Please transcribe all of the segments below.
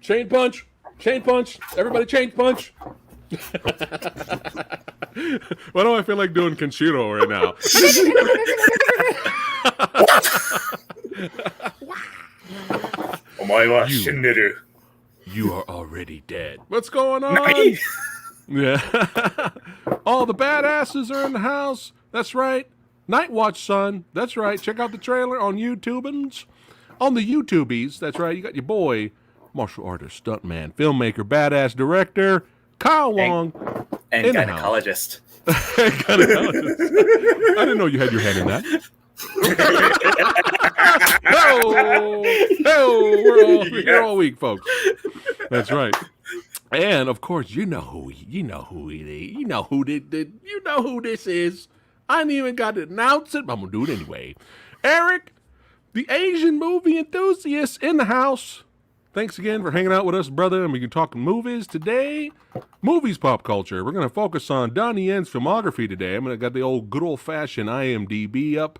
Chain punch. Chain punch. Everybody chain punch. Why do I feel like doing Conchito right now? You are already dead. What's going on? Nice. Yeah. All the badasses are in the house. That's right. Night Watch, son. That's right. Check out the trailer on YouTubans. On the YouTubies. That's right. You got your boy, martial artist, stuntman, filmmaker, badass director, Kyle Wong. And gynecologist. Gynecologist. I didn't know you had your hand in that. We're all weak, folks. That's right. And of course, you know who this is. I ain't even got to announce it, but I'm gonna do it anyway. Erik, the Asian movie enthusiast in the house. Thanks again for hanging out with us, brother. And we can talk movies today. Movies, pop culture. We're gonna focus on Donnie Yen's filmography today. I'm gonna got the old good old fashioned IMDb up.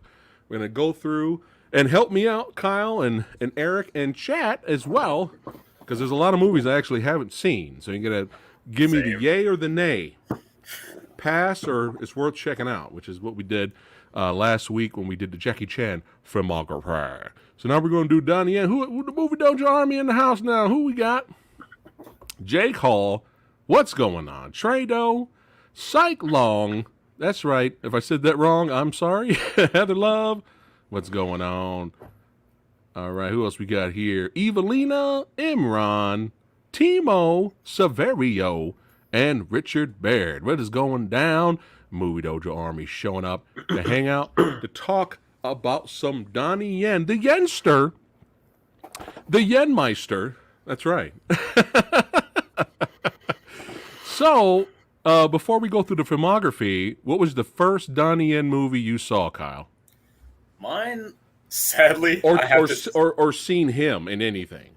We're gonna go through and help me out, Kyle and Erik and chat as well. Because there's a lot of movies I actually haven't seen. So you're going to give me the yay or the nay. Pass or it's worth checking out, which is what we did last week when we did the Jackie Chan filmography. So now we're going to do Donnie Yen. Who the Movie Dojo Army in the house now? Who we got? Jake Hall. What's going on? Trado. Psych Long. That's right. If I said that wrong, I'm sorry. Heather Love. What's going on? All right, who else we got here? Evelina, Imran, Timo, Severio, and Richard Baird. What is going down? Movie Dojo Army showing up to hang out, to talk about some Donnie Yen, the Yenster, the Yenmeister. That's right. So, before we go through the filmography, what was the first Donnie Yen movie you saw, Kyle? Mine... Sadly, or seen him in anything.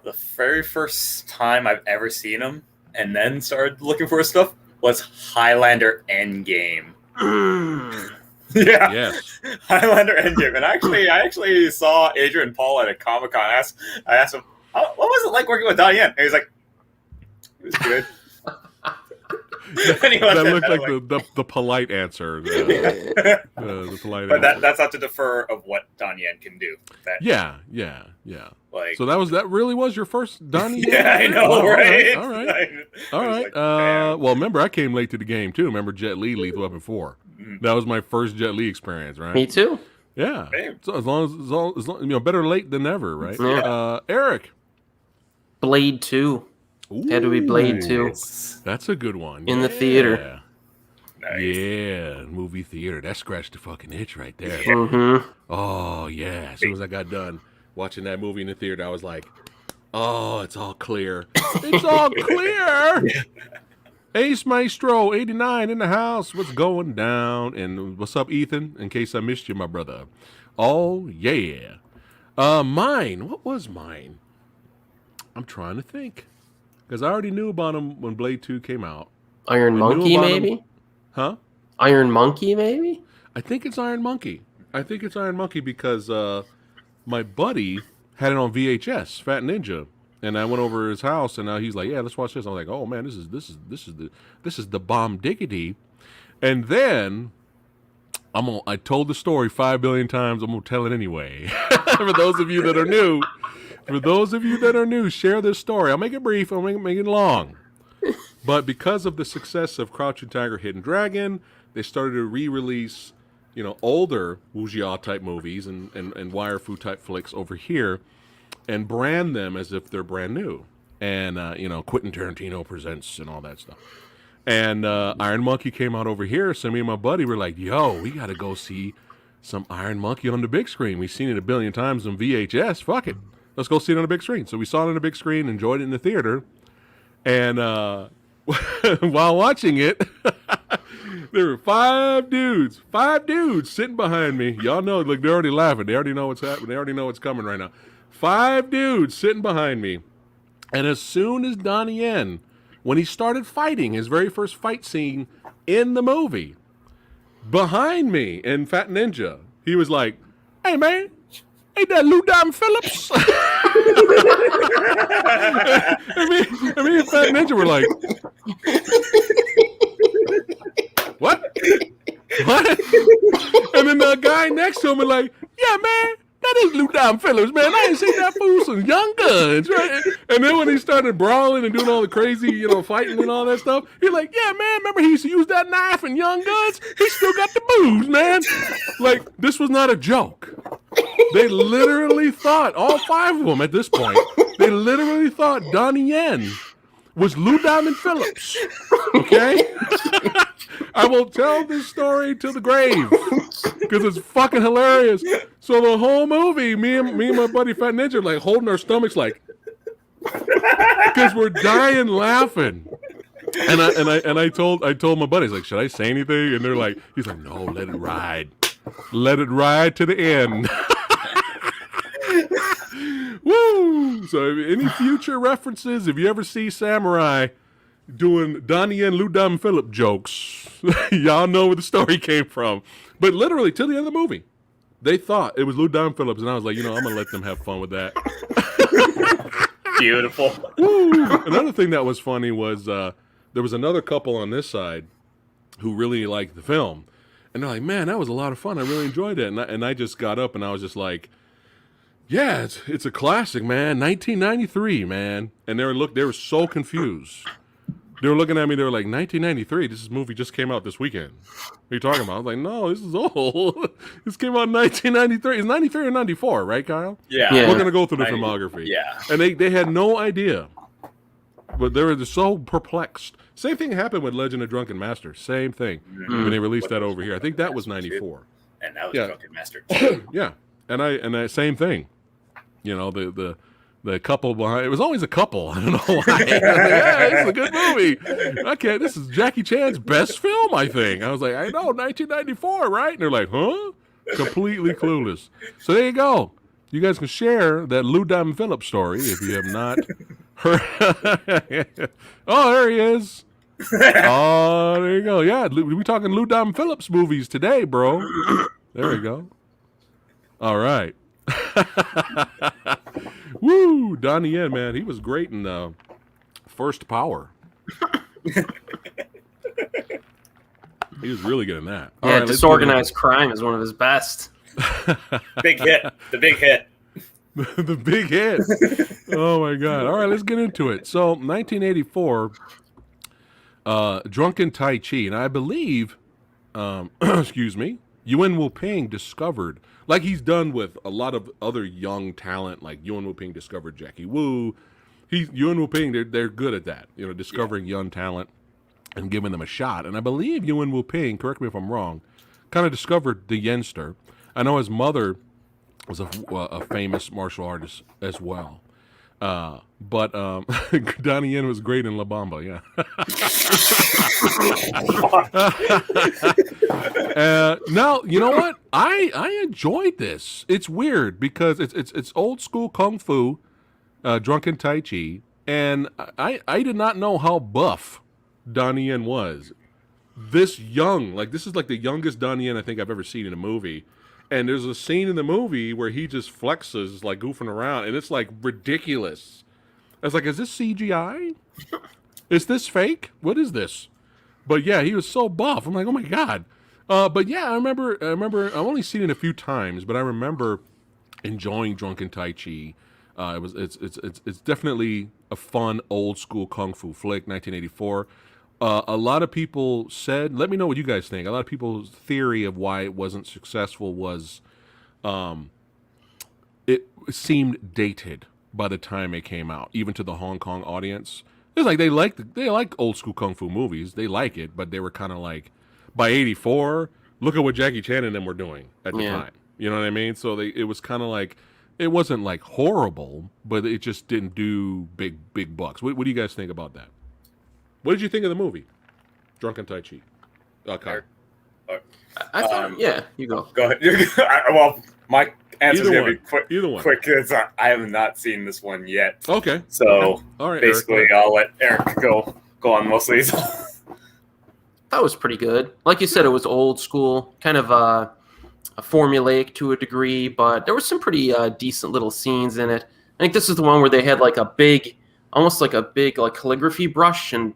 The very first time I've ever seen him, and then started looking for his stuff, was Highlander Endgame. Yeah, yes. Highlander Endgame. And I actually saw Adrian Paul at a Comic-Con. I asked him, what was it like working with Donnie Yen? And he's like, it was good. That looked like the polite answer. The polite but answer. That's not to defer of what Donnie Yen can do. Yeah. Like, so that really was your first Donnie Yen? Yeah, I know, oh, right? All right. Like, well, remember, I came late to the game, too. Remember Jet Li, Lethal Weapon 4. Mm-hmm. That was my first Jet Li experience, right? Me too. Yeah. Damn. So as long, better late than never, right? Yeah. Erik. Blade 2. Ooh, had to be Blade 2. That's a good one. In the theater. Nice. Yeah, movie theater. That scratched the fucking itch right there. Mm-hmm. Oh, yeah. As soon as I got done watching that movie in the theater, I was like, oh, it's all clear. It's all clear. Ace Maestro, 89 in the house. What's going down? And what's up, Ethan? In case I missed you, my brother. Oh, yeah. Mine. What was mine? I'm trying to think. Because I already knew about him when Blade 2 came out. Iron Monkey, maybe? Him. Huh? Iron Monkey, maybe? I think it's Iron Monkey. Because my buddy had it on VHS, Fat Ninja, and I went over to his house, and he's like, "Yeah, let's watch this." I was like, "Oh man, this is the bomb diggity." And then I told the story 5 billion times. I'm gonna tell it anyway. For those of you that are new, share this story. I'll make it brief. I'll make it long. But because of the success of Crouching Tiger, Hidden Dragon, they started to re-release, older wuxia type movies and wire fu type flicks over here, and brand them as if they're brand new. And Quentin Tarantino presents and all that stuff. And Iron Monkey came out over here, so me and my buddy were like, "Yo, we got to go see some Iron Monkey on the big screen. We've seen it a billion times on VHS. Fuck it. Let's go see it on the big screen." So we saw it on the big screen, enjoyed it in the theater. And while watching it, there were five dudes sitting behind me. Y'all know, like, they're already laughing. They already know what's happening. They already know what's coming right now. 5 dudes sitting behind me. And as soon as Donnie Yen, when he started fighting, his very first fight scene in the movie, behind me in Fat Ninja, he was like, hey, man, ain't that Lou Diamond Phillips? I mean, Fat Ninja were like, what? What? And then the guy next to him was like, yeah, man, that is Lou Diamond Phillips, man. I ain't seen that fool since Young Guns, right? And then when he started brawling and doing all the crazy, fighting and all that stuff, he's like, yeah, man, remember he used to use that knife in Young Guns? He still got the booze, man. Like, this was not a joke. They literally thought, all 5 of them at this point, they literally thought Donnie Yen was Lou Diamond Phillips. Okay? I will tell this story to the grave because it's fucking hilarious. So the whole movie, me and my buddy Fat Ninja are like holding our stomachs like because we're dying laughing. And I told my buddies like, should I say anything? And they're like, he's like, no, let it ride to the end. Woo! So any future references, if you ever see Samurai doing Donnie Yen, Lou Diamond Phillips jokes, y'all know where the story came from. But literally, till the end of the movie, they thought it was Lou Diamond Phillips, and I was like, I'm going to let them have fun with that. Beautiful. Woo! Another thing that was funny was there was another couple on this side who really liked the film. And they're like, man, that was a lot of fun. I really enjoyed it. And I just got up, and I was just like, yeah, it's a classic, man. 1993, man. And they were so confused. They were looking at me. They were like, 1993. This movie just came out this weekend. What are you talking about? I was like, no, this is old. This came out in 1993. It's 93 or 94, right, Kyle? Yeah. We're going to go through the filmography. Yeah. And they had no idea. But they were just so perplexed. Same thing happened with Legend of Drunken Master. Same thing. When they released that over here. I think that was 94. And that was Drunken Master. Yeah. And I same thing. The couple behind, it was always a couple. I don't know why. Yeah, it's a good movie. This is Jackie Chan's best film, I think. I was like, I know, 1994, right? And they're like, huh? Completely clueless. So there you go. You guys can share that Lou Diamond Phillips story if you have not heard. Oh, there he is. Oh, there you go. Yeah, we talking Lou Diamond Phillips movies today, bro. There we go. All right. Woo, Donnie Yen, man, he was great in First Power. He was really good in that. Yeah, right, Disorganized Crime is one of his best. Big hit. The big hit. The big hit. Oh my God! All right, let's get into it. So, 1984, Drunken Tai Chi, and I believe, excuse me, Yuen Wu-ping discovered. Like he's done with a lot of other young talent, like Yuen Wu-ping discovered Jackie Wu. Yuen Wu-ping, they're good at that, discovering young talent and giving them a shot. And I believe Yuen Wu-ping, correct me if I'm wrong, kind of discovered the Yenster. I know his mother was a famous martial artist as well. But Donnie Yen was great in La Bamba, yeah. Now, you know what? I enjoyed this. It's weird because it's old school kung fu, drunken tai chi, and I did not know how buff Donnie Yen was. This young, this is like the youngest Donnie Yen I think I've ever seen in a movie. And there's a scene in the movie where he just flexes, like goofing around, and it's like ridiculous. I was like, is this CGI? Is this fake? What is this? But yeah, he was so buff. I'm like, oh my God. But yeah, I remember, I've only seen it a few times, but I remember enjoying Drunken Tai Chi. It's definitely a fun old school kung fu flick, 1984. A lot of people said, let me know what you guys think. A lot of people's theory of why it wasn't successful was it seemed dated by the time it came out, even to the Hong Kong audience. It's like they like old school kung fu movies. They like it, but they were kind of like, by 84, look at what Jackie Chan and them were doing at the time. You know what I mean? So it was kind of like, it wasn't like horrible, but it just didn't do big bucks. What do you guys think about that? What did you think of the movie, Drunken Tai Chi? Okay. I thought, you go. Go ahead. Well, my answer's going to be quick. Either one. Quick, because I have not seen this one yet. Okay. So, all right, basically, Eric. I'll let Eric go on most of these. That was pretty good. Like you said, it was old school, kind of formulaic to a degree, but there was some pretty decent little scenes in it. I think this is the one where they had like a big, almost like a big like calligraphy brush and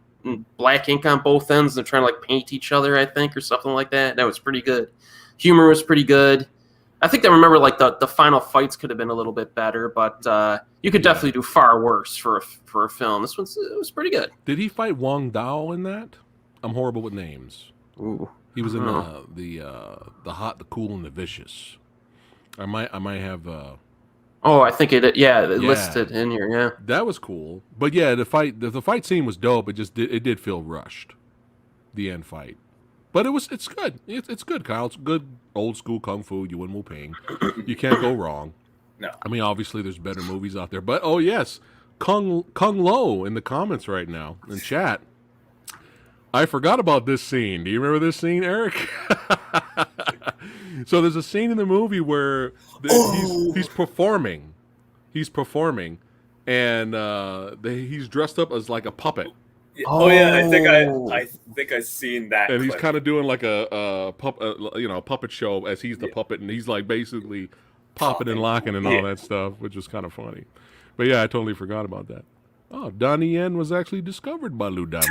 black ink on both ends. They're trying to like paint each other, I think, or something like that. That was pretty good. Humor was pretty good. I think I remember like the final fights could have been a little bit better, but you could definitely do far worse for a film. This it was pretty good. Did he fight Wong Dao in that? I'm horrible with names. Ooh. He was in the Hot, the Cool, and the Vicious. I might have. Oh, I think it listed in here. Yeah, that was cool. But yeah, the fight scene was dope. It did feel rushed, the end fight. But it's good. It's good, Kyle. It's good old school kung fu. Yuen Wu Ping. You can't go wrong. No. I mean, obviously there's better movies out there. But oh yes, Kung Lo in the comments right now in chat. I forgot about this scene. Do you remember this scene, Eric? So there's a scene in the movie where he's performing. He's performing, and he's dressed up as like a puppet. Oh yeah, I think I've seen that. And clip. he's kind of doing like a puppet show as he's the puppet, and he's like basically popping and locking and all that stuff, which is kind of funny. But yeah, I totally forgot about that. Oh, Donnie Yen was actually discovered by Lou Damphel.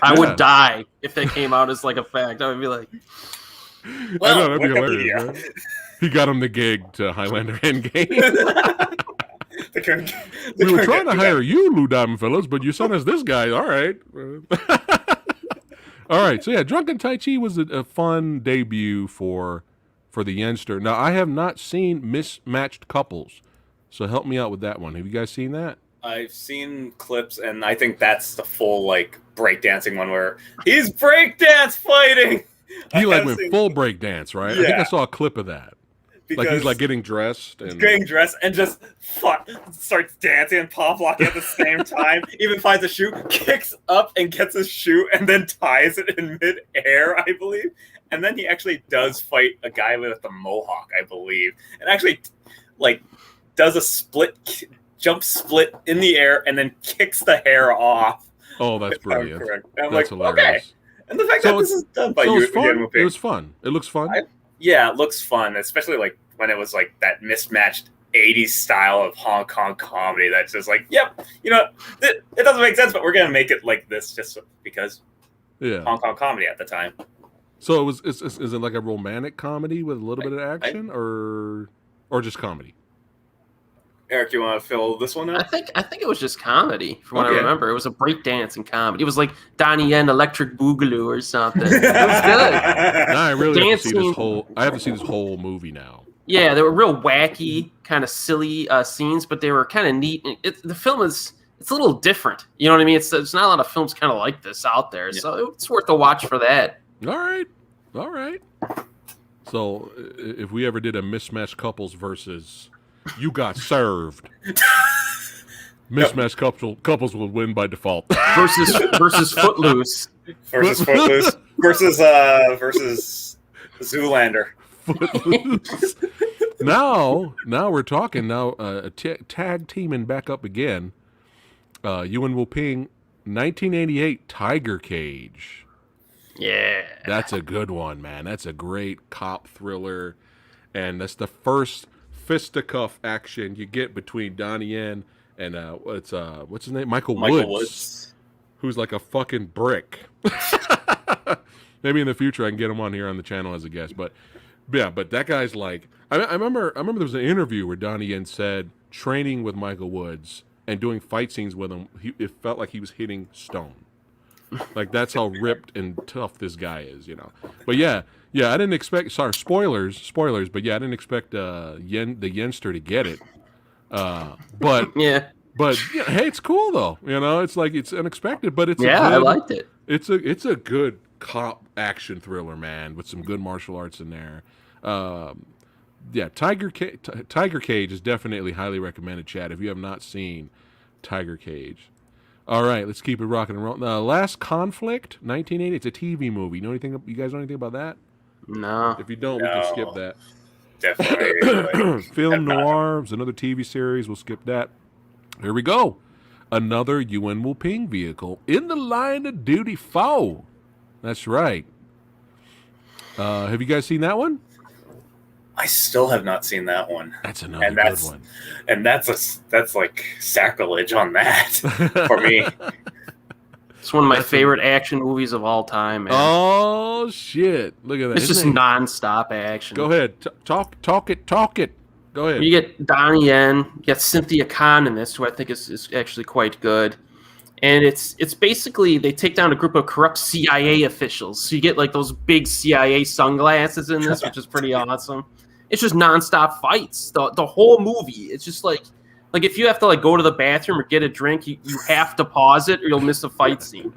I would die if that came out as like a fact. I would be like, well, I know, that'd be hilarious. Right? He got him the gig to Highlander Endgame. We were trying to hire you, Lou Damphel, but you sent us this guy. All right. All right. So yeah, Drunken Tai Chi was a fun debut for the Yenster. Now, I have not seen Mismatched Couples, so help me out with that one. Have you guys seen that? I've seen clips, and I think that's the full like breakdancing one where he's breakdance fighting. He like went full breakdance, right? Yeah. I think I saw a clip of that. Because like he's like getting dressed and just starts dancing and pop locking at the same time. Even finds a shoe, kicks up and gets a shoe, and then ties it in midair, I believe. And then he actually does fight a guy with a mohawk, I believe, and actually like does a jump split in the air and then kicks the hair off. Oh, that's brilliant. I'm that's like, hilarious. okay. And the fact that this is done by you, it was fun. It looks fun. Yeah, it looks fun, especially like when it was like that mismatched 80s style of Hong Kong comedy that's just like, yep, it doesn't make sense, but we're gonna make it like this just because Hong Kong comedy at the time. So is it like a romantic comedy with a little bit of action or just comedy? Eric, you want to fill this one out? I think it was just comedy, from what I remember. It was a breakdancing comedy. It was like Donnie Yen Electric Boogaloo or something. It was good. Now I really have to see this whole. I have to see this whole movie now. Yeah, they were real wacky, kind of silly scenes, but they were kind of neat. The film it's a little different. You know what I mean? There's not a lot of films kind of like this out there, so it's worth a watch for that. All right. So if we ever did a Mismatched Couples versus You Got Served, Mismatched couples will win by default. versus Footloose. Versus Footloose. Versus Zoolander. Footloose. Now we're talking. Now tag teaming back up again. Yuen Wu Ping, 1988 Tiger Cage. Yeah. That's a good one, man. That's a great cop thriller. And that's the first fisticuff action you get between Donnie Yen and what's his name? Michael Woods. Who's like a fucking brick. Maybe in the future I can get him on here on the channel as a guest. But that guy's like I remember there was an interview where Donnie Yen said training with Michael Woods and doing fight scenes with him, it felt like he was hitting stone. Like that's how ripped and tough this guy is, But yeah, I didn't expect. Sorry, spoilers. But yeah, I didn't expect the Yenster to get it. But hey, it's cool though. It's like it's unexpected, but it's I liked it. It's a good cop action thriller, man, with some good martial arts in there. Tiger Cage is definitely highly recommended, Chad. If you have not seen Tiger Cage. All right, let's keep it rocking and rolling. Last Conflict, 1980. It's a TV movie. You guys know anything about that? No. If you don't, we can skip that. Definitely. Film Noir is another TV series. We'll skip that. Here we go. Another Yuen Wu Ping vehicle in the line of duty foe. That's right. Have you guys seen that one? I still have not seen that one. That's another good one. And that's like sacrilege on that for me. It's one of my favorite action movies of all time, man. Oh shit! Look at that. It's just non-stop action. Go ahead, talk it. Go ahead. You get Donnie Yen, you get Cynthia Khan in this, who I think is actually quite good. And it's basically they take down a group of corrupt CIA officials. So you get like those big CIA sunglasses in this, which is pretty awesome. It's just nonstop fights. The whole movie. It's just like if you have to like go to the bathroom or get a drink, you have to pause it or you'll miss a fight scene.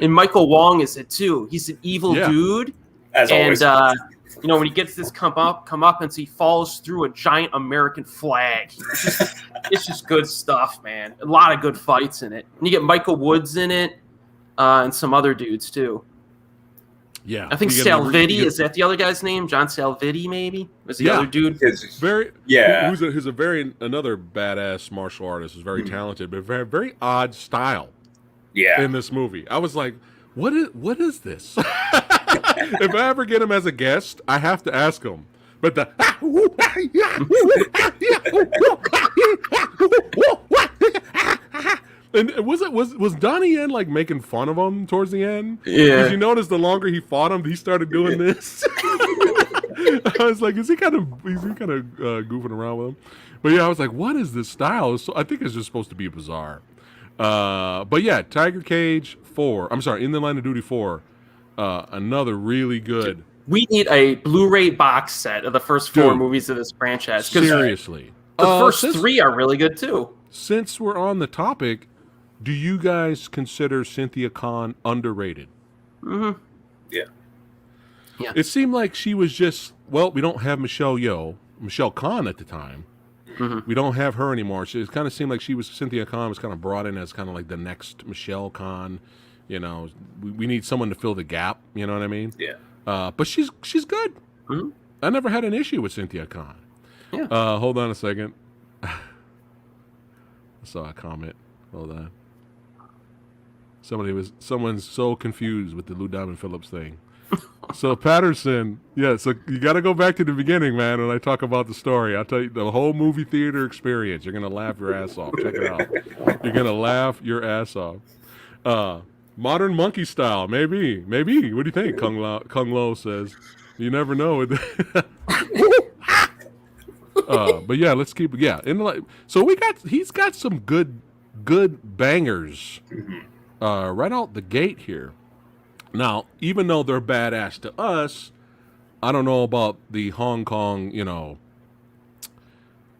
And Michael Wong is it too. He's an evil dude. As always. When he gets this come up, and he falls through a giant American flag. It's just good stuff, man. A lot of good fights in it. And you get Michael Woods in it, and some other dudes too. Yeah, I think Salviti is that the other guy's name? John Salviti, maybe was the other dude. Who's another badass martial artist. Who's very talented, but very very odd style. Yeah, in this movie, I was like, what is this? If I ever get him as a guest, I have to ask him. But and was Donnie Yen like making fun of him towards the end? Yeah. Did you notice the longer he fought him, he started doing this? I was like, is he kind of goofing around with him? But yeah, I was like, what is this style? So I think it's just supposed to be bizarre. But yeah, Tiger Cage 4. I'm sorry, In the Line of Duty 4. Another really good. We need a Blu-ray box set of the first 4 movies of this franchise. Seriously. The first 3 are really good too. Since we're on the topic, do you guys consider Cynthia Khan underrated? Mm-hmm. Yeah. It seemed like she was just, we don't have Michelle Khan at the time. Mm-hmm. We don't have her anymore. It kind of seemed like Cynthia Khan was kind of brought in as kind of like the next Michelle Khan. You know, we need someone to fill the gap. You know what I mean? Yeah. But she's good. Mm-hmm. I never had an issue with Cynthia Khan. Yeah. Hold on a second. I saw a comment. Hold on. Someone's so confused with the Lou Diamond Phillips thing. So Patterson, so you got to go back to the beginning, man. When I talk about the story, I'll tell you the whole movie theater experience. You're gonna laugh your ass off. Check it out. You're gonna laugh your ass off. Modern monkey style, maybe. What do you think? Kung Lo says. You never know. But yeah, let's keep. Yeah, so he's got some good bangers right out the gate here. Now, even though they're badass to us, I don't know about the Hong Kong. I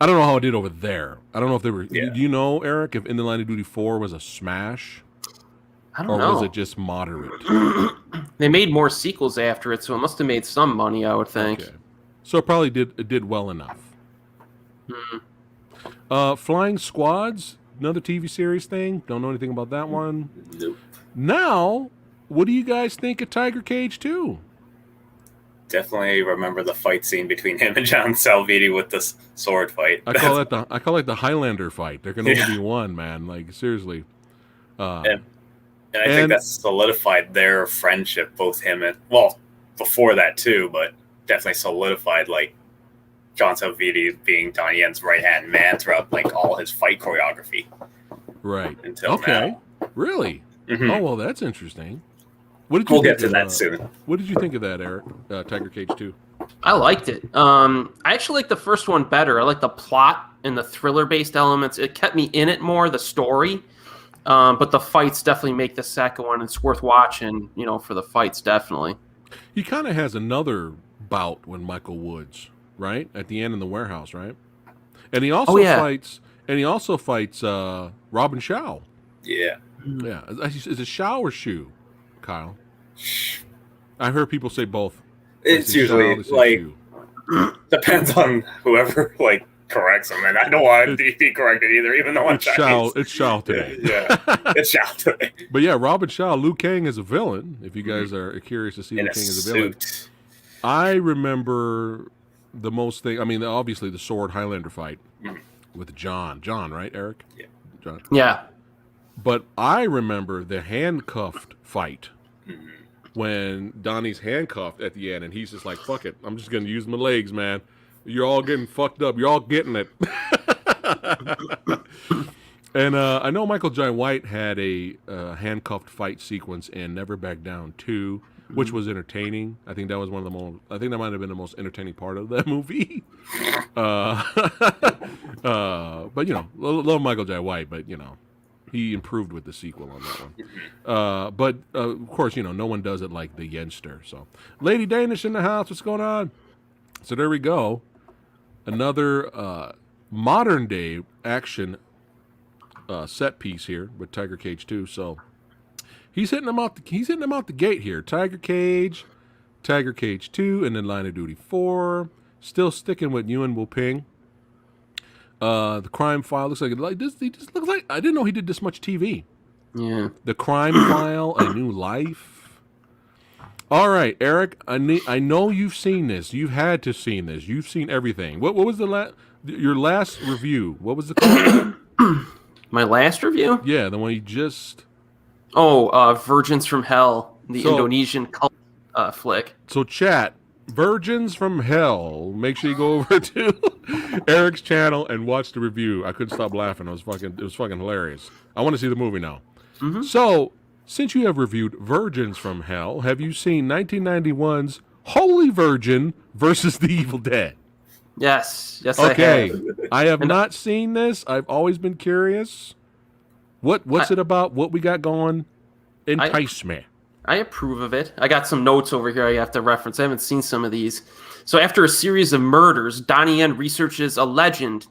don't know how it did over there. I don't know if they were. Yeah. Do you know, Eric, if In the Line of Duty 4 was a smash? I don't know. Or was it just moderate? They made more sequels after it, so it must have made some money, I would think. Okay. So it probably did well enough. Mm-hmm. Flying Squads, another TV series thing. Don't know anything about that one. Nope. Now, what do you guys think of Tiger Cage 2? Definitely remember the fight scene between him and John Salviti with this sword fight. I call it the Highlander fight. There can only be one, man. Like seriously. And I think that solidified their friendship, both him and before that too, but definitely solidified like John Salviti being Donnie Yen's right hand man throughout like all his fight choreography. Right. Until now. Really? Mm-hmm. Oh well, that's interesting. What did you We'll think get to that soon. What did you think of that, Eric? Tiger Cage 2? I liked it. I actually like the first one better. I like the plot and the thriller-based elements. It kept me in it more, the story. But the fights definitely make the second one. It's worth watching, for the fights, definitely. He kind of has another bout with Michael Woods, right? At the end in the warehouse, right? And he also fights. And he also fights Robin Shaw. Yeah. Yeah. Is it Shaw or Shu, Kyle? I heard people say both. It's usually like depends on whoever like corrects them, and I don't want to be corrected either, even though I'm Chinese. It's Shaw today. Yeah, it's Shaw today. But yeah, Robin Shaw, Liu Kang is a villain. If you guys are curious to see Liu Kang as a villain, I remember the most thing. I mean, obviously the sword Highlander fight with John, right, Eric? Yeah, John. Yeah. But I remember the handcuffed fight when Donnie's handcuffed at the end, and he's just like, "Fuck it, I'm just gonna use my legs, man. You're all getting fucked up. You're all getting it." And I know Michael Jai White had a handcuffed fight sequence in Never Back Down 2, which was entertaining. I think that was one of the most. I think that might have been the most entertaining part of that movie. But you know, love Michael Jai White, but you know, he improved with the sequel on that one. But of course, you know, no one does it like the Yenster. So, Lady Danish in the house. What's going on? So there we go. Another modern day action set piece here with Tiger Cage 2. So he's hitting them out. He's hitting them out the gate here. Tiger Cage 2, and then Line of Duty 4. Still sticking with Yuen Wu-ping. The Crime File looks like this. He just looks like I didn't know he did this much TV. Yeah. The Crime File, A New Life. All right, Eric. I know you've seen this. You've had to seen this. You've seen everything. What was your last review? What was the call? My last review? Yeah, the one you just. Oh, Virgins from Hell, the Indonesian cult flick. So, chat, Virgins from Hell. Make sure you go over to Eric's channel and watch the review. I couldn't stop laughing. It was fucking hilarious. I want to see the movie now. Mm-hmm. So, since you have reviewed Virgins from Hell, have you seen 1991's Holy Virgin versus the Evil Dead? Yes, okay. I have. I have not seen this. I've always been curious. What's it about? What we got going? Entice me. I approve of it. I got some notes over here I have to reference. I haven't seen some of these. So after a series of murders, Donnie Yen researches a legend,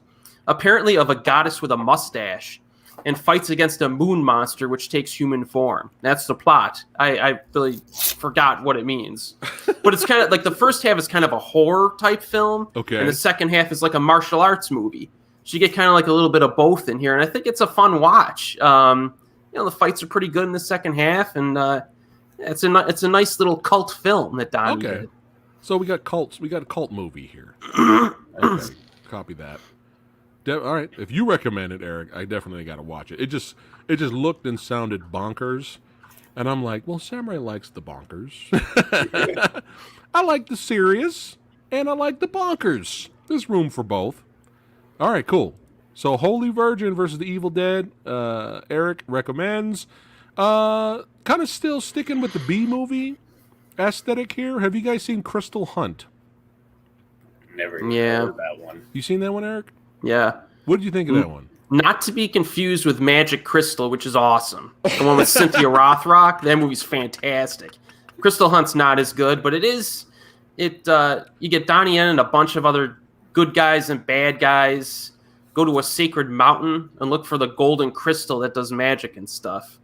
apparently of a goddess with a mustache, and fights against a moon monster which takes human form. That's the plot. I really forgot what it means. But it's kind of like the first half is kind of a horror type film. Okay. And the second half is like a martial arts movie. So you get kind of like a little bit of both in here. And I think it's a fun watch. You know, the fights are pretty good in the second half. And it's a nice little cult film that Donnie did. So we got cults. We got a cult movie here. Okay. Copy that. All right. If you recommend it, Eric, I definitely got to watch it. It just looked and sounded bonkers. And I'm like, well, Samurai likes the bonkers. I like the serious, and I like the bonkers. There's room for both. All right, cool. So Holy Virgin versus the Evil Dead, Eric recommends. Kind of still sticking with the B-movie aesthetic here. Have you guys seen Crystal Hunt? Never even heard of that one. You seen that one, Eric? Yeah. What did you think of that one? Not to be confused with Magic Crystal, which is awesome. The one with Cynthia Rothrock, that movie's fantastic. Crystal Hunt's not as good, but it is. You get Donnie Yen and a bunch of other good guys and bad guys go to a sacred mountain and look for the golden crystal that does magic and stuff.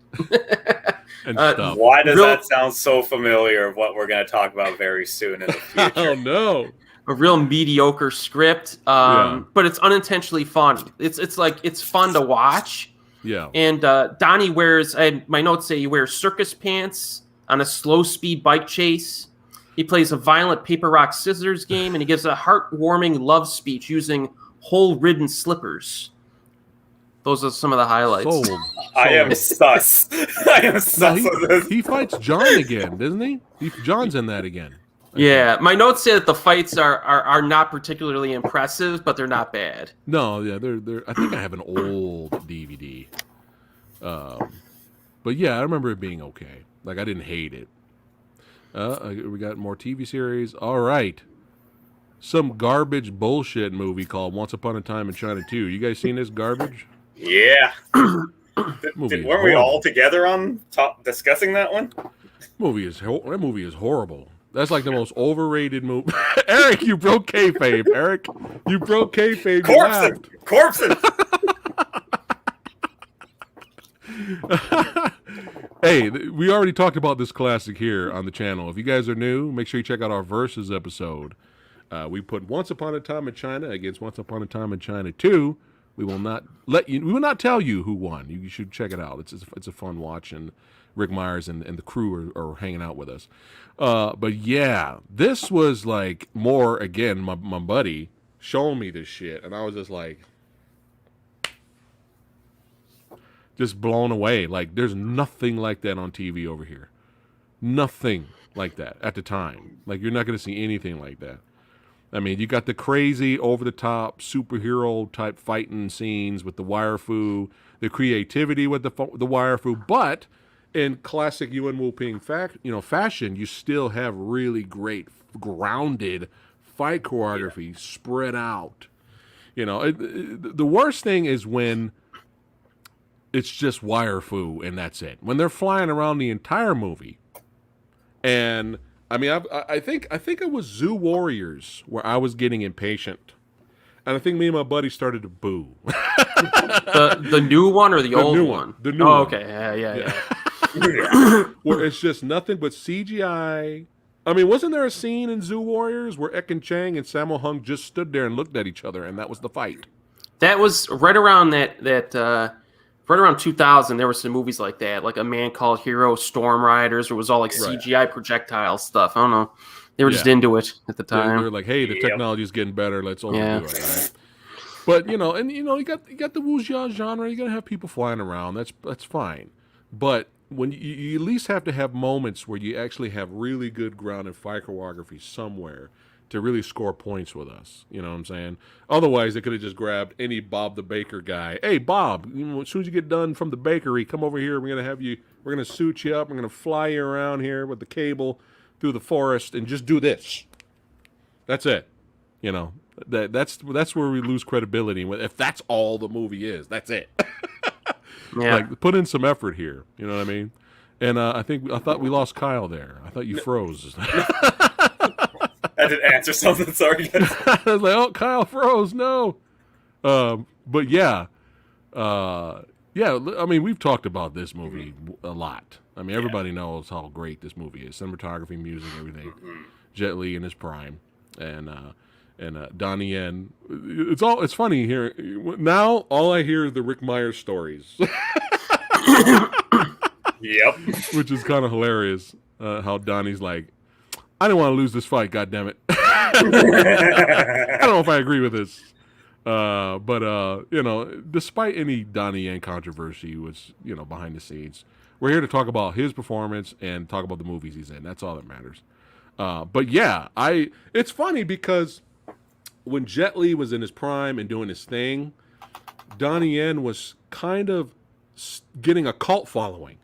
Why does that sound so familiar of what we're going to talk about very soon in the future? Oh, no. A real mediocre script, but it's unintentionally funny. It's fun to watch. Yeah. And Donnie wears, my notes say he wears circus pants on a slow speed bike chase. He plays a violent paper rock scissors game, and he gives a heartwarming love speech using hole-ridden slippers. Those are some of the highlights. Sold. I am sus. I am sus of this. He fights John again, doesn't he? John's in that again. Yeah, my notes say that the fights are not particularly impressive, but they're not bad. No, yeah, they're. I think I have an old DVD, but yeah, I remember it being okay. Like I didn't hate it. We got more TV series. All right, some garbage bullshit movie called Once Upon a Time in China 2. You guys seen this garbage? Yeah. Weren't we all together on top discussing that one? That movie is horrible. That's like the most overrated movie. Eric, you broke kayfabe. Eric, you broke kayfabe. Corpses. Hey, we already talked about this classic here on the channel. If you guys are new, make sure you check out our Versus episode. We put Once Upon a Time in China against Once Upon a Time in China 2. We will not tell you who won. You should check it out. It's a fun watch, and Rick Myers and the crew are hanging out with us. But yeah, this was like more, again, my buddy showing me this shit, and I was just like, just blown away. Like, there's nothing like that on TV over here. Nothing like that at the time. Like, you're not going to see anything like that. I mean, you got the crazy, over-the-top, superhero-type fighting scenes with the wire fu, the creativity with the wire fu, but in classic Yuan Wu-Ping fashion, you still have really great, grounded fight choreography spread out. The worst thing is when it's just wire fu and that's it. When they're flying around the entire movie, and I mean, I think it was Zoo Warriors where I was getting impatient, and I think me and my buddy started to boo. the new one or the old one? The new one. Okay, yeah. Where it's just nothing but CGI. I mean, wasn't there a scene in Zoo Warriors where Ek and Chang and Sammo Hung just stood there and looked at each other, and that was the fight? That was right around right around 2000. There were some movies like that, like A Man Called Hero, Storm Riders, where it was all like CGI projectile stuff. I don't know. They were just into it at the time. They were like, "Hey, the technology is getting better. Let's overdo it." Right? But you got the wuxia genre. You got to have people flying around. That's fine. But when you at least have to have moments where you actually have really good grounded fight choreography somewhere to really score points with us. You know what I'm saying? Otherwise, they could have just grabbed any Bob the Baker guy. Hey, Bob, as soon as you get done from the bakery, come over here. We're going to suit you up. We're going to fly you around here with the cable through the forest and just do this. That's it. That's where we lose credibility. If that's all the movie is, that's it. Yeah. Like, put in some effort here. You know what I mean? And I thought we lost Kyle there. I thought you froze. I didn't answer something. Sorry. I was like, oh, Kyle froze. No. But yeah. I mean, we've talked about this movie a lot. I mean, everybody knows how great this movie is. Cinematography, music, everything. Jet Li in his prime. And Donnie Yen. It's funny here. Now, all I hear is the Rick Myers stories. Yep. Which is kind of hilarious. How Donnie's like, I didn't want to lose this fight, goddammit. I don't know if I agree with this. But despite any Donnie Yen controversy, which, behind the scenes, we're here to talk about his performance and talk about the movies he's in. That's all that matters. But yeah, it's funny because when Jet Li was in his prime and doing his thing, Donnie Yen was kind of getting a cult following.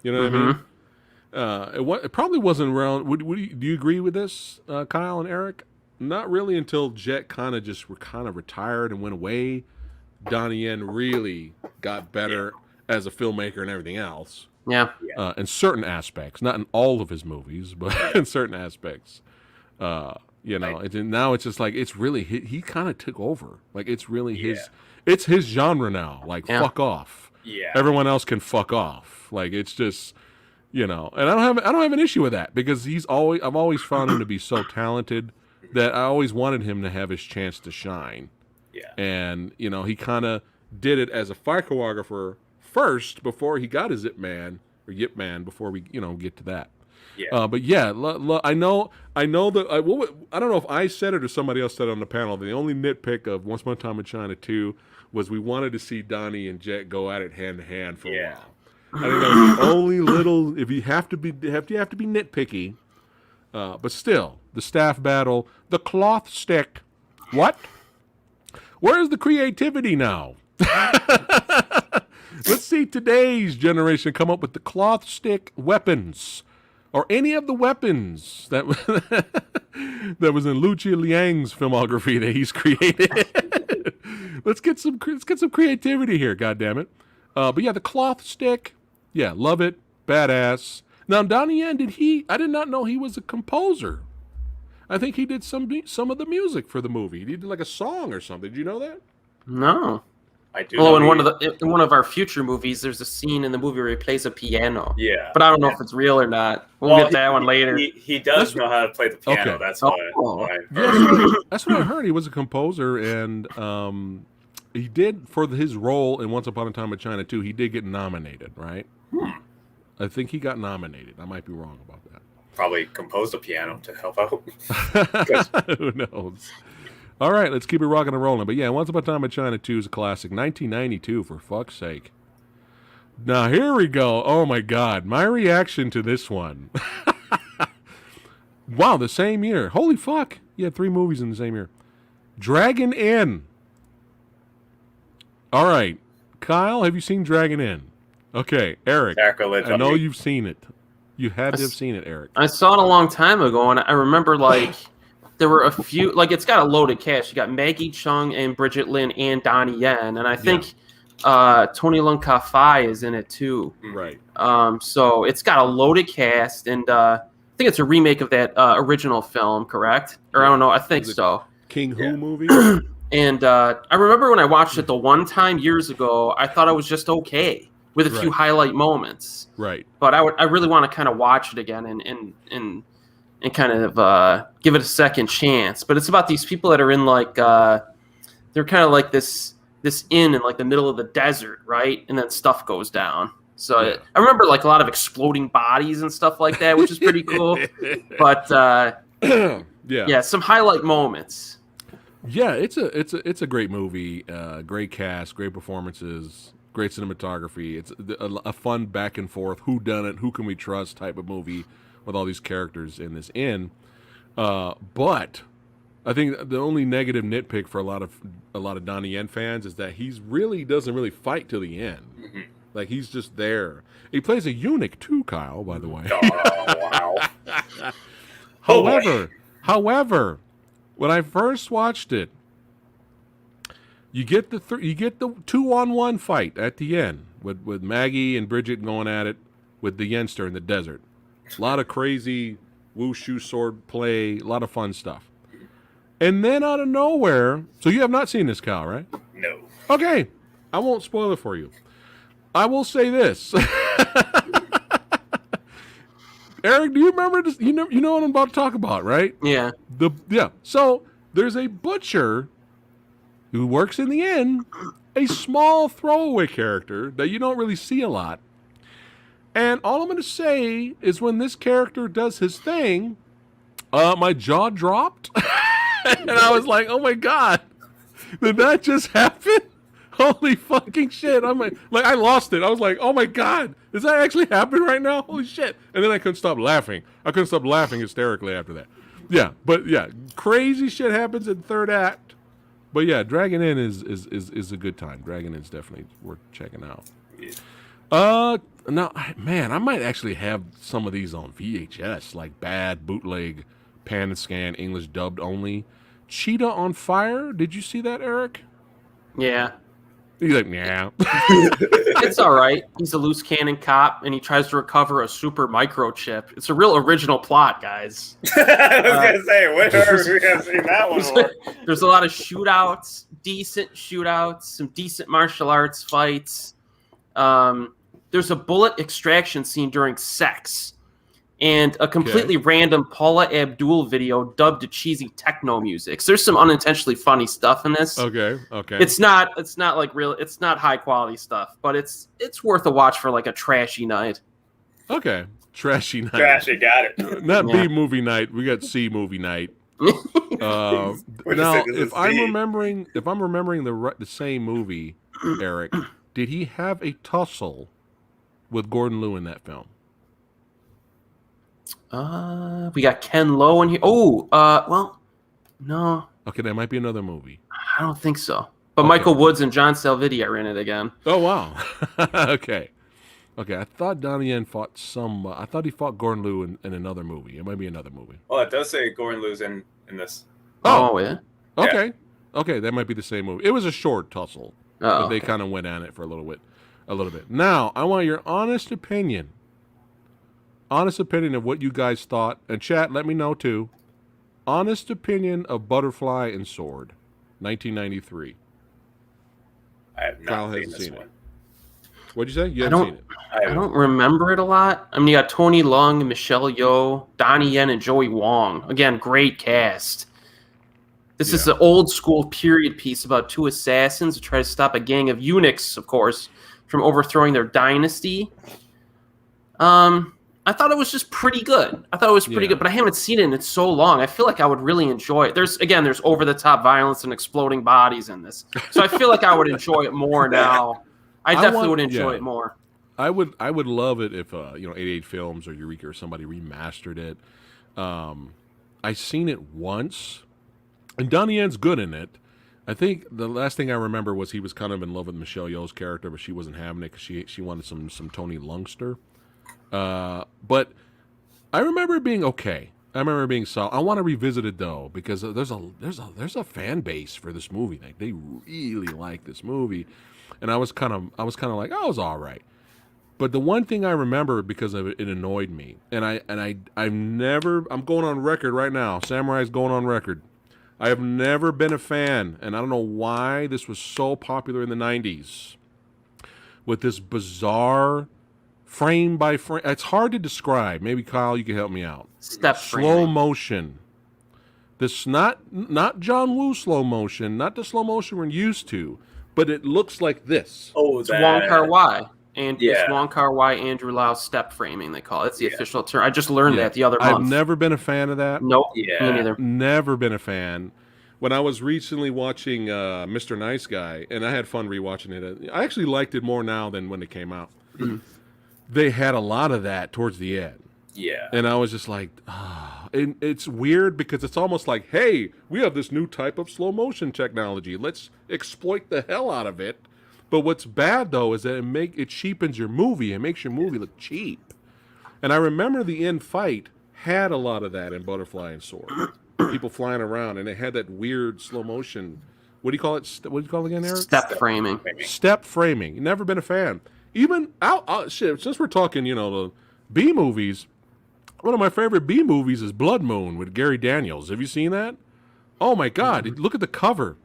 You know what I mean? It probably wasn't around. Do you agree with this, Kyle and Erik? Not really until Jet kind of retired and went away. Donnie Yen really got better as a filmmaker and everything else. Yeah. In certain aspects, not in all of his movies, but in certain aspects. Now it's just like it's really he kind of took over. Like it's really it's his genre now. Like fuck off. Yeah. Everyone else can fuck off. Like it's just. And I don't have an issue with that because I've always found him to be so talented that I always wanted him to have his chance to shine. Yeah. And, he kind of did it as a fight choreographer first before he got his Yip Man before we, get to that. Yeah. But yeah, I know that I don't know if I said it or somebody else said it on the panel. The only nitpick of Once Upon a Time in China 2 was we wanted to see Donnie and Jet go at it hand to hand for a while. I think that was the only little. If you have to be nitpicky, but still, the staff battle, the cloth stick. What? Where's the creativity now? Let's see today's generation come up with the cloth stick weapons, or any of the weapons that was in Lucia Liang's filmography that he's created. Let's get some creativity here. God damn it! But yeah, the cloth stick. Yeah, love it. Badass. Now, Donnie Yen, I did not know he was a composer. I think he did some of the music for the movie. He did like a song or something. Did you know that? No. I do. Well, in one of our future movies, there's a scene in the movie where he plays a piano. Yeah. But I don't know if it's real or not. We'll get that one later. He does know how to play the piano. Okay. That's why. That's what I heard. He was a composer, and he did, for his role in Once Upon a Time in China 2, he did get nominated, right? I think he got nominated. I might be wrong about that. Probably composed a piano to help out. Who knows? All right, let's keep it rocking and rolling. But yeah, Once Upon a Time in China 2 is a classic. 1992, for fuck's sake. Now here we go. Oh my God, my reaction to this one. Wow, the same year. Holy fuck! You had 3 movies in the same year. Dragon Inn. All right, Kyle, have you seen Dragon Inn? Okay, Eric. Sacrilege. I know you've seen it. You had to have seen it, Eric. I saw it a long time ago, and I remember like there were a few. Like it's got a loaded cast. You got Maggie Chung and Bridget Lin and Donnie Yen, and I think Tony Lung Ka-Fai is in it too. Right. So it's got a loaded cast, and I think it's a remake of that original film, correct? Or I don't know. I think so. King Hu movie. And I remember when I watched it the one time years ago, I thought it was just okay with a few highlight moments. Right. But I really want to kind of watch it again and kind of give it a second chance. But it's about these people that are in like they're kind of like this inn in like the middle of the desert, right? And then stuff goes down. So I remember like a lot of exploding bodies and stuff like that, which is pretty cool. But some highlight moments. Yeah, it's a great movie. Great cast, great performances, great cinematography. It's a fun back and forth, who done it, who can we trust type of movie with all these characters in this inn. But I think the only negative nitpick for a lot of Donnie Yen fans is that he really doesn't really fight till the end. Mm-hmm. Like he's just there. He plays a eunuch too, Kyle. By the way. Oh wow. However. When I first watched it, you get the 2-on-1 fight at the end with Maggie and Bridget going at it with the Yenster in the desert. A lot of crazy wushu sword play, a lot of fun stuff. And then out of nowhere, so you have not seen this, Kyle, right? No. Okay, I won't spoil it for you. I will say this. Eric, do you remember this? You know what I'm about to talk about, right? Yeah. So there's a butcher who works in the inn, a small throwaway character that you don't really see a lot. And all I'm going to say is when this character does his thing, my jaw dropped. And I was like, oh my God, did that just happen? Holy fucking shit. I'm like I lost it. I was like, oh my God, does that actually happen right now? Holy shit. And then I couldn't stop laughing. I couldn't stop laughing hysterically after that. Yeah, but yeah, crazy shit happens in third act. But yeah, Dragon Inn is a good time. Dragon Inn's definitely worth checking out. Now, man, I might actually have some of these on VHS, like bad bootleg, pan and scan, English dubbed only. Cheetah on Fire. Did you see that, Eric? Yeah. He's like, yeah. It's all right. He's a loose cannon cop, and he tries to recover a super microchip. It's a real original plot, guys. I was going to say, where are we going to see that one? There's a lot of shootouts, decent shootouts, some decent martial arts fights. There's a bullet extraction scene during sex, and a completely random Paula Abdul video dubbed to cheesy techno music. So there's some unintentionally funny stuff in this. Okay. It's not like real. It's not high quality stuff, but it's worth a watch for like a trashy night. Okay, trashy night. Trashy, got it. Not B movie night. We got C movie night. Now, if I'm remembering the same movie, Eric, did he have a tussle with Gordon Liu in that film? We got Ken Lo in here. Oh, well, no. Okay, that might be another movie. I don't think so. But Michael Woods and John Salvidia are in it again. Oh, wow. Okay. I thought Donnie Yen fought I thought he fought Gordon Liu in another movie. It might be another movie. Well, it does say Gordon Liu's in this. Oh, yeah? Okay. Yeah. Okay, that might be the same movie. It was a short tussle. But they kind of went at it for a little bit. Now, I want your honest opinion of what you guys thought. And chat, let me know too. Honest opinion of Butterfly and Sword, 1993. I have not seen this one. What'd you say? You haven't seen it? I don't remember it a lot. I mean, you got Tony Leung, Michelle Yeoh, Donnie Yen, and Joey Wong. Again, great cast. This is an old school period piece about two assassins who try to stop a gang of eunuchs, of course, from overthrowing their dynasty. I thought it was just pretty good. But I haven't seen it in so long. I feel like I would really enjoy it. There's over-the-top violence and exploding bodies in this. So I feel like I would enjoy it more now. I definitely would enjoy it more. I would love it if 88 Films or Eureka or somebody remastered it. I seen it once, and Donnie Yen's good in it. I think the last thing I remember was he was kind of in love with Michelle Yeoh's character, but she wasn't having it because she wanted some Tony Lungster. But I remember it being okay. I remember it being solid. I want to revisit it though because there's a fan base for this movie. Like they really like this movie, and I was kind of like, oh, it was all right. But the one thing I remember because of it, it annoyed me, and I'm going on record right now. Samurai's going on record. I have never been a fan, and I don't know why this was so popular in the 90s with this bizarre frame by frame. It's hard to describe. Maybe Kyle, you can help me out. Step slow framing. motion. This not John Woo slow motion, not the slow motion we're used to, but it looks like this. Oh, It's Wong Kar-wai. And Yeah. it's Wong Kar-wai, Andrew Lau step framing, they call it. It's the official term. I just learned that the other month. I've never been a fan of that. Nope. Yeah. Me neither. Never been a fan. When I was recently watching Mr. Nice Guy, and I had fun rewatching it, I actually liked it more now than when it came out. They had a lot of that towards the end. Yeah. And I was just like, ah. And it's weird because it's almost like, hey, we have this new type of slow motion technology. Let's exploit the hell out of it. But what's bad though is that it cheapens your movie. It makes your movie look cheap. And I remember the end fight had a lot of that in Butterfly and Sword. People flying around, and it had that weird slow motion. What do you call it? What do you call it again, Eric? Step framing. Step framing. Never been a fan. Even since we're talking, the B movies. One of my favorite B movies is Blood Moon with Gary Daniels. Have you seen that? Oh my God! Look at the cover.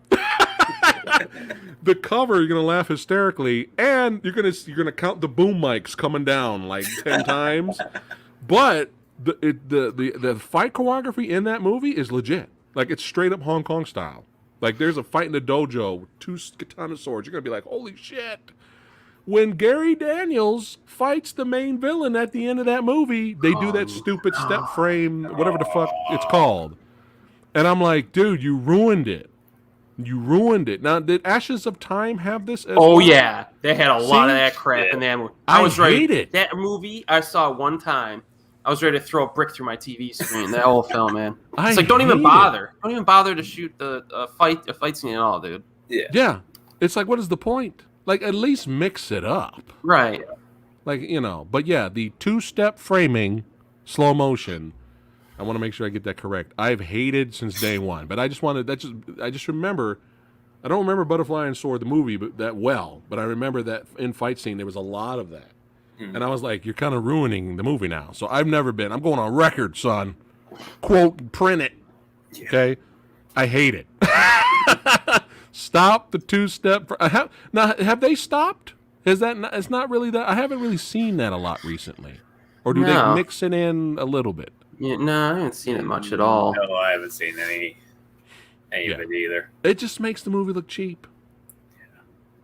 The cover, you're gonna laugh hysterically, and you're gonna count the boom mics coming down like 10 times. But the fight choreography in that movie is legit. Like it's straight up Hong Kong style. Like there's a fight in the dojo with 2 katana swords. You're gonna be like, holy shit! When Gary Daniels fights the main villain at the end of that movie, they do that stupid step frame, whatever the fuck it's called, and I'm like, dude, you ruined it. You ruined it. Now, did Ashes of Time have this? Oh yeah, they had a lot of that crap in that movie. I was ready. hate it. That movie I saw one time. I was ready to throw a brick through my TV screen. That whole film, man. It's like don't even bother. Don't even bother to shoot the fight scene at all, dude. Yeah. Yeah. It's like, what is the point? Like, at least mix it up. Right. Like, But yeah, the 2-step framing, slow motion. I want to make sure I get that correct. I've hated since day one, but I just remember. I don't remember Butterfly and Sword the movie that well, but I remember that in fight scene there was a lot of that, and I was like, "You're kind of ruining the movie now." So I'm going on record, son. Quote, print it. Yeah. Okay, I hate it. Stop the 2-step. Have they stopped? Is that? It's not really that. I haven't really seen that a lot recently, or do they mix it in a little bit? Yeah, no, I haven't seen it much at all. No, I haven't seen any of it either. It just makes the movie look cheap.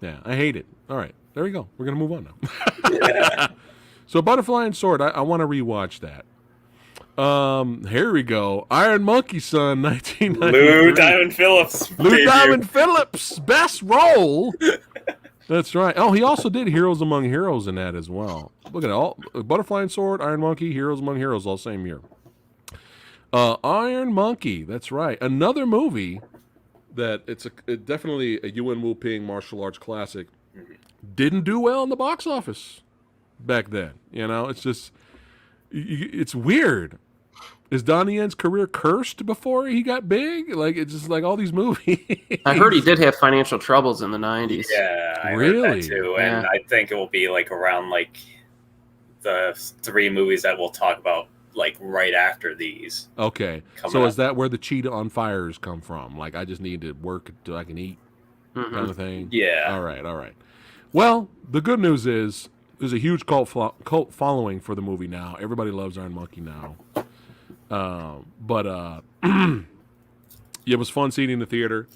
Yeah, I hate it. All right, there we go. We're going to move on now. So Butterfly and Sword, I want to rewatch that. Here we go. Iron Monkey Son, 1993. Lou Diamond Phillips. Lou Diamond Phillips, best role. That's right. Oh, he also did Heroes Among Heroes in that as well. Look at it. All Butterfly and Sword, Iron Monkey, Heroes Among Heroes, all same year. Iron Monkey, that's right. Another movie that it's definitely a Yuen Wu Ping martial arts classic. Didn't do well in the box office back then. It's just, it's weird. Is Donnie Yen's career cursed before he got big? Like, it's just like all these movies. I heard he did have financial troubles in the 90s. Yeah, I Really? heard that too. And I think it will be like around like the 3 movies that we'll talk about like right after these. Okay. So is that where the Cheetah on Fires come from? Like, I just need to work until I can eat kind of thing? Yeah. All right. Well, the good news is there's a huge cult following for the movie now. Everybody loves Iron Monkey now. But it was fun seeing it in the theater.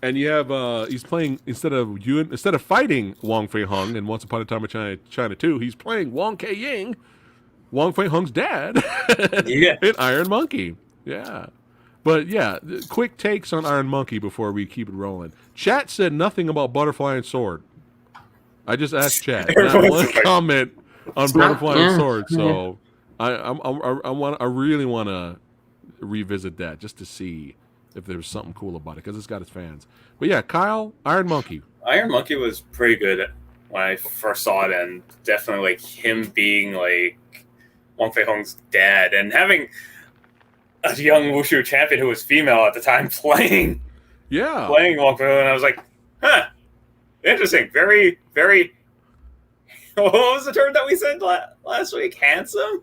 And you have he's playing instead of fighting Wong Fei Hung in Once Upon a Time in China 2, he's playing Wong Kei Ying, Wong Fei Hung's dad, in Iron Monkey. Yeah. But yeah, quick takes on Iron Monkey before we keep it rolling. Chat said nothing about Butterfly and Sword. I just asked chat. Not one comment on It's not- butterfly and yeah, sword. yeah. So I really want to revisit that just to see if there's something cool about it because it's got its fans. But yeah, Kyle, Iron Monkey. Iron Monkey was pretty good when I first saw it, and definitely like him being like Wong Fei Hong's dad and having a young wushu champion who was female at the time playing Yeah, Wong Fei Hong, and I was like, huh, interesting, very, very. What was the term that we said last week? Handsome,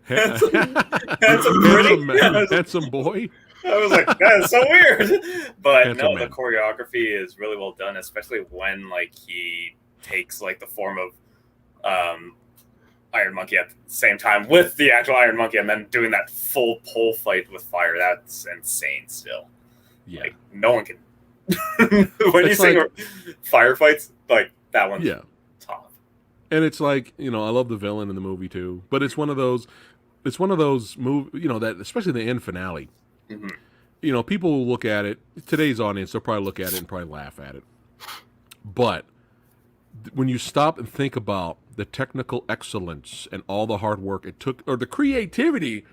handsome, pretty. handsome boy. I was like, that's so weird. But Handsome no, man. the choreography is really well done, especially when like he takes like the form of Iron Monkey at the same time with the actual Iron Monkey, and then doing that full pole fight with fire. That's insane. Still, Yeah, like no one can. When you say firefights, like that one's top. And it's like, you know, I love the villain in the movie too, but it's one of those you know, that especially the end finale. Mm-hmm. You know, people will look at it. Today's audience, they'll probably look at it and probably laugh at it. But when you stop and think about the technical excellence and all the hard work it took, or the creativity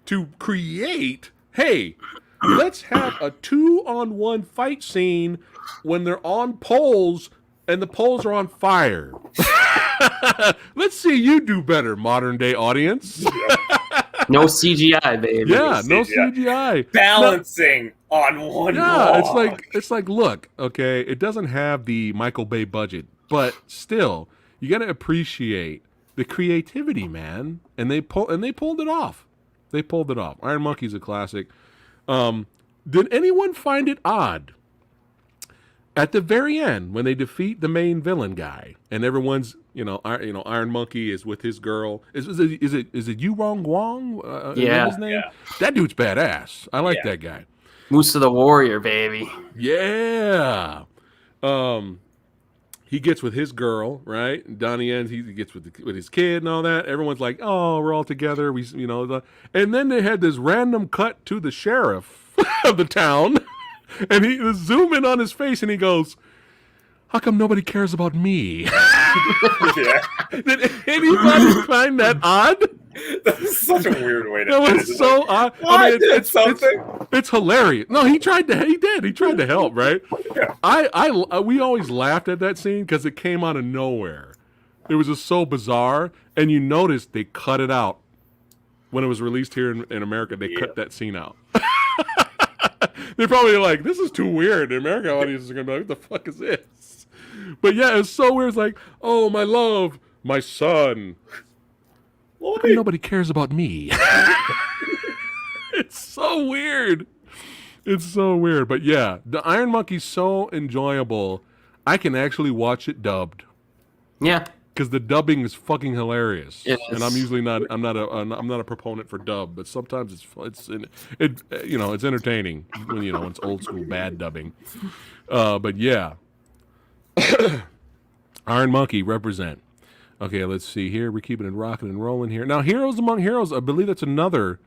to create, hey, let's have a 2-on-1 fight scene when they're on poles and the poles are on fire. Let's see you do better, modern day audience. No CGI, baby. Yeah, no CGI. Balancing on one Yeah, block. it's like look, okay, it doesn't have the Michael Bay budget, but still, you got to appreciate the creativity, man. And they pulled it off. They pulled it off. Iron Monkey's a classic. Did anyone find it odd at the very end when they defeat the main villain guy and everyone's, Iron Monkey is with his girl? Is it Wong? Yeah. His name? Yeah. That dude's badass. I like that guy. Moose of the Warrior, baby. Yeah. He gets with his girl, right? Donnie Yen, he gets with his kid and all that. Everyone's like, "Oh, we're all together." And then they had this random cut to the sheriff of the town, and he was zoom in on his face, and he goes, "How come nobody cares about me?" Yeah. Did anybody find that odd? That's such a weird way to That was so odd. Why did something? It's hilarious. No, he tried to help, right? Yeah. We always laughed at that scene because it came out of nowhere. It was just so bizarre, and you noticed they cut it out when it was released here in America. They cut that scene out. They're probably like, "This is too weird." The American audiences are gonna be like, "What the fuck is this?" But yeah, it's so weird. It's like, "Oh, my love, my son." How come nobody cares about me? It's so weird. It's so weird. But yeah, the Iron Monkey's so enjoyable. I can actually watch it dubbed Yeah. because the dubbing is fucking hilarious. It And is. I'm usually not. I'm not a proponent for dub, but sometimes it's entertaining when it's old school bad dubbing. But yeah, Iron Monkey represent. Okay, let's see here. We're keeping it rocking and rolling here. Now, Heroes Among Heroes, I believe that's another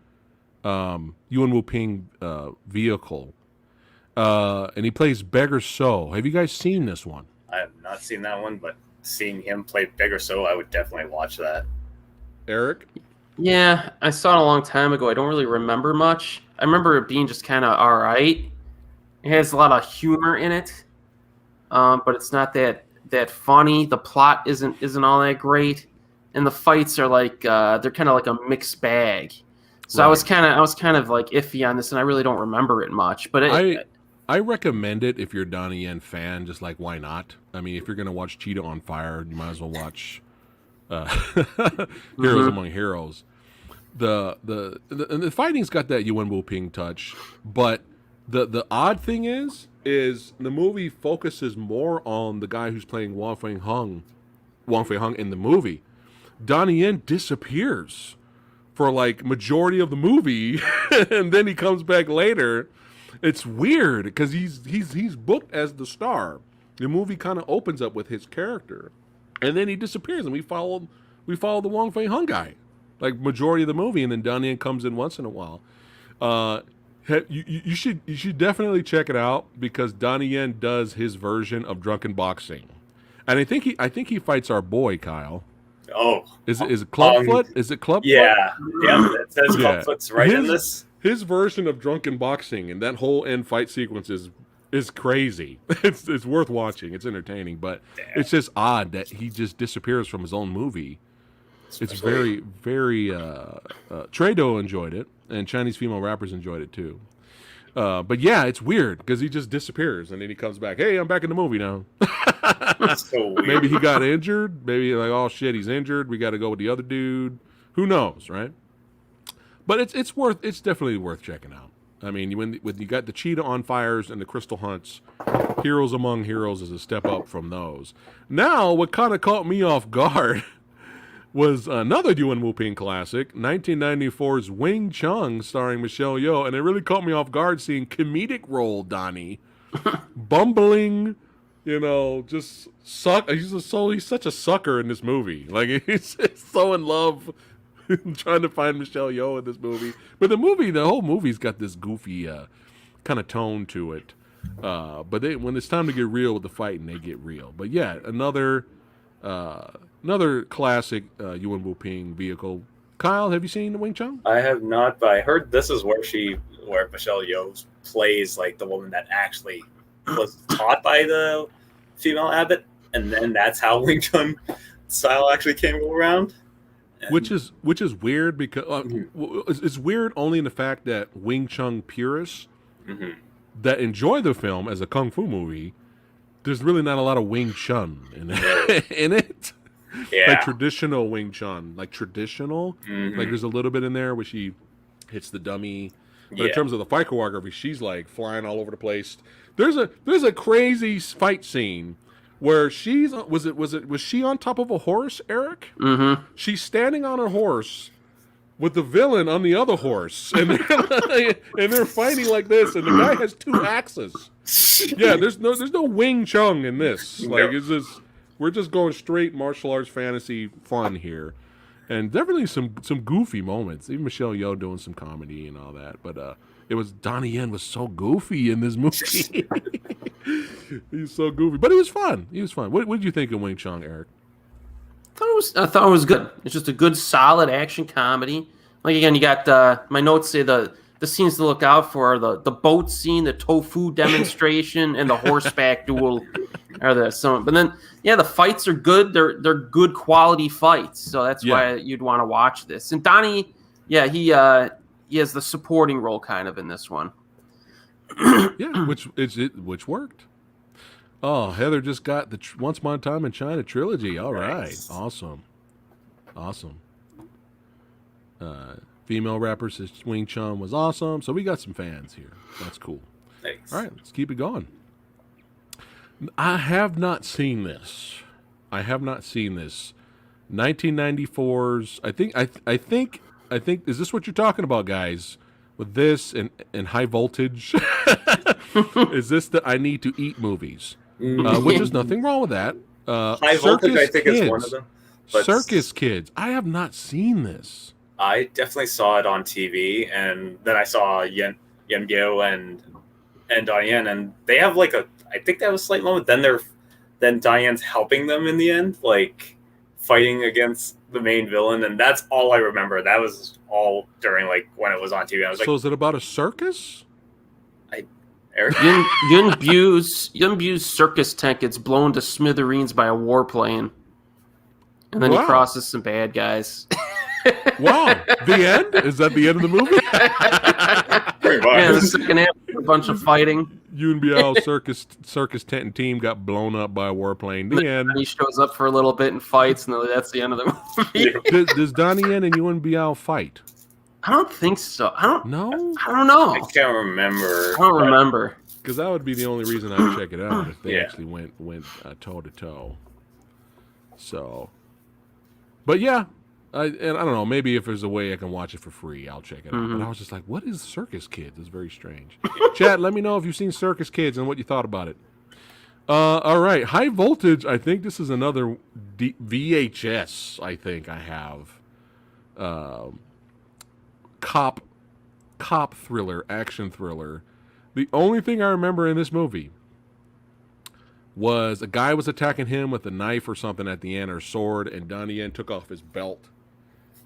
Yuan Wu Ping vehicle. And he plays Beggar So. Have you guys seen this one? I have not seen that one, but seeing him play Beggar So, I would definitely watch that. Eric? Yeah, I saw it a long time ago. I don't really remember much. I remember it being just kind of all right. It has a lot of humor in it, but it's not that funny. The plot isn't all that great, and the fights are like they're kind of like a mixed bag. So Right. I was kind of like iffy on this, and I really don't remember it much. But I recommend it if you're a Donnie Yen fan. Just like, why not? I mean, if you're gonna watch Cheetah on Fire, you might as well watch Heroes Among Heroes. The fighting's got that Yuan Wu Ping touch, but the odd thing is the movie focuses more on the guy who's playing Wong Fei Hong in the movie. Donnie Yen disappears for like majority of the movie, and then he comes back later. It's weird because he's booked as the star. The movie kind of opens up with his character, and then he disappears, and we follow the Wong Fei Hung guy, like majority of the movie, and then Donnie Yen comes in once in a while. You should definitely check it out because Donnie Yen does his version of drunken boxing, and I think he fights our boy Kyle. Oh, Is it Clubfoot? Is it Clubfoot? yeah. It says Yeah. Clubfoot's right in this. His version of drunken boxing and that whole end fight sequence is crazy. It's worth watching. It's entertaining, but it's just odd that he just disappears from his own movie. It's very, very. Trado enjoyed it, and Chinese female rappers enjoyed it too. But yeah, it's weird because he just disappears and then he comes back. Hey, I'm back in the movie now. So weird. Maybe he got injured. Maybe like, oh shit, he's injured. We got to go with the other dude. Who knows, right? But it's definitely worth checking out. I mean, when you got the Cheetah on fires and the Crystal Hunts, Heroes Among Heroes is a step up from those. Now, what kind of caught me off guard was another Yuan Wuping classic, 1994's Wing Chun, starring Michelle Yeoh, and it really caught me off guard seeing comedic role Donnie, bumbling, just suck. He's such a sucker in this movie. Like he's so in love, trying to find Michelle Yeoh in this movie. But the whole movie's got this goofy kind of tone to it. But when it's time to get real with the fighting, they get real. But yeah, another classic Yuan Wuping vehicle. Kyle, have you seen the Wing Chun? I have not, but I heard this is where Michelle Yeoh plays like the woman that actually was taught by the female abbot, and then that's how Wing Chun style actually came around. And Which is weird because it's weird only in the fact that Wing Chun purists that enjoy the film as a kung fu movie, there's really not a lot of Wing Chun in it. Yeah. Like traditional Wing Chun, like there's a little bit in there where she hits the dummy. But in terms of the fight choreography, she's like flying all over the place. There's a crazy fight scene where was she on top of a horse, Erik? Mm-hmm. She's standing on a horse with the villain on the other horse, and they're fighting like this, and the guy has two axes. Yeah, there's no Wing Chun in this. Like we're just going straight martial arts fantasy fun here, and definitely some goofy moments. Even Michelle Yeoh doing some comedy and all that, but it was Donnie Yen was so goofy in this movie. He's so goofy, but he was fun. What did you think of Wing Chun, Erik? I thought it was good. It's just a good, solid action comedy. Like again, you got my notes say the scenes to look out for are the boat scene, the tofu demonstration, and the horseback duel. But then the fights are good. They're good quality fights. So that's why you'd want to watch this. And Donnie, he has the supporting role kind of in this one. Yeah, which worked. Oh, Heather just got the Once Upon a Time in China trilogy. All right. Nice. Awesome. Female rapper says Wing Chun was awesome. So we got some fans here. That's cool. Thanks. All right, let's keep it going. I have not seen this. 1994's. I think. Is this what you're talking about, guys? With this and High Voltage? Is this the I Need to Eat movies? Which is nothing wrong with that. High Voltage, I think, is one of them. But Circus Kids. I have not seen this. I definitely saw it on TV, and then I saw Yen Gyo and Donnie Yen, and they have like I think that was a slight moment. Then Donnie Yen's helping them in the end, like fighting against the main villain, and that's all I remember. That was all during like when it was on TV. I was like, so is it about a circus? Erik? Yun Bu's circus tent gets blown to smithereens by a warplane, and then he crosses some bad guys. Wow, the end? Is that the end of the movie? Pretty much. Yeah, the second half, a bunch of fighting. Yoon Biao circus tent and team got blown up by a warplane. The end. He shows up for a little bit and fights, and that's the end of the movie. Does Donnie Yen and Yoon Biao fight? I don't think so. I don't know. I can't remember. I don't remember. Because that would be the only reason I'd check it out if they actually went toe to toe. So, but yeah, I don't know. Maybe if there's a way I can watch it for free, I'll check it out. But I was just like, what is Circus Kids? It's very strange. Chat, let me know if you've seen Circus Kids and what you thought about it. All right, High Voltage. I think this is another VHS. I think I have cop thriller, action thriller. The only thing I remember in this movie was a guy was attacking him with a knife or something at the end, or sword, and Donnie Yen took off his belt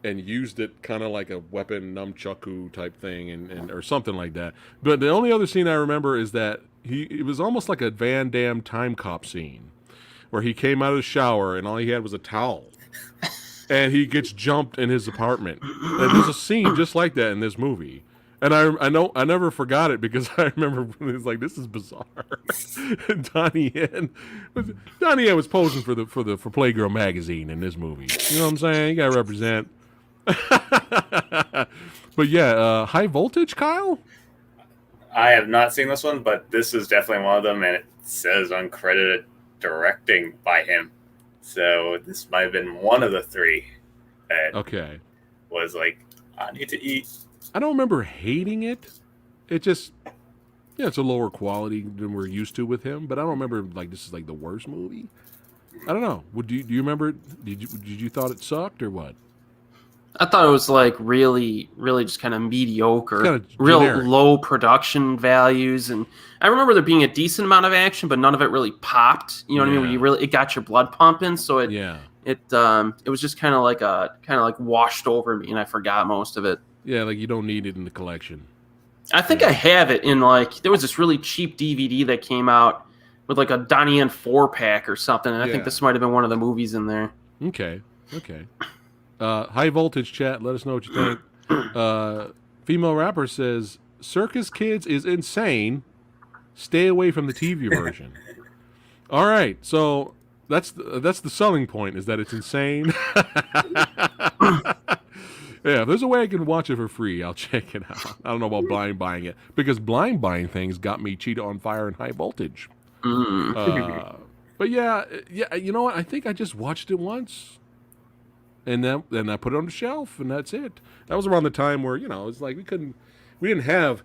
and used it kind of like a weapon, nunchaku type thing, and or something like that. But the only other scene I remember is that it was almost like a Van Damme time cop scene, where he came out of the shower and all he had was a towel, and he gets jumped in his apartment. And there's a scene just like that in this movie. And I never forgot it because I remember when it was like, this is bizarre. And Donnie Yen was posing for Playgirl magazine in this movie. You know what I'm saying? You gotta represent. But yeah, High Voltage, Kyle. I have not seen this one, but this is definitely one of them, and it says uncredited directing by him. So this might have been one of the three that was like, I need to eat. I don't remember hating it. It just, it's a lower quality than we're used to with him. But I don't remember like this is like the worst movie. I don't know. Do you remember it? Did you thought it sucked or what? I thought it was like really, really just kind of mediocre, kind of real generic. Low production values, and I remember there being a decent amount of action, but none of it really popped. You know what I mean? It got your blood pumping, so it was just kind of like washed over me, and I forgot most of it. Yeah, like you don't need it in the collection. I think I have it in there was this really cheap DVD that came out with like a Donnie Yen 4-pack or something, and I think this might have been one of the movies in there. Okay. High Voltage chat, let us know what you think. Female rapper says, Circus Kids is insane. Stay away from the TV version. All right, so that's the selling point, is that it's insane. Yeah, if there's a way I can watch it for free, I'll check it out. I don't know about blind buying it, because blind buying things got me Cheetah on Fire and High Voltage. But yeah, you know what? I think I just watched it once, and then I put it on the shelf, and that's it. That was around the time where it's like we didn't have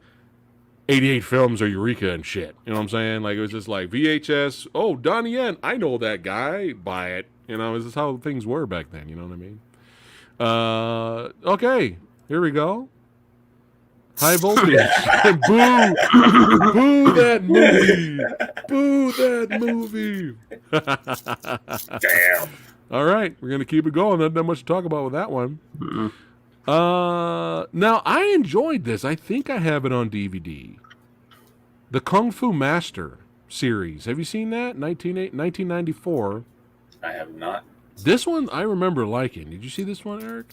88 films or Eureka and shit. You know what I'm saying? Like it was just like VHS. Oh, Donnie Yen, I know that guy. Buy it. This is how things were back then. You know what I mean? Okay, here we go. High Voltage. Boo! Boo that movie! Boo that movie! Damn. All right, we're going to keep it going. Not that much to talk about with that one. Mm-hmm. Now, I enjoyed this. I think I have it on DVD. The Kung Fu Master series. Have you seen that? 1994. I have not. This one I remember liking. Did you see this one, Eric?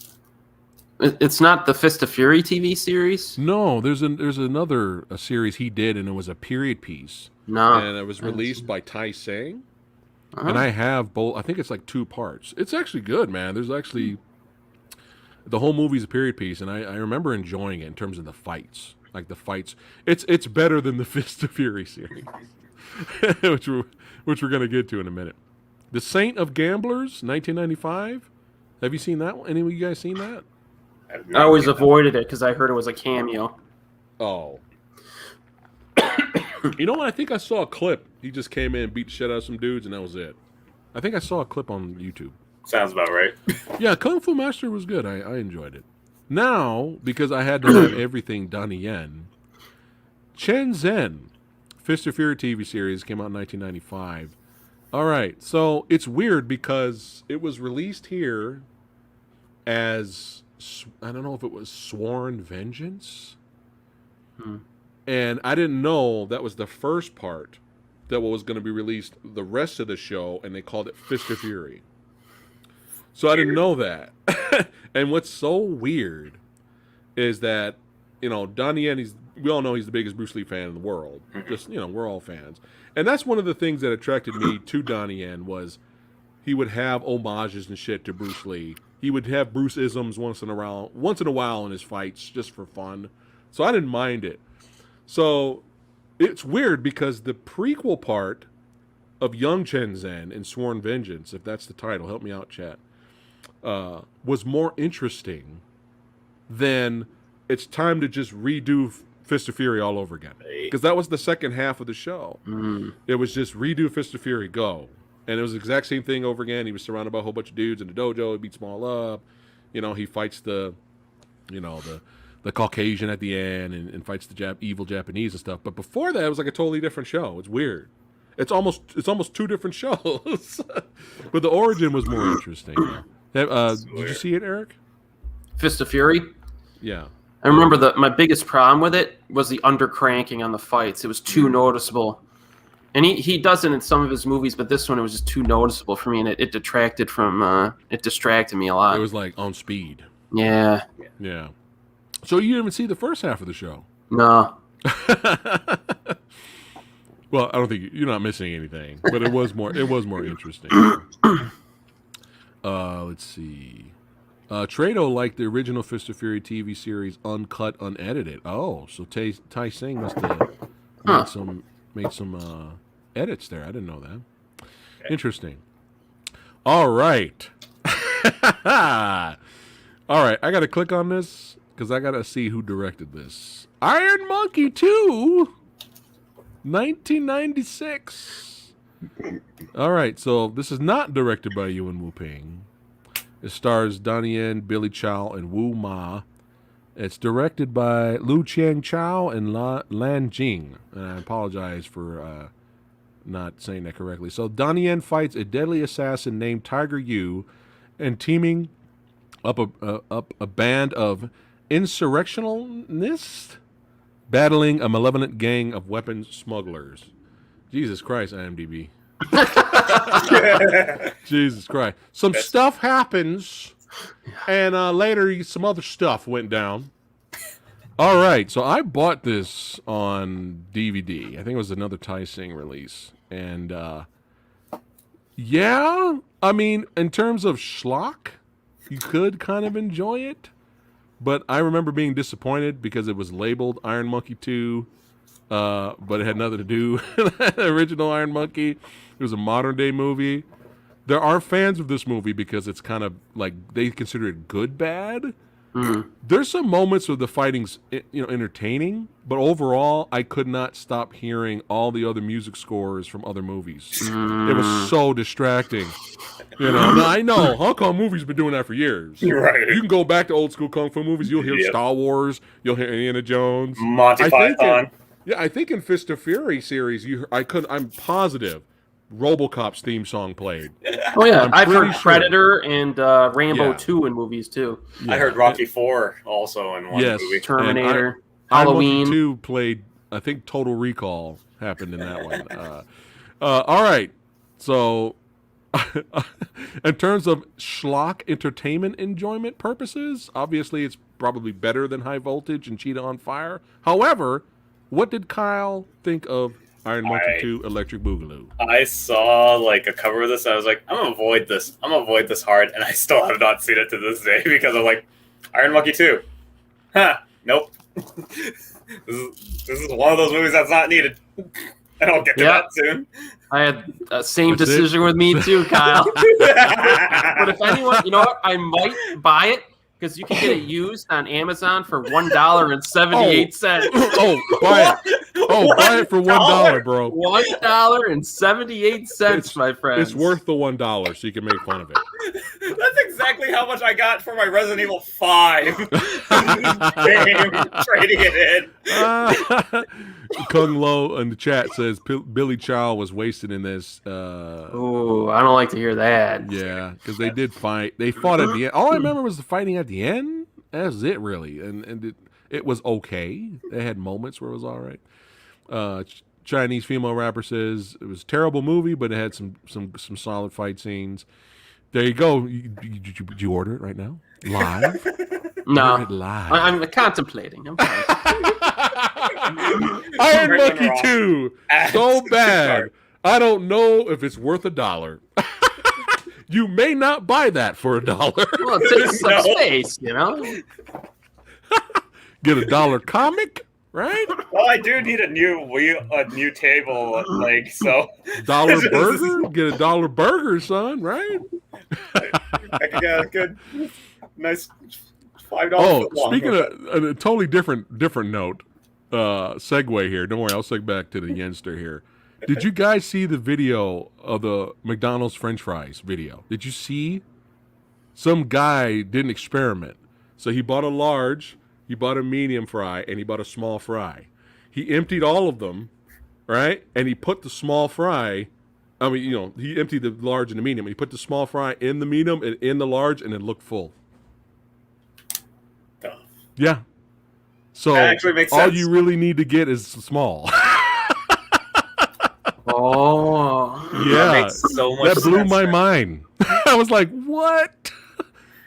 It's not the Fist of Fury TV series? No, there's another series he did, and it was a period piece. No. And it was released by Tai Sang. Uh-huh. And I have both. I think it's like 2 parts. It's actually good, man. There's actually... The whole movie's a period piece, and I remember enjoying it in terms of the fights. Like the fights. It's better than the Fist of Fury series. which we're going to get to in a minute. The Saint of Gamblers, 1995. Have you seen that one? Any of you guys seen that? I always avoided it because I heard it was a cameo. Oh. You know what? I think I saw a clip. He just came in, beat the shit out of some dudes, and that was it. I think I saw a clip on YouTube. Sounds about right. Yeah, Kung Fu Master was good. I enjoyed it. Now, because I had to have everything Donnie Yen, Chen Zhen, Fist of Fury TV series, came out in 1995. All right, so it's weird because it was released here as, I don't know if it was Sworn Vengeance. And I didn't know that was the first part that was going to be released the rest of the show, and they called it Fist of Fury. So I didn't know that. And what's so weird is that, Donnie Yen, we all know he's the biggest Bruce Lee fan in the world. Just, we're all fans. And that's one of the things that attracted me to Donnie Yen was he would have homages and shit to Bruce Lee. He would have Bruce-isms once in a while in his fights just for fun. So I didn't mind it. So it's weird because the prequel part of Young Chen Zhen in Sworn Vengeance, if that's the title, help me out, chat, was more interesting than it's time to just redo Fist of Fury all over again. Because that was the second half of the show. It was just redo Fist of Fury, go. And it was the exact same thing over again. He was surrounded by a whole bunch of dudes in the dojo. He beats them all up. He fights the Caucasian at the end and fights the evil Japanese and stuff. But before that, it was like a totally different show. It's weird. It's almost two different shows. But the origin was more interesting. Did you see it, Eric? Fist of Fury. Yeah. I remember my biggest problem with it was the undercranking on the fights. It was too noticeable. And he does it in some of his movies, but this one it was just too noticeable for me, and it detracted from it distracted me a lot. It was like on speed. Yeah. Yeah. So you didn't even see the first half of the show? No. Well, I don't think you're not missing anything, but it was more interesting. Let's see. Trado liked the original Fist of Fury TV series uncut, unedited. Oh, so Tai Singh must have made some edits there. I didn't know that. Okay. Interesting. All right. All right, I got to click on this because I got to see who directed this. Iron Monkey 2, 1996. All right, so this is not directed by Yuen Wu-ping. It stars Donnie Yen, Billy Chow, and Wu Ma. It's directed by Lu Chiang Chow and Lan Jing. And I apologize for not saying that correctly. So Donnie Yen fights a deadly assassin named Tiger Yu and teaming up a band of insurrectionists battling a malevolent gang of weapons smugglers. Jesus Christ, IMDb. Jesus Christ. Some stuff happens, and later some other stuff went down. All right, so I bought this on DVD. I think it was another Tai Sing release. And, yeah, I mean, in terms of schlock, you could kind of enjoy it. But I remember being disappointed because it was labeled Iron Monkey 2, but it had nothing to do with the original Iron Monkey. It was a modern-day movie. There are fans of this movie because it's kind of like they consider it good-bad. Mm-hmm. There's some moments where the fighting's entertaining, but overall, I could not stop hearing all the other music scores from other movies. It was so distracting. Now, I know Hong Kong movies been doing that for years. Right. You can go back to old school kung fu movies. You'll hear Star Wars. You'll hear Indiana Jones. Monty Python. I think in Fist of Fury series, I'm positive RoboCop's theme song played. Oh yeah, I've heard Predator and Rambo 2 in movies too. Yeah. I heard Rocky 4 also in one movie. Terminator, Halloween. 2 played. I think Total Recall happened in that one. All right, so in terms of schlock entertainment enjoyment purposes, obviously it's probably better than High Voltage and Cheetah on Fire. However, what did Kyle think of Iron Monkey 2 Electric Boogaloo? I saw like a cover of this and I was like, I'm gonna avoid this hard, and I still have not seen it to this day because I'm like, Iron Monkey 2. Nope. This is one of those movies that's not needed. And I'll get to that soon. I had the same decision with me too, Kyle. But if anyone, you know what, I might buy it because you can get it used on Amazon for $1.78. Oh, buy it! Oh, buy it for $1, bro. $1.78, my friend. It's worth the $1, so you can make fun of it. That's exactly how much I got for my Resident Evil 5 game, trading it in. Kung Lo in the chat says Billy Chow was wasted in this. Oh, I don't like to hear that. Yeah, because they did fight. They fought at the end. All I remember was the fighting at the end. That's it, really. And it was okay. They had moments where it was all right. Chinese female rapper says it was a terrible movie, but it had some solid fight scenes. There you go. Did you order it right now? Live? No. It live. I'm contemplating. Iron Monkey 2. So bad. I don't know if it's worth $1. You may not buy that for $1. Well, it takes some space, Get $1 comic, right? Well, I do need a new table leg, so $1 burger? Get $1 burger, son, right? I could get a good, nice $5. Oh, speaking of a totally different note, segue here. Don't worry, I'll segue back to the Yenster here. Did you guys see the video of the McDonald's French fries video? Did you see? Some guy did an experiment. So he bought a large, he bought a medium fry, and he bought a small fry. He emptied all of them, right? And he put the small fry. I mean, he emptied the large and the medium. He put the small fry in the medium and in the large, and it looked full. Duh. Yeah. So That actually makes all sense. you really need to get is small. Oh. Yeah. That makes so much That blew sense, my man. mind. I was like, what?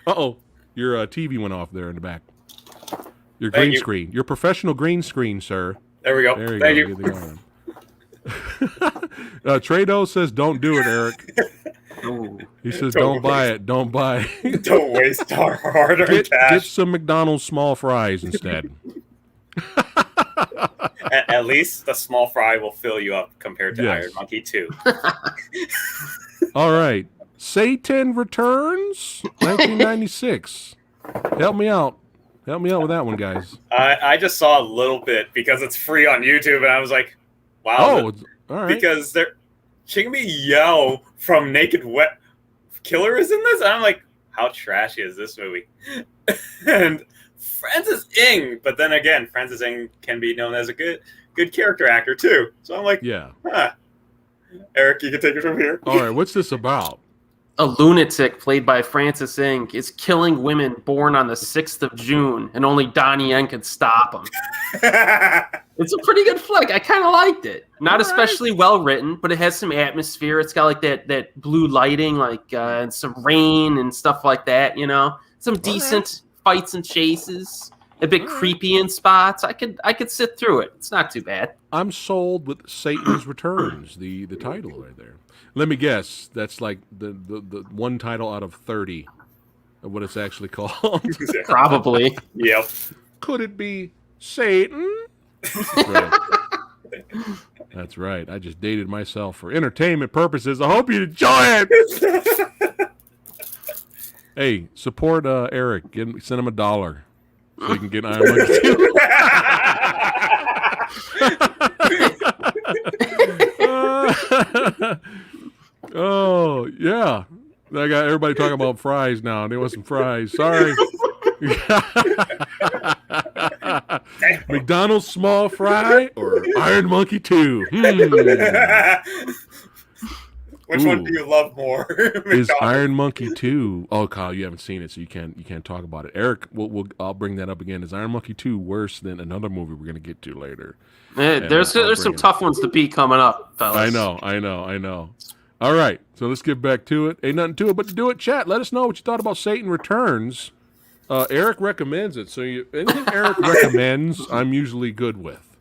Uh-oh. Your TV went off there in the back. Your Thank green you. screen. Your professional green screen, sir. There we go. There you Thank go. you. Get it going. Trado says, don't do it, Eric. Ooh. He says, Don't don't buy it. Don't buy it. Don't waste our hard-earned Get cash. some McDonald's small fries instead. At least the small fry will fill you up compared to Yes. Iron Monkey 2. All right. Satan Returns, 1996. Help me out. Help me out with that one, guys. I just saw a little bit because it's free on YouTube, and I was like, wow. Oh, all right. Because Chingmi Yao from Naked Wet Killer is in this, and I'm like, how trashy is this movie? And Francis Ng, but then again, Francis Ng can be known as a good character actor too. So I'm like, Yeah. huh. Eric, you can take it from here. All right. What's this about? A lunatic played by Francis Ng is killing women born on the 6th of June, and only Donnie Yen could stop him. It's a pretty good flick. I kind of liked it. Not especially well written, but it has some atmosphere. It's got like that blue lighting, and some rain and stuff like that. Some decent fights and chases. A bit creepy in spots. I could sit through it. It's not too bad. I'm sold with Satan's Returns, the title right there. Let me guess. That's like the one title out of 30 of what it's actually called. Probably. Yep. Could it be Satan? That's right. That's right. I just dated myself for entertainment purposes. I hope you enjoy it. Hey, support Eric. Send him $1 so he can get Iron Monkey 2. Oh, yeah. I got everybody talking about fries now. They want some fries. Sorry. McDonald's small fry or Iron Monkey 2? Which one do you love more? Is Iron Monkey 2? Oh, Kyle, you haven't seen it, so you can't talk about it. Eric, I'll bring that up again. Is Iron Monkey 2 worse than another movie we're going to get to later? There's some tough ones to beat coming up, fellas. I know. All right, so let's get back to it. Ain't nothing to it but to do it. Chat, let us know what you thought about Satan Returns. Eric recommends it, so anything Eric recommends, I'm usually good with.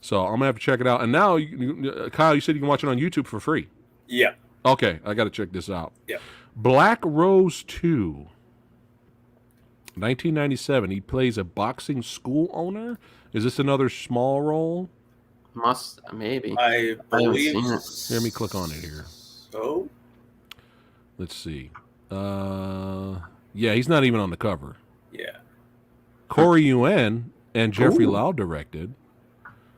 So I'm gonna have to check it out. And now, Kyle, you said you can watch it on YouTube for free. Yeah. Okay, I got to check this out. Yeah. Black Rose 2, 1997. He plays a boxing school owner. Is this another small role? Maybe. I haven't believe seen it. Let me click on it here. so. Let's see. Yeah, he's not even on the cover. Yeah. Corey Yuen and Jeffrey Ooh. Lau directed.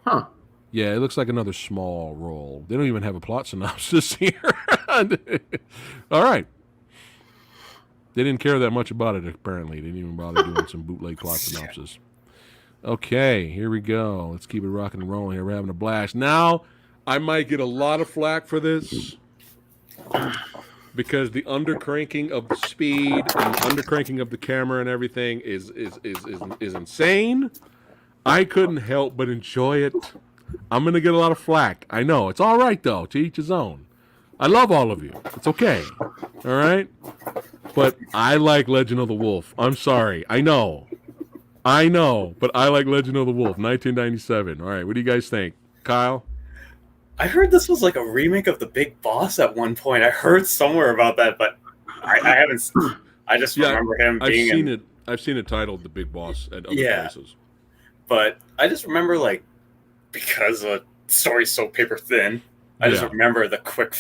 Huh. Yeah, it looks like another small role. They don't even have a plot synopsis here. All right. They didn't care that much about it, apparently. They didn't even bother doing some bootleg plot synopsis. Okay, here we go. Let's keep it rocking and rolling here. We're having a blast. Now, I might get a lot of flack for this because the undercranking of the speed and the undercranking of the camera and everything is insane. I couldn't help but enjoy it. I'm going to get a lot of flack. I know. It's all right, though. To each his own. I love all of you. It's okay. All right? But I like Legend of the Wolf. I'm sorry. I know. But I like Legend of the Wolf, 1997. All right. What do you guys think? Kyle? I heard this was like a remake of The Big Boss at one point. I heard somewhere about that, but I haven't. I just remember him being I've seen it titled The Big Boss at other places. But I just remember, like, because the story's so paper thin, I just remember the quick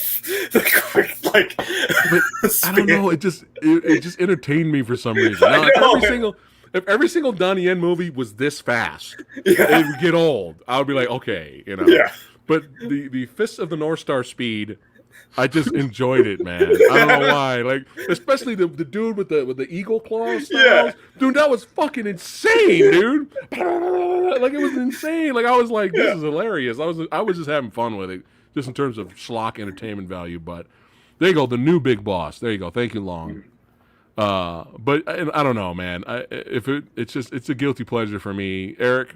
like. But I don't know. It just entertained me for some reason. Now, if every single Donnie Yen movie was this fast, it would get old. I would be like, okay, Yeah. But the Fists of the North Star speed I just enjoyed it, man. I don't know why. Like, especially the dude with the eagle claw styles. Yeah. Dude, that was fucking insane, dude. Like, it was insane. Like, I was like, this Yeah. is hilarious. I was just having fun with it, just in terms of schlock entertainment value. But there you go, the new big boss. There you go. Thank you, Long. But I don't know, man. It's a guilty pleasure for me, Eric.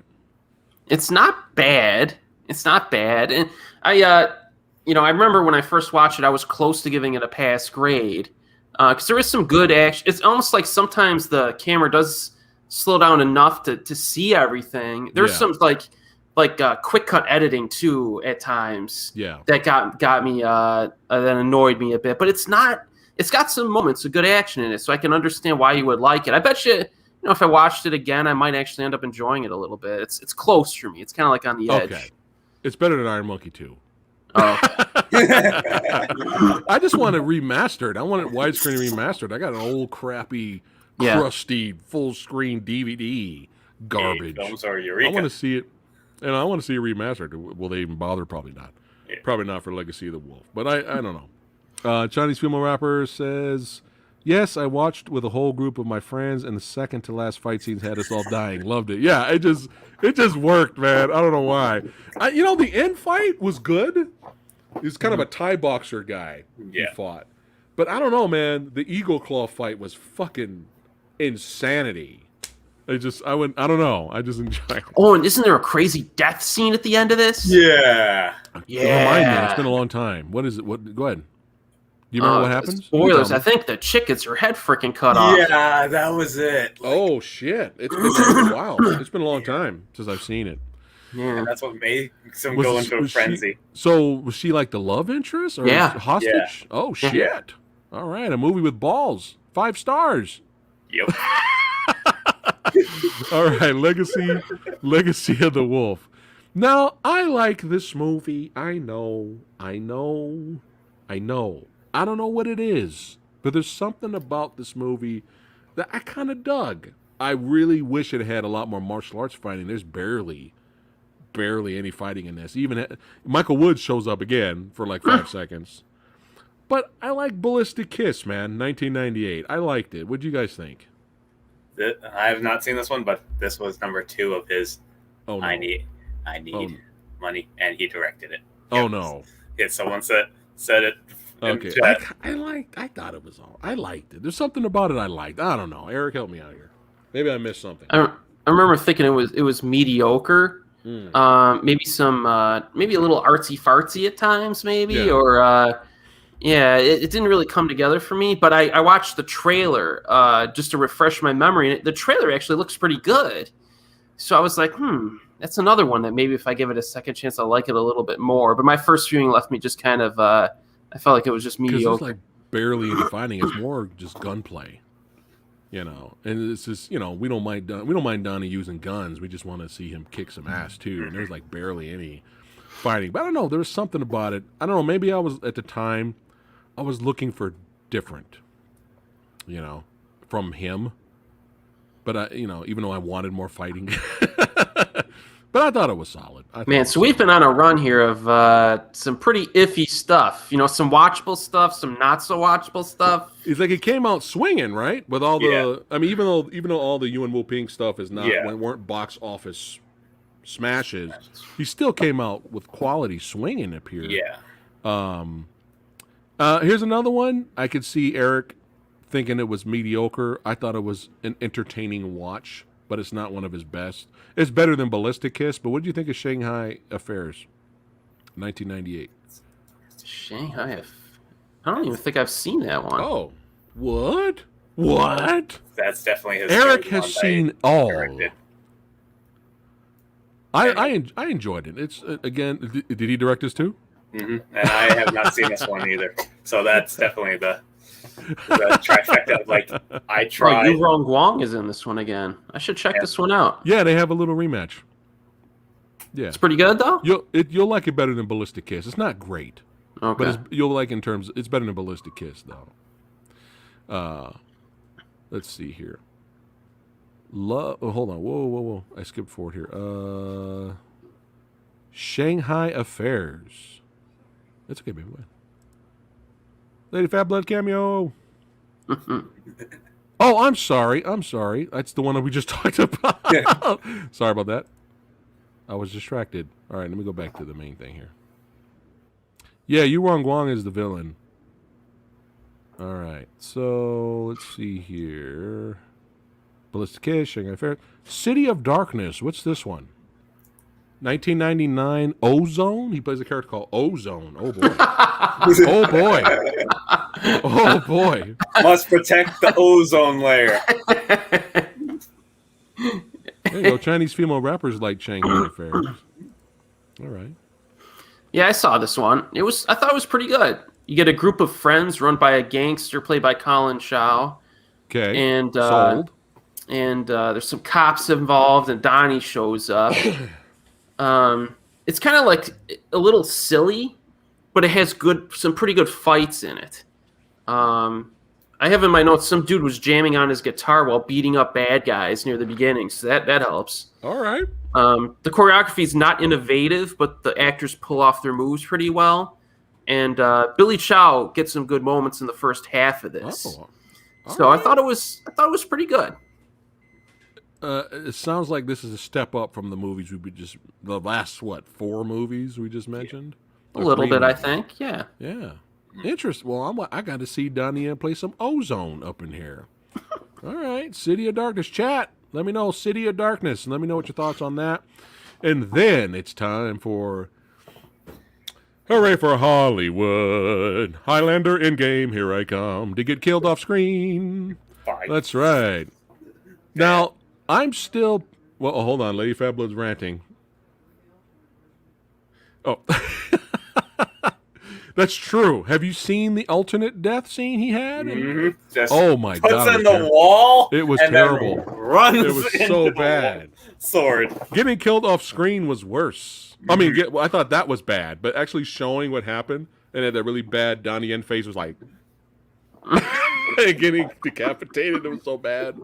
It's not bad. It's not bad. And I remember when I first watched it, I was close to giving it a pass grade because there is some good action. It's almost like sometimes the camera does slow down enough to see everything. There's some like quick cut editing too at times. Yeah. That got me that annoyed me a bit. But it's not. It's got some moments of good action in it, so I can understand why you would like it. I bet you. If I watched it again, I might actually end up enjoying it a little bit. It's close for me. It's kind of like on the edge. Okay. It's better than Iron Monkey 2. Oh. I just want it remastered. I want it widescreen remastered. I got an old crappy, crusty, full screen DVD garbage. Films are Eureka. I want to see it, and I want to see it remastered. Will they even bother? Probably not. Yeah. Probably not for Legacy of the Wolf. But I don't know. Chinese female rapper says, yes, I watched with a whole group of my friends, and the second to last fight scenes had us all dying. Loved it. Yeah, it just worked, man. I don't know why. The end fight was good. He's kind of a Thai boxer guy he fought. But I don't know, man. The Eagle Claw fight was fucking insanity. I don't know. I just enjoyed it. Oh, and isn't there a crazy death scene at the end of this? Yeah. Remind me. It's been a long time. What is it? Go ahead. Do you remember what happens? Spoilers. I think the chick gets her head freaking cut off. Yeah, that was it. Oh, shit. It's been a while. It's been a long time since I've seen it. Yeah. And that's what makes him go into a frenzy. So was she like the love interest or hostage? Yeah. Oh, shit. All right. A movie with balls. 5 stars. Yep. All right. Legacy of the Wolf. Now, I like this movie. I know. I don't know what it is, but there's something about this movie that I kind of dug. I really wish it had a lot more martial arts fighting. There's barely any fighting in this. Even Michael Woods shows up again for like 5 seconds. But I like Ballistic Kiss, man, 1998. I liked it. What'd you guys think? I have not seen this one, but this was number 2 of his. Oh no. I need money, and he directed it. Oh no. Yeah, someone said it. Okay. I thought it was all. I liked it. There's something about it I liked. I don't know. Eric, help me out here. Maybe I missed something. I remember thinking it was mediocre. Maybe maybe a little artsy fartsy at times, maybe, or it didn't really come together for me. But I watched the trailer just to refresh my memory, and the trailer actually looks pretty good. So I was like, that's another one that maybe if I give it a second chance, I'll like it a little bit more. But my first viewing left me just kind of, I felt like it was just mediocre. It's like barely any fighting. It's more just gunplay, and it's just we don't mind Donnie using guns. We just want to see him kick some ass too. And there's like barely any fighting. But I don't know. There was something about it. I don't know. Maybe I was at the time, I was looking for different, from him. But even though I wanted more fighting. But I thought it was solid. So we've been on a run here of some pretty iffy stuff. Some watchable stuff, some not so watchable stuff. It's like it came out swinging, right? With all the, I mean, even though all the Yuen Wu Ping stuff is not weren't box office smashes, he still came out with quality swinging up here. Yeah. Here's another one. I could see Eric thinking it was mediocre. I thought it was an entertaining watch, but it's not one of his best. It's better than Ballistic Kiss, but what do you think of Shanghai Affairs, 1998? I don't even think I've seen that one. Oh, what? What? That's definitely his. Eric has seen all. Directed. I enjoyed it. It's again. Did he direct this too? Mm-hmm. And I have not seen this one either. So that's definitely the trifecta. Like I tried. Wong is in this one again. I should check this one out. Yeah, they have a little rematch. Yeah, it's pretty good though. You'll like it better than Ballistic Kiss. It's not great, but you'll like it's better than Ballistic Kiss though. Let's see here. Hold on. Whoa. I skipped forward here. Shanghai Affairs. That's okay, baby. Lady Fat Blood cameo. Oh, I'm sorry. That's the one that we just talked about. Yeah. Sorry about that. I was distracted. All right, let me go back to the main thing here. Yeah, Wong is the villain. All right, so let's see here. Ballistic, Shanghai Fair. City of Darkness. What's this one? 1999 Ozone. He plays a character called Ozone. Oh boy. Oh boy. Oh boy. Must protect the ozone layer. There you go. Chinese female rappers like Shanghai Fair. All right. Yeah, I saw this one. I thought it was pretty good. You get a group of friends run by a gangster played by Colin Chow. Okay. And sold. And there's some cops involved, and Donnie shows up. It's kind of like a little silly, but it has some pretty good fights in it. I have in my notes some dude was jamming on his guitar while beating up bad guys near the beginning, so that helps. All right. The choreography is not innovative, but the actors pull off their moves pretty well. And Billy Chow gets some good moments in the first half of this. Oh, so right. I thought it was pretty good. It sounds like this is a step up from the movies the last 4 movies we just mentioned. A little bit, I think. Yeah. Yeah. Interesting. Well, I got to see Donnie Yen play some Ozone up in here. All right, City of Darkness chat. Let me know City of Darkness, and let me know what your thoughts on that. And then it's time for hooray for Hollywood! Highlander Endgame, here I come to get killed off screen. Fine. That's right. Now I'm still. Well, hold on, Lady Fat Blood's ranting. Oh. That's true. Have you seen the alternate death scene he had? Mm-hmm. Oh my god! Puts in the wall. It was and terrible. Then runs. It was so bad. Sword. Getting killed off screen was worse. I mean, I thought that was bad, but actually showing what happened and had that really bad Donnie Yen face was like getting decapitated. It was so bad.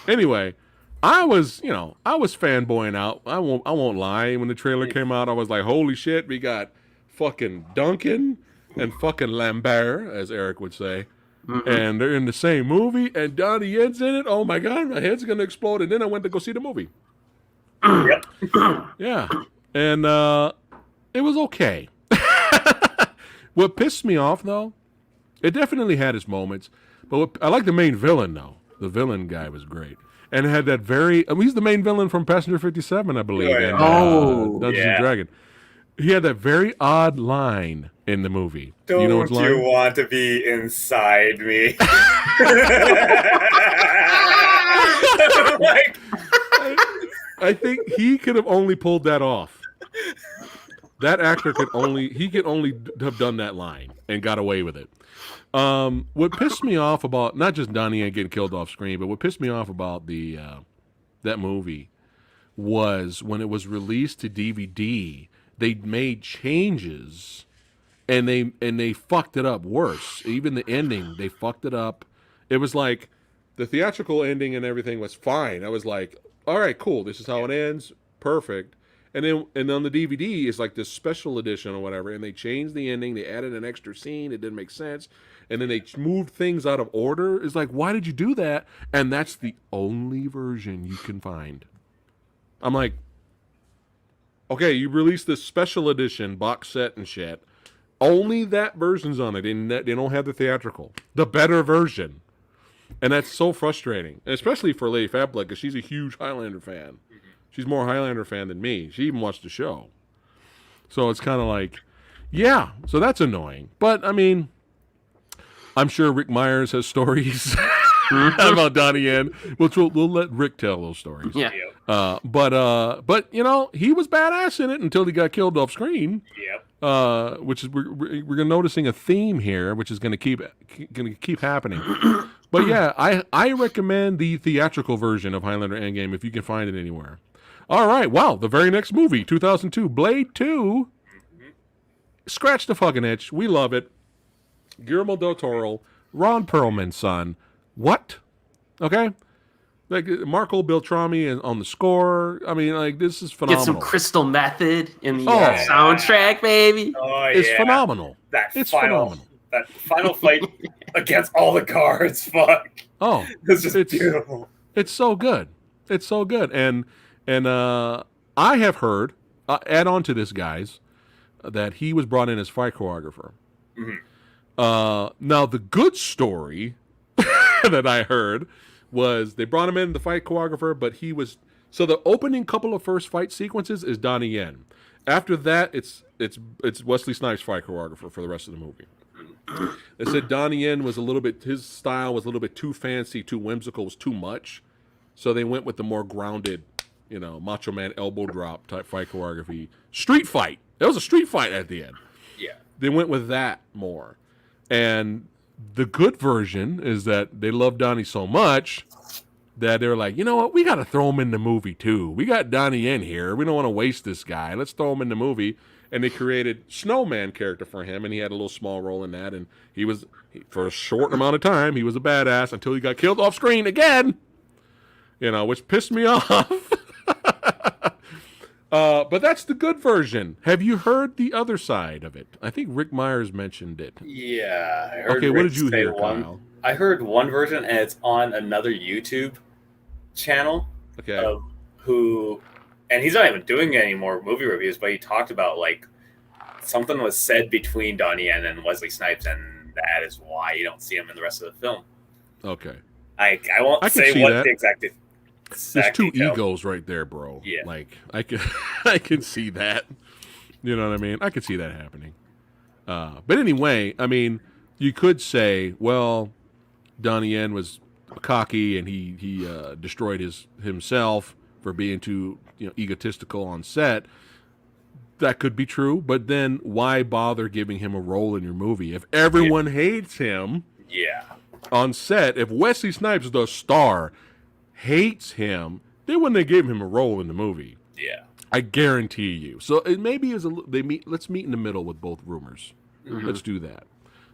Anyway, I was fanboying out. I won't lie. When the trailer came out, I was like, holy shit, we got fucking Duncan and fucking Lambert, as Erik would say. Mm-hmm. And they're in the same movie, and Donnie Yen's in it. Oh my god, my head's gonna explode. And then I went to go see the movie. Yep. Yeah. And it was okay. What pissed me off, though, it definitely had its moments. But I like the main villain, though. The villain guy was great. And it had that he's the main villain from Passenger 57, I believe. Yeah. And, Dungeons and Dragons. He had that very odd line in the movie. Don't you want to be inside me? I think he could have only pulled that off. That actor could only have done that line and got away with it. What pissed me off about not just Donnie Yen getting killed off screen, but what pissed me off about that movie was when it was released to DVD. They made changes, and they fucked it up worse. Even the ending, they fucked it up. It was like the theatrical ending and everything was fine. I was like, all right, cool. This is how it ends. Perfect. And on the DVD, it's like this special edition or whatever, and they changed the ending. They added an extra scene. It didn't make sense. And then they moved things out of order. It's like, why did you do that? And that's the only version you can find. I'm like, okay, you released this special edition box set and shit. Only that version's on it. They don't have the theatrical. The better version. And that's so frustrating. And especially for Lady Fat Blood, because she's a huge Highlander fan. She's more Highlander fan than me. She even watched the show. So it's kind of like, yeah. So that's annoying. But, I mean, I'm sure Rick Myers has stories about Donnie Yen, which we'll let Rick tell those stories. Yeah. But you know, he was badass in it until he got killed off screen. Yep. Which is we're noticing a theme here, which is going to keep happening. But yeah, I recommend the theatrical version of Highlander Endgame if you can find it anywhere. All right, wow, the very next movie, 2002, Blade 2. Scratch the fucking itch. We love it. Guillermo del Toro, Ron Perlman's son. What? Okay. Like Marco Beltrami on the score. I mean, like, this is phenomenal. Get some Crystal Method in the soundtrack, baby. Oh, it's phenomenal. That it's final phenomenal. that final fight against all the guards, fuck. Oh, It's just beautiful. It's so good. It's so good. And I have heard, add on to this, guys, that he was brought in as fight choreographer. Now, the good story that I heard was they brought him in, the fight choreographer, but he was... So the opening couple of first fight sequences is Donnie Yen. After that, it's Wesley Snipes' fight choreographer for the rest of the movie. They said Donnie Yen was a little bit... His style was a little bit too fancy, too whimsical, was too much. So they went with the more grounded, Macho Man elbow drop type fight choreography. Street fight. There was a street fight at the end. Yeah. They went with that more. And the good version is that they love Donnie so much that they were like, you know what? We got to throw him in the movie too. We got Donnie in here. We don't want to waste this guy. Let's throw him in the movie. And they created Snowman character for him, and he had a little small role in that. And for a short amount of time, he was a badass until he got killed off screen again. Which pissed me off. But that's the good version. Have you heard the other side of it? I think Rick Myers mentioned it. Yeah. I heard okay, Rick what did you say hear, one. Kyle? I heard one version, and it's on another YouTube channel. Okay. And he's not even doing any more movie reviews, but he talked about, like, something was said between Donnie Yen and Wesley Snipes, and that is why you don't see him in the rest of the film. Okay. I won't say what the exact There's two detail. egos right there, bro. Yeah. Like, I can see that. You know what I mean? I could see that happening. But anyway, I mean, you could say, well, Donnie Yen was cocky and he destroyed himself for being too egotistical on set. That could be true, but then why bother giving him a role in your movie if everyone hates him? Yeah. On set, if Wesley Snipes, the star, hates him, they wouldn't have given him a role in the movie. Yeah. I guarantee you. So it maybe is let's meet in the middle with both rumors. Mm-hmm. Let's do that.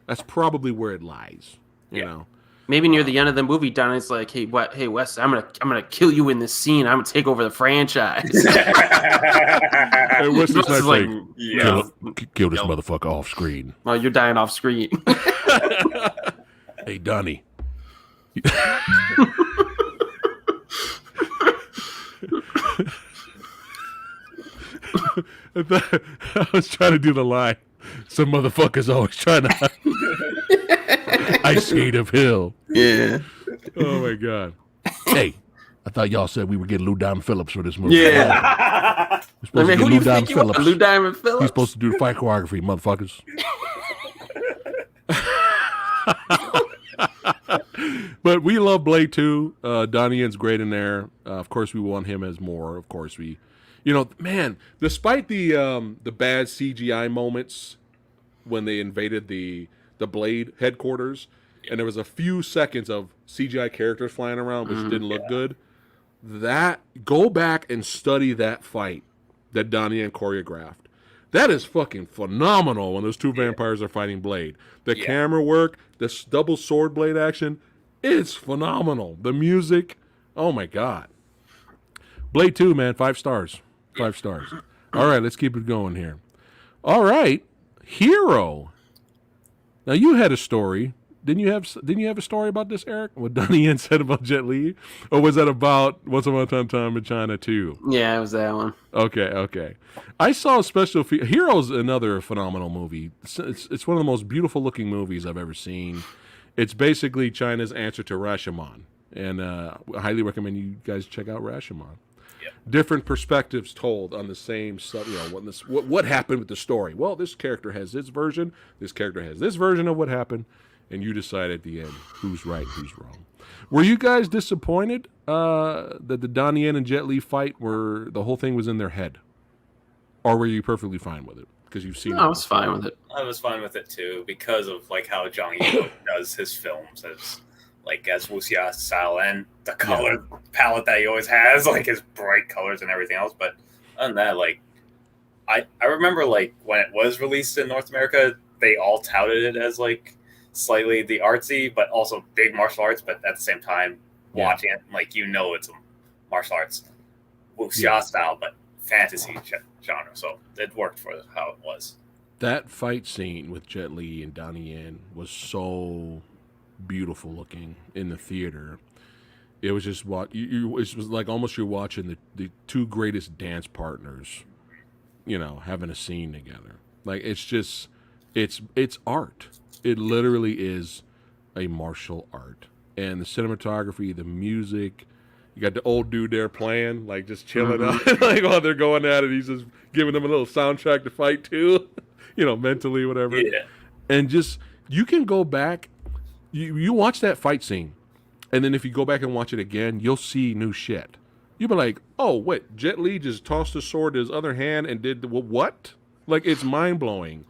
That's probably where it lies. You know. Maybe near the end of the movie, Donnie's like, "Hey, Wes, I'm gonna kill you in this scene. I'm gonna take over the franchise." Hey, Wesley Snipes like, kill this Yo. motherfucker off screen. Well, you're dying off screen. Hey, Donnie. I was trying to do the line. Some motherfuckers always trying to ice skate uphill. Yeah. Oh my god. Hey, I thought y'all said we were getting Lou Diamond Phillips for this movie. Yeah. We're supposed to get who do you Lou think Diamond you are? Phillips. Lou Diamond Phillips? He's supposed to do the fight choreography, motherfuckers. But we love Blade 2. Donnie Yen's great in there. Of course, we want him as more. Of course, man, despite the bad CGI moments when they invaded the Blade headquarters, and there was a few seconds of CGI characters flying around, which didn't look good. Go back and study that fight that Donnie Yen choreographed. That is fucking phenomenal when those two vampires are fighting Blade. The camera work, this double sword blade action, it's phenomenal. The music, oh my god. Blade 2, man, 5 stars. 5 stars. All right, let's keep it going here. All right, Hero. Now you had a story. Didn't you have a story about this, Eric? What Donnie Yen said about Jet Li? Or was that about Once Upon a Time in China too? Yeah, it was that one. Okay. I saw a special Hero's another phenomenal movie. It's one of the most beautiful looking movies I've ever seen. It's basically China's answer to Rashomon. And I highly recommend you guys check out Rashomon. Yep. Different perspectives told on the same stuff. What happened with the story? Well, this character has this version. This character has this version of what happened. And you decide at the end who's right, who's wrong. Were you guys disappointed that the Donnie Yen and Jet Li fight the whole thing was in their head? Or were you perfectly fine with it? Because you've seen it. I was fine with it. I was fine with it too because of like how Zhang Yimou does his films as wuxia style and the color palette that he always has, like his bright colors and everything else. But other than that, like I remember like when it was released in North America, they all touted it as like slightly the artsy, but also big martial arts. But at the same time, watching it, like it's a martial arts wuxia style, but fantasy genre. So it worked for how it was. That fight scene with Jet Li and Donnie Yen was so beautiful looking in the theater. It was just it was like almost you're watching the two greatest dance partners, having a scene together. Like it's art. It literally is a martial art. And the cinematography, the music, you got the old dude there playing, like just chilling out, like while they're going at it, he's just giving them a little soundtrack to fight to, mentally, whatever. Yeah. And just you can go back, you watch that fight scene, and then if you go back and watch it again, you'll see new shit. You'll be like, oh, wait, Jet Li just tossed his sword to his other hand and did what? Like, it's mind blowing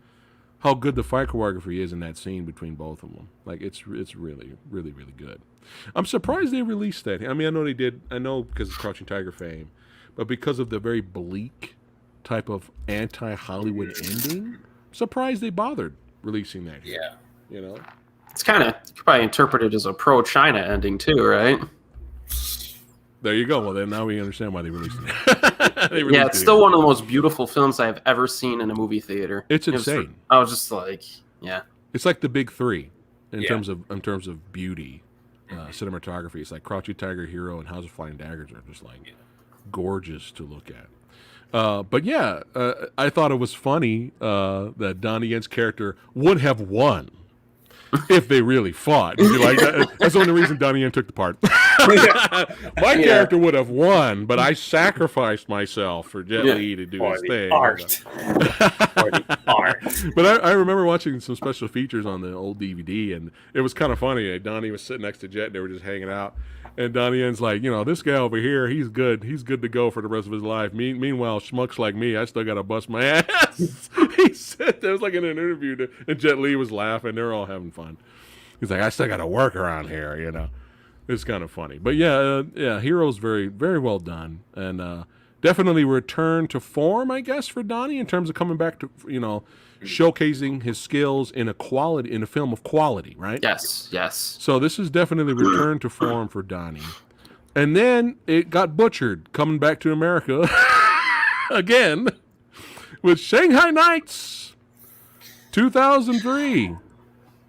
how good the fight choreography is in that scene between both of them. Like, it's really, really, really good. I'm surprised they released that. I mean, I know they did. I know because of Crouching Tiger fame, but because of the very bleak type of anti-Hollywood ending, surprised they bothered releasing that here. Yeah. It's kind of probably interpreted as a pro-China ending too, right? There you go. Well, then now we understand why they released it. Yeah, it's still one of the most beautiful films I've ever seen in a movie theater. It's insane. I was just like, yeah. It's like the big three in terms of beauty, cinematography. It's like Crouching Tiger, Hero, and House of Flying Daggers are just like gorgeous to look at. But yeah, I thought it was funny that Donnie Yen's character would have won if they really fought. You'd be like, that's the only reason Donnie Yen took the part. My character would have won, but I sacrificed myself for Jet Li to do his thing. Art. But I remember watching some special features on the old DVD, and it was kind of funny. Donnie was sitting next to Jet, and they were just hanging out. And Donnie Yen's like, this guy over here, he's good. He's good to go for the rest of his life. Meanwhile, schmucks like me, I still got to bust my ass. He said that was like in an interview, and Jet Li was laughing. They're all having fun. He's like, I still got to work around here, It's kind of funny. But yeah, Hero's very, very well done. And definitely return to form, I guess, for Donnie in terms of coming back to, showcasing his skills in a film of quality, right? Yes. So this is definitely return to form for Donnie. And then it got butchered coming back to America again with Shanghai Nights 2003.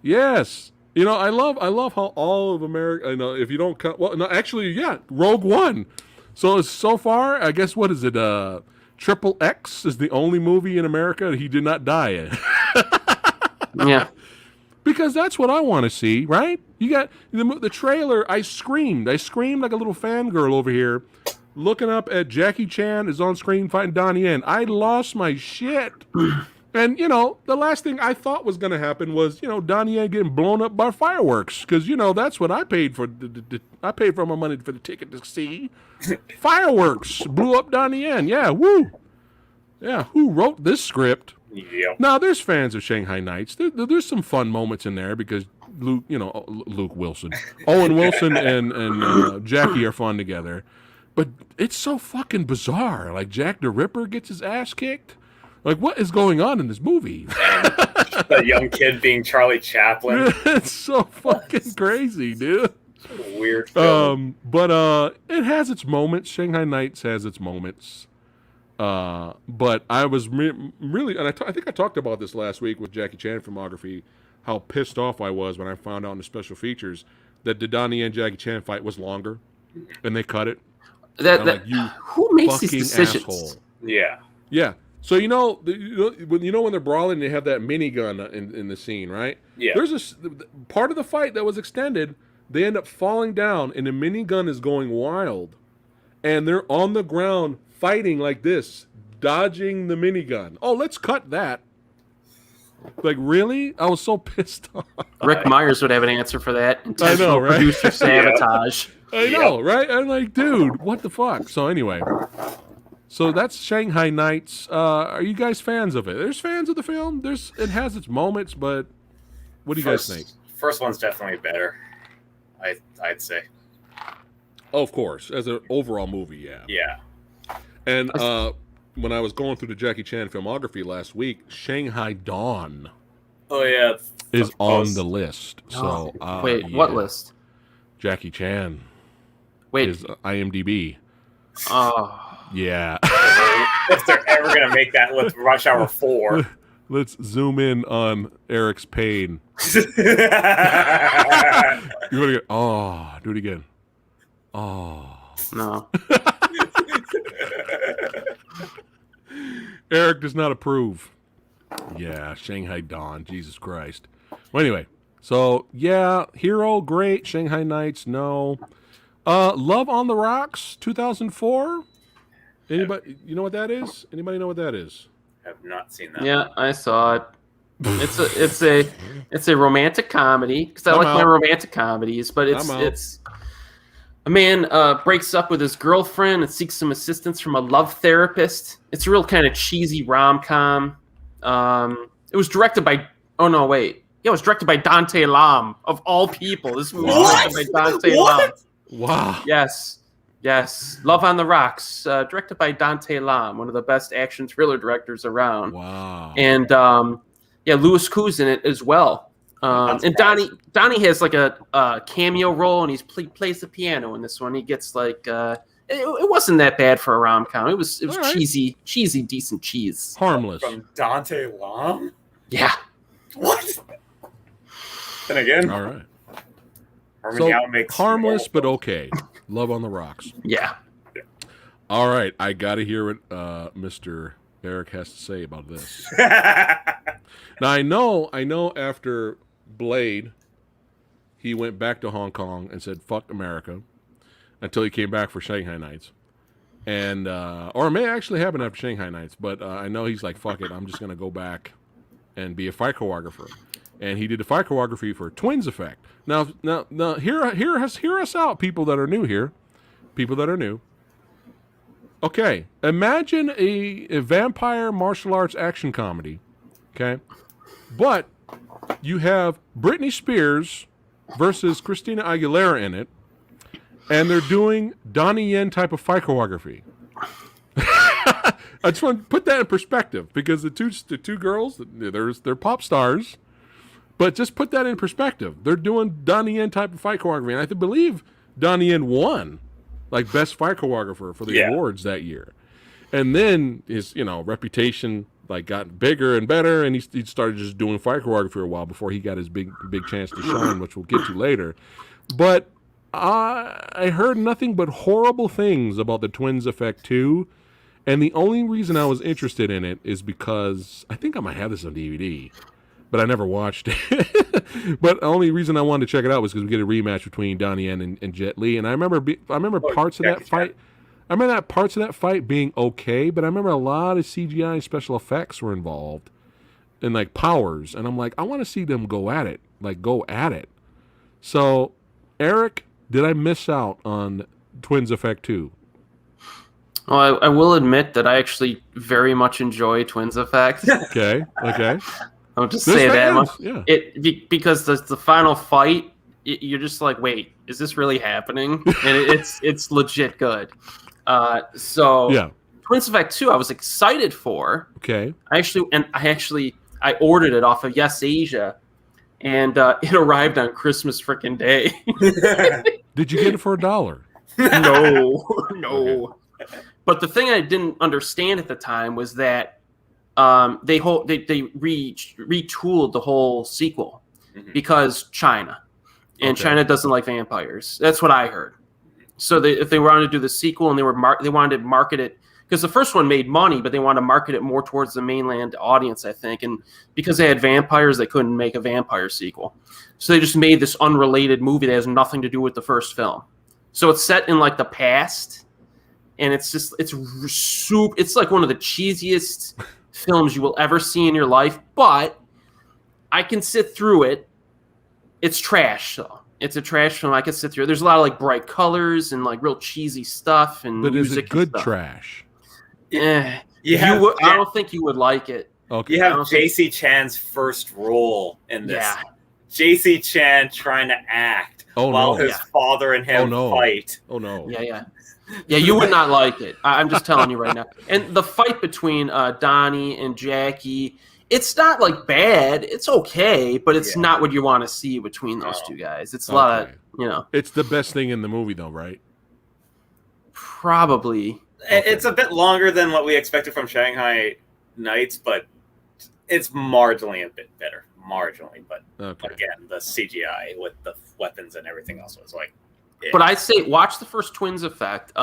Yes. I love how all of America, if you don't count, Rogue One. So far, I guess, what is it? Triple X is the only movie in America he did not die in. Yeah. Because that's what I want to see, right? You got the trailer. I screamed like a little fangirl over here, looking up at Jackie Chan is on screen fighting Donnie Yen. I lost my shit. And, the last thing I thought was going to happen was, Donnie Yen getting blown up by fireworks. Because, that's what I paid for. I paid for my money for the ticket to see. Fireworks blew up Donnie Yen. Yeah, woo. Yeah, who wrote this script? Yep. Now, there's fans of Shanghai Nights. There's some fun moments in there because Luke Wilson. Owen Wilson and Jackie are fun together. But it's so fucking bizarre. Like, Jack the Ripper gets his ass kicked. Like, what is going on in this movie? The young kid being Charlie Chaplin. It's so fucking crazy, dude. Weird film. But it has its moments. Shanghai Nights has its moments. But I was really, and I think I talked about this last week with Jackie Chan filmography, how pissed off I was when I found out in the special features that the Donnie and Jackie Chan fight was longer, and they cut it. Who makes these decisions? Asshole. Yeah. So when they're brawling, they have that minigun in the scene, right? Yeah. There's part of the fight that was extended. They end up falling down, and the minigun is going wild, and they're on the ground fighting like this, dodging the minigun. Oh, let's cut that. Like, really? I was so pissed off. Rick Myers would have an answer for that. I know, right? Producer sabotage. I know, right? I'm like, dude, what the fuck? So anyway. So that's Shanghai Nights. Are you guys fans of it? There's fans of the film. It has its moments, but what do you guys think? First one's definitely better, I'd say. Oh, of course. As an overall movie, yeah. Yeah. And when I was going through the Jackie Chan filmography last week, Shanghai Dawn is on the list. So wait, what list? Jackie Chan. Wait. Is IMDb. Oh. Yeah. If they're ever going to make that with Rush Hour 4. Let's zoom in on Eric's pain. You want to get? Oh, do it again. Oh. No. Erik does not approve. Yeah, Shanghai Dawn. Jesus Christ. Well, anyway, so yeah, Hero, great. Shanghai Nights, no. Love on the Rocks, 2004. Anybody, you know what that is? Anybody know what that is? Have not seen that. Yeah, I saw it. It's a romantic comedy because I I'm like my out. romantic comedies, but I'm out. it's a man breaks up with his girlfriend and seeks some assistance from a love therapist. It's a real kind of cheesy rom-com. It was directed by it was directed by Dante Lam of all people. This movie was directed by Dante Lam. Wow. Yes. Love on the Rocks, directed by Dante Lam, one of the best action thriller directors around. Wow. And Louis Koo's in it as well. And Donnie has like a cameo role, and he plays the piano in this one. He gets like it wasn't that bad for a rom-com. It was right. cheesy, decent cheese. Harmless. From Dante Lam? Yeah. What? Then again, All right. Harmony makes harmless but okay. Love on the Rocks. Yeah. All right, I got to hear what Mr. Erik has to say about this. Now I know after Blade, he went back to Hong Kong and said "fuck America" until he came back for Shanghai Nights, and or it may actually happen after Shanghai Nights, but I know he's like "fuck it," I'm just gonna go back and be a fight choreographer, and he did the fight choreography for Twins Effect. Now, hear us out, people that are new here, people that are new. Okay, imagine a vampire martial arts action comedy, okay? But you have Britney Spears versus Christina Aguilera in it, and they're doing Donnie Yen type of fight choreography. I just want to put that in perspective because the two girls, they're pop stars, but just put that in perspective. They're doing Donnie Yen type of fight choreography, and I believe Donnie Yen won like best fight choreographer for the awards that year. And then his, reputation like got bigger and better, and he started just doing fight choreography for a while before he got his big chance to shine, which we'll get to later. But I heard nothing but horrible things about the Twins Effect 2, and the only reason I was interested in it is because I think I might have this on DVD, but I never watched it. But the only reason I wanted to check it out was because we get a rematch between Donnie Yen and Jet Li, and I remember parts of that fight. I remember that parts of that fight being okay, but I remember a lot of CGI and special effects were involved, and like powers, and I'm like, I want to see them go at it. So, Erik, did I miss out on Twins Effect 2? Well, I will admit that I actually very much enjoy Twins Effect. Okay. I'll just say that much. Yeah. Because the final fight, you're just like, wait, is this really happening? And it's legit good. So Twins Effect 2, I was excited for. Okay. I ordered it off of Yes Asia, and it arrived on Christmas frickin' Day. Did you get it for $1? No. Okay. But the thing I didn't understand at the time was that they retooled the whole sequel because China, and China doesn't like vampires. That's what I heard. So if they wanted to do the sequel and they wanted to market it, because the first one made money, but they wanted to market it more towards the mainland audience, I think. And because they had vampires, they couldn't make a vampire sequel. So they just made this unrelated movie that has nothing to do with the first film. So it's set in like the past, and it's like one of the cheesiest films you will ever see in your life, but I can sit through it. It's trash, though. It's a trash film. I can sit through it. There's a lot of like bright colors and like real cheesy stuff and but music. Is it good and stuff. trash? I don't think you would like it. Okay. You have JC Chan's first role in this. Yeah. JC Chan trying to act while his father and him fight. Oh no. Yeah, you would not like it. I'm just telling you right now. And the fight between Donnie and Jackie, it's not like bad. It's okay, but it's not what you want to see between those two guys. It's a lot of, It's the best thing in the movie, though, right? Probably. It's a bit longer than what we expected from Shanghai Nights, but It's marginally a bit better, but Okay. again, the CGI with the weapons and everything else was like. But I'd say watch the first Twins Effect.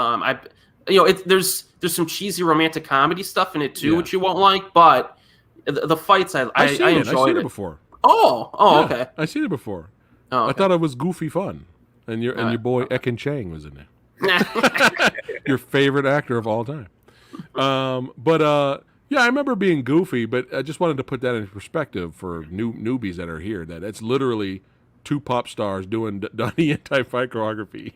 There's some cheesy romantic comedy stuff in it too, which you won't like. But the fights, I I've seen enjoyed it it before. Oh, Yeah, okay. I've seen it before. Oh, okay. I thought it was goofy fun, and your boy Ekin Chang was in there. Your favorite actor of all time. Yeah, I remember being goofy, but I just wanted to put that in perspective for newbies that are here. That it's literally two pop stars doing Donnie Yen type fight choreography.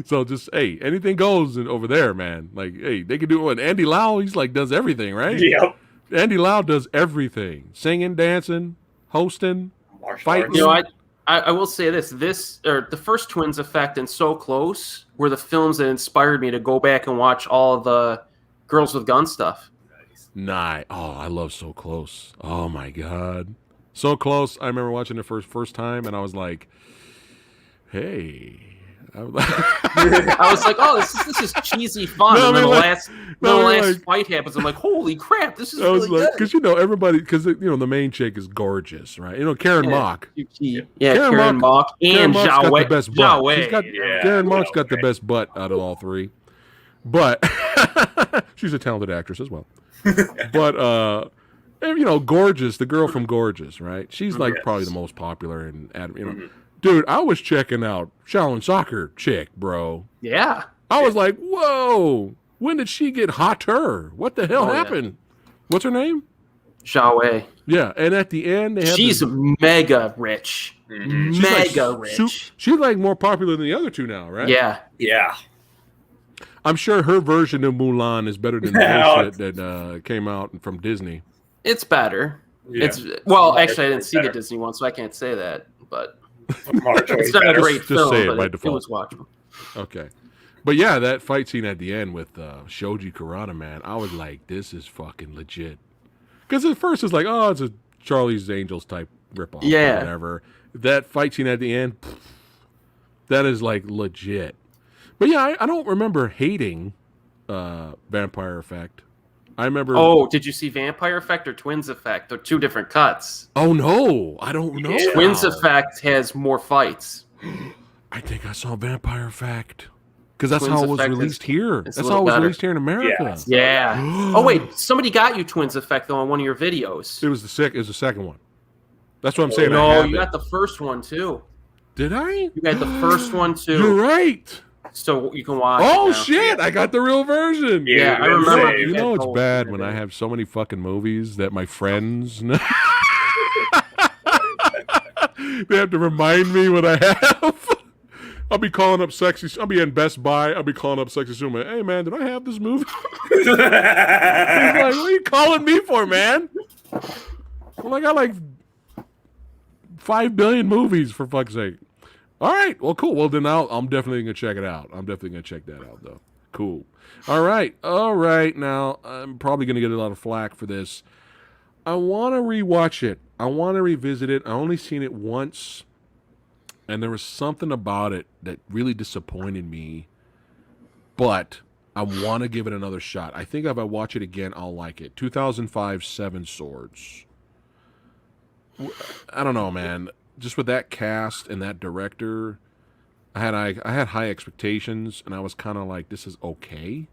So just anything goes over there, man. Like they can do it. Andy Lau, he's like does everything, right? Yep. Andy Lau does everything: singing, dancing, hosting, fighting. I will say this the first Twins Effect and So Close were the films that inspired me to go back and watch all of the Girls with Gun stuff. Nice. Oh, I love So Close. Oh my God. So Close. I remember watching it first time and I was like, hey. I was like, oh, this is cheesy fun. And then the last fight happens. I'm like, holy crap, this is really good. Because everybody, because the main chick is gorgeous, right? Karen Mok. Yeah, Karen Mok and Zhao Wei. Got the best butt. Karen Mok's got the best butt out of all three, but she's a talented actress as well. But Gorgeous, the girl from Gorgeous, right? She's like probably the most popular and Dude, I was checking out Shaolin Soccer chick, bro. Yeah. I was like, whoa, when did she get hotter? What the hell happened? Yeah. What's her name? Zhao Wei. Yeah, and at the end, they have she's mega rich. Mm-hmm. Mega rich. She's like more popular than the other two now, right? Yeah. Yeah. I'm sure her version of Mulan is better than the bullshit that came out from Disney. It's better. Yeah. Actually, I didn't see the Disney one, so I can't say that, but... It's not a great film, say it but by it default. was watchable. Okay. But yeah, that fight scene at the end with Shoji Kurata, man, I was like, this is fucking legit. Because at first it's like, oh, it's a Charlie's Angels type ripoff or whatever. That fight scene at the end, that is like legit. But yeah, I don't remember hating Vampire Effect. I remember. Oh, did you see Vampire Effect or Twins Effect? They're two different cuts. Oh no, I don't know. Yeah. Twins Effect has more fights. I think I saw Vampire Effect because that's how it was released here. That's how it was released here in America. Yeah. Oh wait, somebody got you Twins Effect though on one of your videos. It was the second one. That's what I'm saying. No, you got the first one too. Did I? You got the first one too. You're right. So you can watch. Oh shit! I got the real version. Yeah, I remember. You know it's bad when I have so many fucking movies that my friends they have to remind me what I have. I'll be calling up I'll be in Best Buy. I'll be calling up Sexy Suma. Hey man, did I have this movie? He's like, what are you calling me for, man? Well, I got like 5 billion movies for fuck's sake. All right. Well, cool. Well, then I'm definitely going to check it out. I'm definitely going to check that out, though. Cool. All right. Now, I'm probably going to get a lot of flack for this. I want to rewatch it. I want to revisit it. I only seen it once, and there was something about it that really disappointed me, but I want to give it another shot. I think if I watch it again, I'll like it. 2005 Seven Swords. I don't know, man. Just with that cast and that director, I had high expectations, and I was kind of like, this is okay.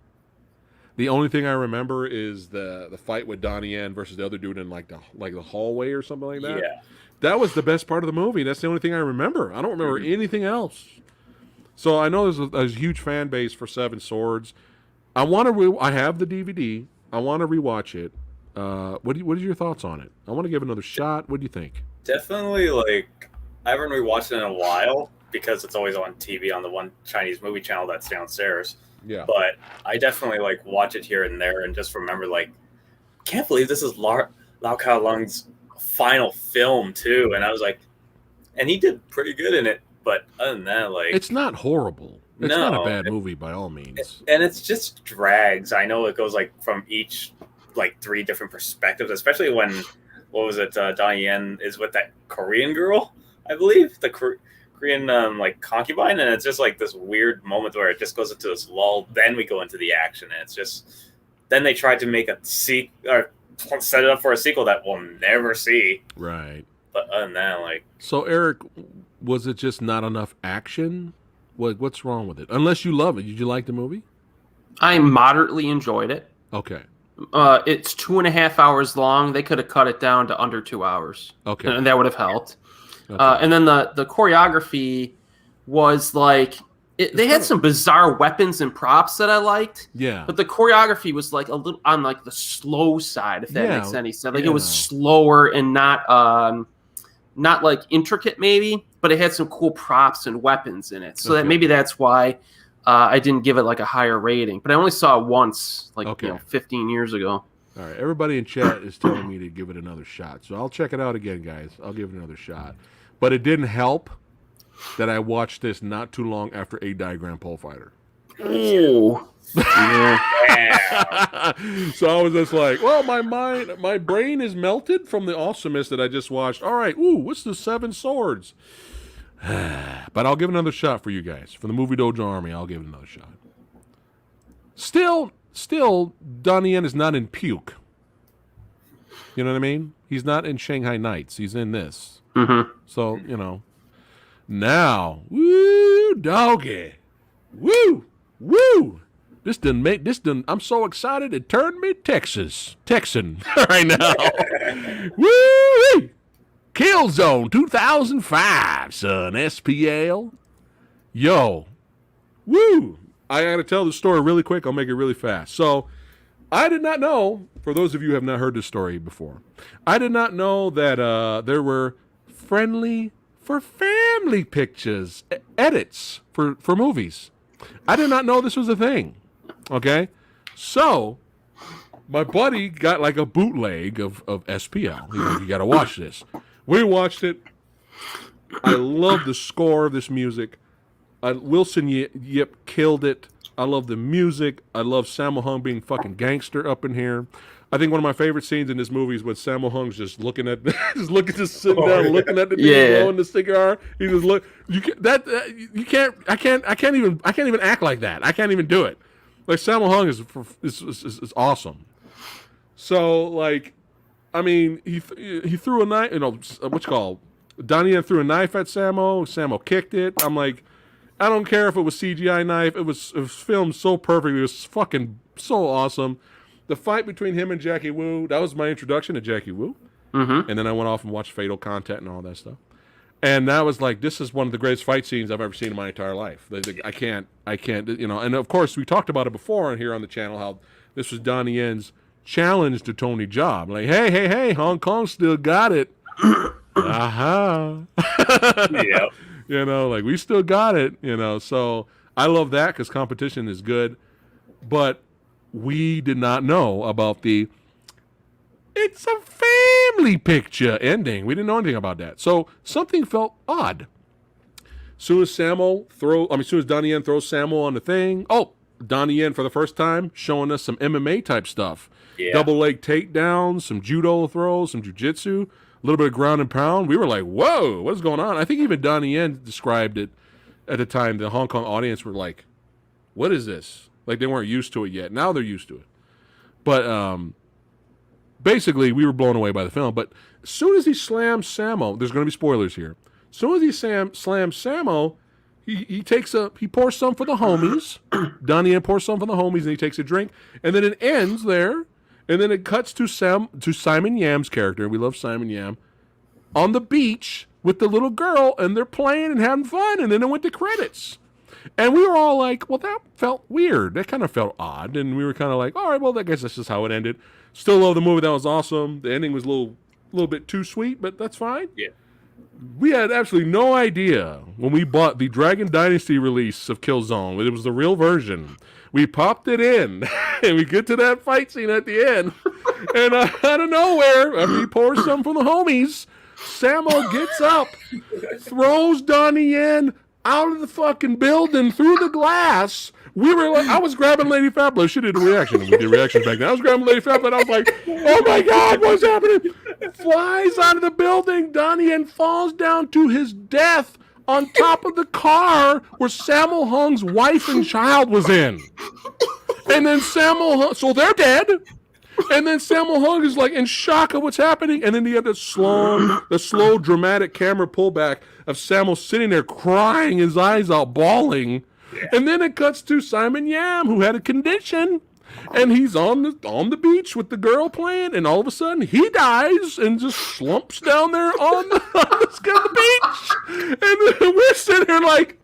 The only thing I remember is the fight with Donnie Yen versus the other dude in like the hallway or something like that. Yeah. That was the best part of the movie. That's the only thing I remember. I don't remember anything else. So I know there's a huge fan base for Seven Swords. I have the DVD. I want to rewatch it. What are your thoughts on it? I want to give it another shot. What do you think? Definitely, I haven't rewatched it in a while because it's always on TV on the one Chinese movie channel that's downstairs. Yeah. But I definitely watch it here and there and just remember can't believe this is Lau Kao-lung's final film too. And I was like, and he did pretty good in it. But other than that, it's not horrible. It's not a bad movie by all means. And it's just drags. I know it goes from each 3 different perspectives, especially when, what was it, Donnie Yen is with that Korean girl, I believe, the Korean concubine, and it's just this weird moment where it just goes into this lull, then we go into the action, and it's just, then they tried to make a set it up for a sequel that we'll never see. Right. But other than that, like, So Eric, was it just not enough action? What's wrong with it? Unless you love it, did you like the movie? I moderately enjoyed it. Okay. It's 2.5 hours long. They could have cut it down to under 2 hours. Okay. And that would have helped. Okay. And then the choreography was like, they had some bizarre weapons and props that I liked. Yeah. But the choreography was like a little on like the slow side, if that makes any sense. Like it was yeah. slower and not like intricate maybe, but it had some cool props and weapons in it. So that maybe that's why I didn't give it like a higher rating. But I only saw it once, like 15 years ago. All right. Everybody in chat is telling me to give it another shot. So I'll check it out again, guys. I'll give it another shot. But it didn't help that I watched this not too long after A Diagram Pole Fighter. Oh. Yeah. So I was just like, well, my brain is melted from the awesomeness that I just watched. All right, what's the 7 swords? But I'll give it another shot for you guys. For the Movie Dojo Army, I'll give it another shot. Still, Donnie Yen is not in Puke. You know what I mean? He's not in Shanghai Nights. He's in this. Mm-hmm. So, now, woo, doggy. Woo, woo. I'm so excited it turned me Texan right now. Woo! Killzone 2005, son, SPL. Yo, woo. I got to tell the story really quick. I'll make it really fast. So, I did not know, for those of you who have not heard this story before, I did not know that there were friendly for family pictures, edits for movies. I did not know this was a thing. Okay? So, my buddy got like a bootleg of SPL. He's like, you got to watch this. We watched it. I love the score of this music. Wilson Yip killed it. I love the music. I love Sammo Hung being fucking gangster up in here. I think one of my favorite scenes in this movie is when Sammo Hung's just sitting down, looking at the dude blowing the cigar. He just look. I can't even act like that. I can't even do it. Like Sammo Hung is awesome. So like, I mean, he threw a knife. Donnie Yen threw a knife at Sammo. Sammo kicked it. I'm like, I don't care if it was CGI knife. It was filmed so perfectly. It was fucking so awesome. The fight between him and Jackie Wu, that was my introduction to Jackie Wu. Mm-hmm. And then I went off and watched Fatal Contact and all that stuff. And that was like, this is one of the greatest fight scenes I've ever seen in my entire life. I can't, and of course we talked about it before here on the channel, how this was Donnie Yen's challenge to Tony Jaa. Like, hey, Hong Kong still got it. Aha. Yeah. Like we still got it, so I love that because competition is good. But we did not know about the it's a family picture ending. We didn't know anything about that. So something felt odd. Soon as Donnie Yen throws Sammo on the thing. Oh, Donnie Yen for the first time showing us some MMA type stuff. Yeah. Double leg takedowns, some judo throws, some jiu-jitsu, a little bit of ground and pound. We were like, whoa, what is going on? I think even Donnie Yen described it at the time. The Hong Kong audience were like, what is this? Like they weren't used to it yet. Now they're used to it. But basically, we were blown away by the film. But as soon as he slams Sammo, there's going to be spoilers here. As soon as he slams Sammo, he pours some for the homies. Donnie Yen pours some for the homies, and he takes a drink. And then it ends there. And then it cuts to Simon Yam's character. We love Simon Yam on the beach with the little girl, and they're playing and having fun. And then it went to credits. And we were all like, well, that felt weird. That kind of felt odd. And we were kind of like, all right, well, I guess that's just how it ended. Still love the movie. That was awesome. The ending was a little bit too sweet, but that's fine. Yeah. We had absolutely no idea when we bought the Dragon Dynasty release of Killzone. It was the real version. We popped it in, and we get to that fight scene at the end. And out of nowhere, after he pours some from the homies, Sammo gets up, throws Donnie Yen out of the fucking building through the glass. We were like, I was grabbing Lady Fatblood. She did a reaction. We did reactions back then. I was grabbing Lady Fatblood. I was like, oh my God, what's happening? Flies out of the building. Donnie Yen falls down to his death on top of the car where Sammo Hung's wife and child was in. And then so they're dead. And then Sammo Hung is like in shock of what's happening. And then you have the slow dramatic camera pullback of Sammo sitting there crying his eyes out, bawling. Yeah. And then it cuts to Simon Yam, who had a condition. And he's on the beach with the girl playing, and all of a sudden he dies and just slumps down there on the beach. And then we're sitting there like,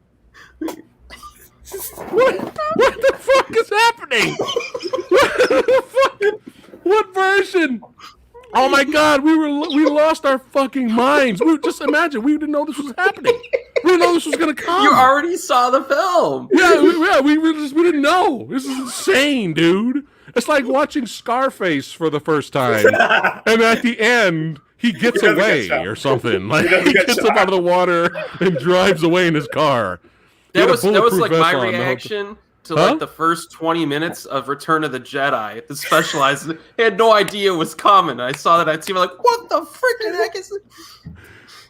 what the fuck is happening? What version? Oh my God, we lost our fucking minds. Just imagine, we didn't know this was happening. We didn't know this was gonna come. You already saw the film. Yeah, we didn't know. This is insane, dude. It's like watching Scarface for the first time, and at the end he gets away or something. Like he gets up out of the water and drives away in his car. That was like my reaction to like the first 20 minutes of Return of the Jedi. The Specialized had no idea it was coming. I saw that on TV, like, what the freaking heck is it?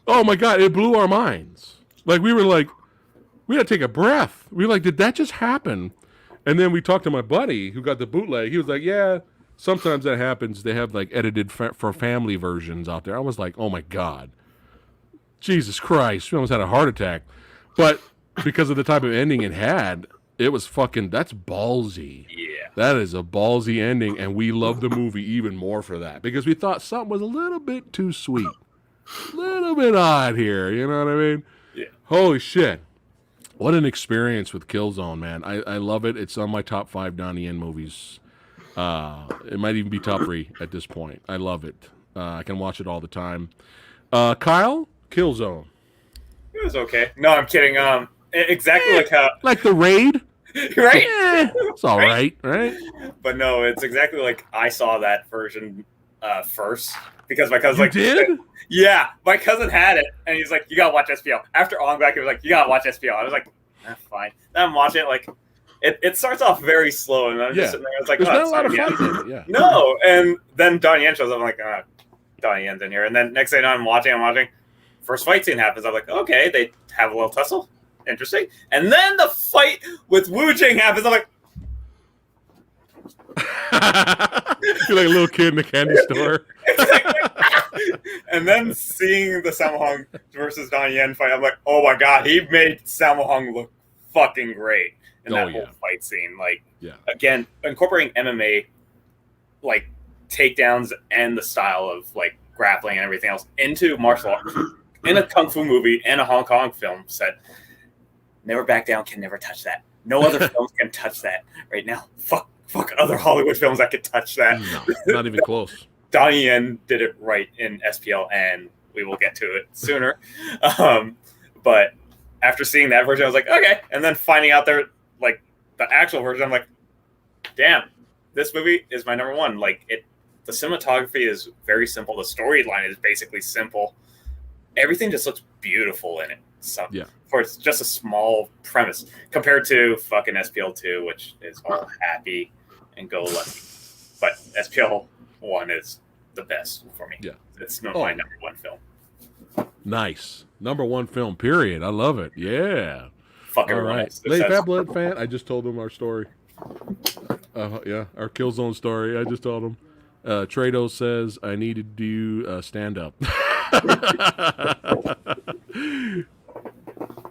Oh my God, it blew our minds. Like we had to take a breath. We were like, did that just happen? And then we talked to my buddy who got the bootleg. He was like, yeah, sometimes that happens. They have like edited for family versions out there. I was like, oh my God, Jesus Christ. We almost had a heart attack. But because of the type of ending it had, it was that's ballsy. Yeah. That is a ballsy ending. And we love the movie even more for that because we thought something was a little bit too sweet. A little bit odd here. You know what I mean? Yeah. Holy shit. What an experience with Killzone, man. I love it. It's on my top 5 Donnie Yen movies. It might even be top 3 at this point. I love it. I can watch it all the time. Kyle, Killzone. It was okay. No, I'm kidding. Exactly like how... Like the Raid? Right? It's all right? But no, it's exactly like I saw that version first. Because my cousin did? Yeah, my cousin had it, and he's like, "You gotta watch SPL." After on back, he was like, "You gotta watch SPL." I was like, "Fine." Then I'm watching it. Like, it starts off very slow, and I'm just sitting there. I was like, "There's oh, not a lot of fun in it." Yeah. No, and then Donnie Yen shows up. I'm like, Donnie Yen's in here, and then next thing I'm watching. First fight scene happens. I'm like, okay, they have a little tussle. Interesting. And then the fight with Wu Jing happens. I'm like. You're like a little kid in the candy store. And then seeing the Sammo Hung versus Donnie Yen fight, I'm like, oh my God, he made Sammo Hung look fucking great in that whole fight scene. Like, again, incorporating MMA, like, takedowns and the style of, like, grappling and everything else into martial arts in a kung fu movie and a Hong Kong film set. Never Back Down can never touch that. No other films can touch that right now. Fuck other Hollywood films that could touch that. No, not even close. Donnie Yen did it right in SPL, and we will get to it sooner. But after seeing that version, I was like, okay. And then finding out there, like, the actual version, I'm like, damn, this movie is my number one. Like, the cinematography is very simple. The storyline is basically simple. Everything just looks beautiful in it. So, for it's just a small premise compared to fucking SPL 2, which is all happy and go lucky. But SPL 1 is the best for me. Yeah. It's my number one film. Nice. Number one film, period. I love it. Yeah. Fucking all right. Lady Fat Blood fan, I just told him our story. Our Killzone story. I just told him. Trado says, I need to do stand up.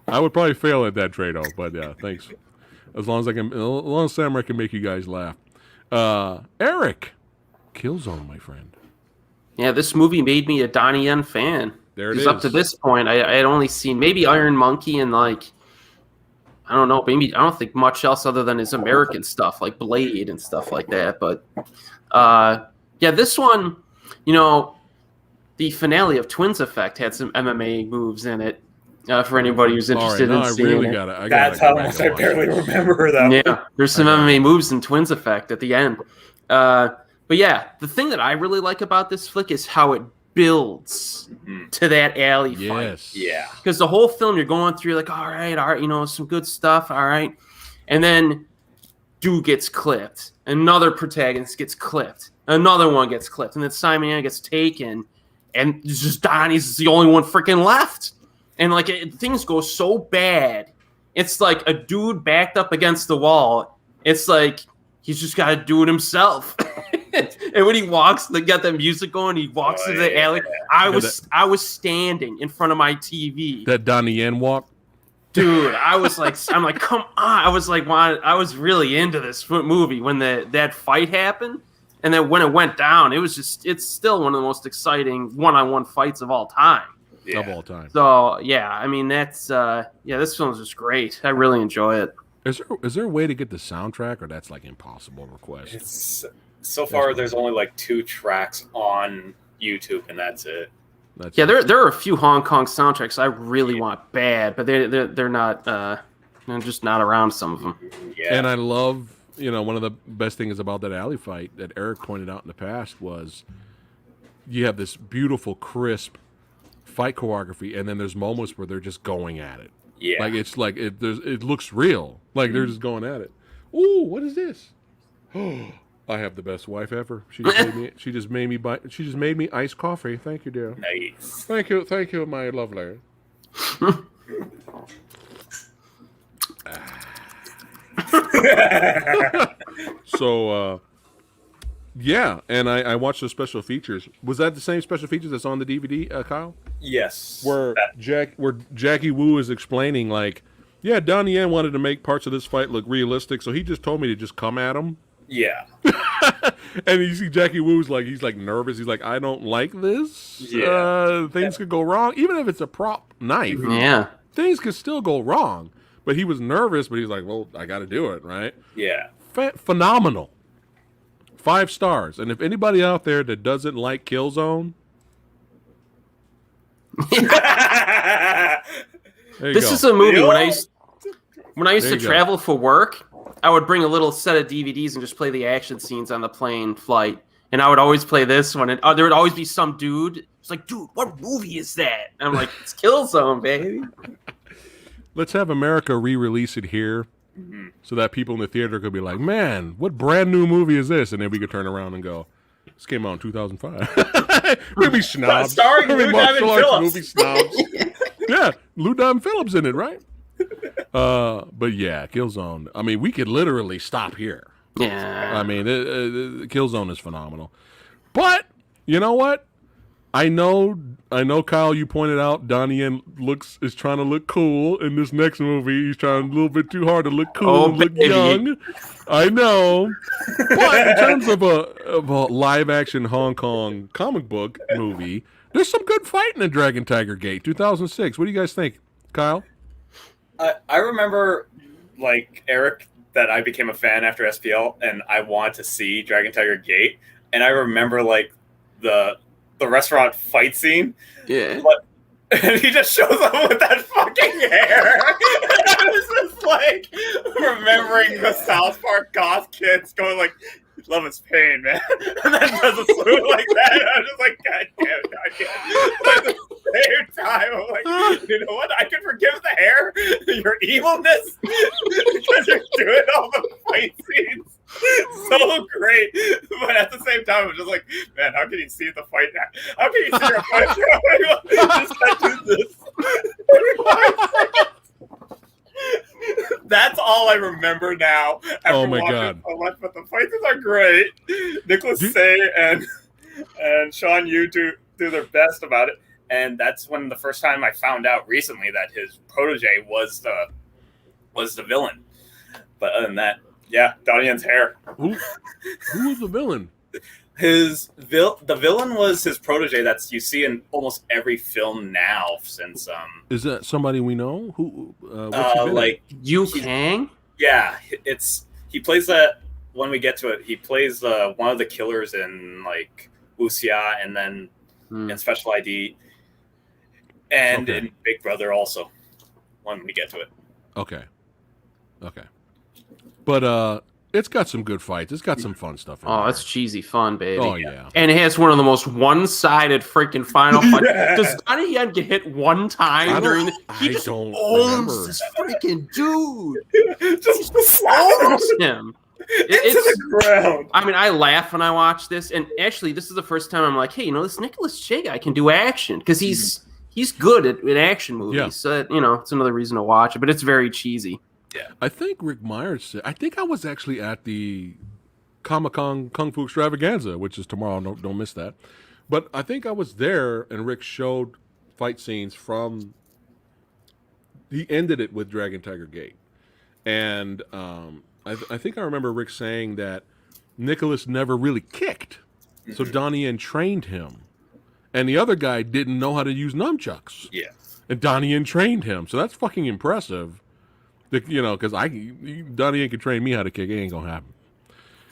I would probably fail at that, Trado, but yeah, thanks. As long as Samurai can make you guys laugh. Erik, Killzone, my friend. Yeah, this movie made me a Donnie Yen fan. There it is. Up to this point, I had only seen maybe Iron Monkey and like, I don't know, maybe I don't think much else other than his American stuff like Blade and stuff like that. But this one, the finale of Twins Effect had some MMA moves in it. For anybody who's interested in seeing it. That's how much I barely remember that. Yeah, there's some MMA moves in Twins Effect at the end. But yeah, the thing that I really like about this flick is how it builds to that alley fight. Yeah. Because the whole film you're going through, like, all right, some good stuff, all right. And then dude gets clipped. Another protagonist gets clipped. Another one gets clipped. And then Simon Yan gets taken. And it's just Donnie's the only one freaking left. And like things go so bad. It's like a dude backed up against the wall. It's like he's just got to do it himself. And when he walks, they got that music going. He walks into the alley. I was standing in front of my TV. That Donnie Yen walk. Dude, I'm like, come on! I was really into this movie when that fight happened, and then when it went down, it's still one of the most exciting one-on-one fights of all time. Yeah. Of all time. So yeah, I mean this film is just great. I really enjoy it. Is there a way to get the soundtrack, or that's like impossible request? So far, there's only like 2 tracks on YouTube, and that's it. There are a few Hong Kong soundtracks I really want bad, but they're not. They're just not around. Some of them. Yeah. And I love, one of the best things about that alley fight that Erik pointed out in the past was you have this beautiful, crisp fight choreography, and then there's moments where they're just going at it. Yeah. Like it's like it looks real. Like they're just going at it. Ooh, what is this? Oh, I have the best wife ever. She just made me iced coffee. Thank you, dear. Nice. Thank you, my lovely. So, yeah, and I watched the special features. Was that the same special features that's on the DVD, Kyle? Yes. Where Jackie Wu is explaining, like, yeah, Donnie Yen wanted to make parts of this fight look realistic, so he just told me to just come at him. Yeah. And you see Jackie Wu's like, he's like nervous. He's like, I don't like this. Yeah. Things could go wrong. Even if it's a prop knife. Yeah. Things could still go wrong. But he was nervous, but he's like, well, I got to do it, right? Yeah. Phenomenal. 5 stars. And if anybody out there that doesn't like Killzone, This is a movie when I used to travel for work, I would bring a little set of DVDs and just play the action scenes on the plane flight. And I would always play this one. And there would always be some dude. It's like, dude, what movie is that? And I'm like, it's Killzone, baby. Let's have America re-release it here so that people in the theater could be like, man, what brand new movie is this? And then we could turn around and go, this came out in 2005. We'd be snobs. Starring Lou Diamond Phillips. Movie snobs. Yeah, Lou Diamond Phillips in it, right? But yeah, Killzone. I mean, we could literally stop here. Yeah. I mean, Killzone is phenomenal. But you know what? I know, Kyle. You pointed out Donnie Yen is trying to look cool in this next movie. He's trying a little bit too hard to look cool and look young. I know, but in terms of a live action Hong Kong comic book movie, there's some good fighting in Dragon Tiger Gate 2006. What do you guys think, Kyle? I remember, like, Erik, that I became a fan after SPL, and I wanted to see Dragon Tiger Gate, and I remember, like, the restaurant fight scene. Yeah. And he just shows up with that fucking hair. And I was just, like, remembering the South Park goth kids going, like, love is pain, man. And then does a salute like that. And I'm just like, God damn it. But at the same time, I'm like, you know what? I can forgive the hair, your evilness, because you're doing all the fight scenes so great. But at the same time, I'm just like, man, how can you see the fight now? How can you see your fight? Just can't do this. That's all I remember now. Oh my god! So much, but the fights are great. Nicholas Say and Sean Yu do their best about it, and that's when the first time I found out recently that his protege was the villain. But other than that, yeah, Donnie Yen's hair. Who was the villain? The villain was his protege that you see in almost every film now since Is that somebody we know? Who what's he been like Yu Kang? Yeah, he plays that when we get to it. He plays one of the killers in like Wuxia and then in Special ID and in Big Brother also when we get to it. Okay. But it's got some good fights. It's got some fun stuff in there. It's cheesy fun, baby. Oh, yeah. And it has one of the most one-sided freaking final fights. Does Donnie Yen get hit one time during the... He just owns this freaking dude. Just owns him. It's the ground. I mean, I laugh when I watch this. And actually, this is the first time I'm like, hey, this Nicholas Che guy can do action. Because he's good at action movies. Yeah. So, it's another reason to watch it. But it's very cheesy. Yeah, I think Rick Myers said. I think I was actually at the Comic-Con Kung Fu Extravaganza, which is tomorrow. Don't miss that. But I think I was there, and Rick showed fight scenes from. He ended it with Dragon Tiger Gate, and I think I remember Rick saying that Nicholas never really kicked, so Donnie Yen trained him, and the other guy didn't know how to use nunchucks. Yeah. And Donnie Yen trained him, so that's fucking impressive. Because Donnie Yen can train me how to kick. It ain't gonna happen.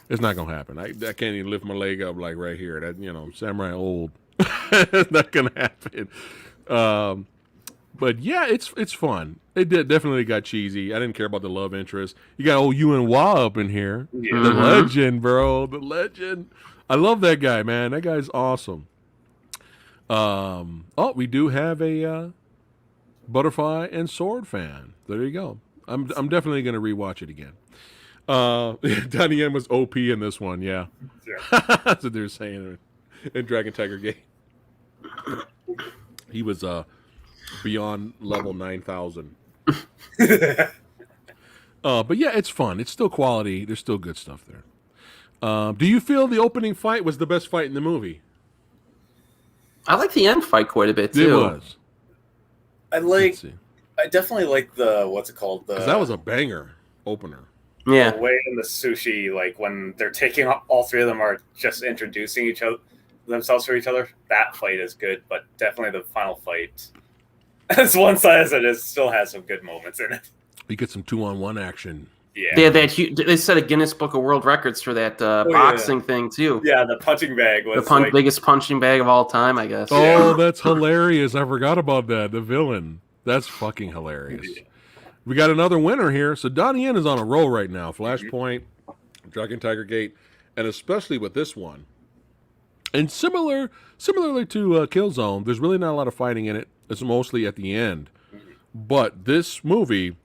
It's not gonna happen. I can't even lift my leg up like right here. That samurai old. It's not gonna happen. But yeah, it's fun. It definitely got cheesy. I didn't care about the love interest. You got old Yuen Wah up in here. Yeah. The legend, bro. The legend. I love that guy, man. That guy's awesome. We do have a Butterfly and Sword fan. There you go. I'm definitely gonna rewatch it again. Donnie Yen was OP in this one, yeah. That's what they're saying in Dragon Tiger Gate. He was beyond level 9,000. But yeah, it's fun. It's still quality. There's still good stuff there. Do you feel the opening fight was the best fight in the movie? I like the end fight quite a bit too. It was. I definitely like the what's it called? Because that was a banger opener. Yeah. The way in the sushi, like when they're taking all three of them are just introducing themselves to each other. That fight is good, but definitely the final fight, as one side as it is, still has some good moments in it. You get some 2-on-1 action. Yeah. They had that. They set a Guinness Book of World Records for that boxing thing too. Yeah, the punching bag was the biggest punching bag of all time, I guess. Oh, that's hilarious! I forgot about that. The villain. That's fucking hilarious. Yeah. We got another winner here. So Donnie Yen is on a roll right now. Flashpoint, Dragon Tiger Gate, and especially with this one. And similarly to Killzone, there's really not a lot of fighting in it. It's mostly at the end. But this movie,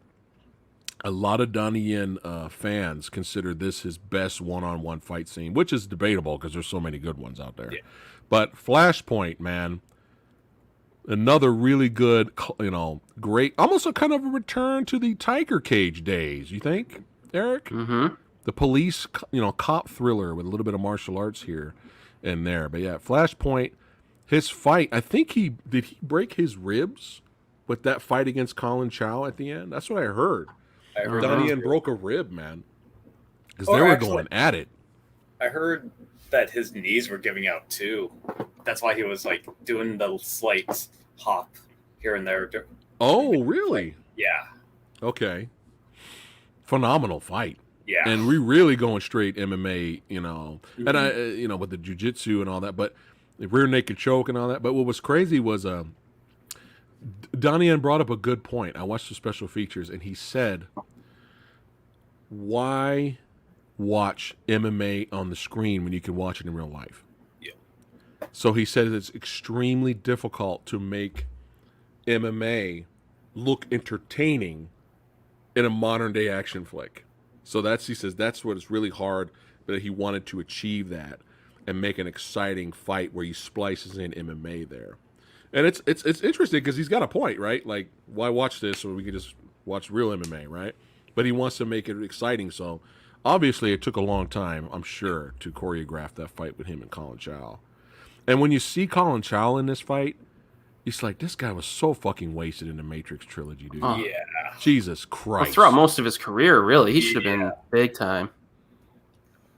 a lot of Donnie Yen fans consider this his best one-on-one fight scene, which is debatable because there's so many good ones out there. Yeah. But Flashpoint, man, another really good, great, almost a kind of a return to the Tiger Cage days, you think, Eric? Mm-hmm. The police, cop thriller with a little bit of martial arts here and there. But yeah, Flashpoint, his fight, I think did he break his ribs with that fight against Colin Chow at the end? That's what I heard. Donnie Yen broke a rib, man. Because they were going at it. I heard that his knees were giving out too. That's why he was like doing the slight hop here and there. Oh, really? Yeah. Okay. Phenomenal fight. Yeah. And we really going straight MMA, and I, with the jiu-jitsu and all that, but the rear naked choke and all that. But what was crazy was Donnie Yen brought up a good point. I watched the special features, and he said, why watch MMA on the screen when you can watch it in real life? Yeah. So he said it's extremely difficult to make MMA look entertaining in a modern day action flick. So he says that's what is really hard, that he wanted to achieve that and make an exciting fight where he splices in MMA there. And it's interesting because he's got a point, right? Like, why watch this when we can just watch real MMA, right? But he wants to make it exciting. So obviously it took a long time, I'm sure, to choreograph that fight with him and Colin Chow. And when you see Colin Chow in this fight, it's like, this guy was so fucking wasted in the Matrix trilogy, dude. Yeah. Jesus Christ. Well, throughout most of his career, really. He should have been big time.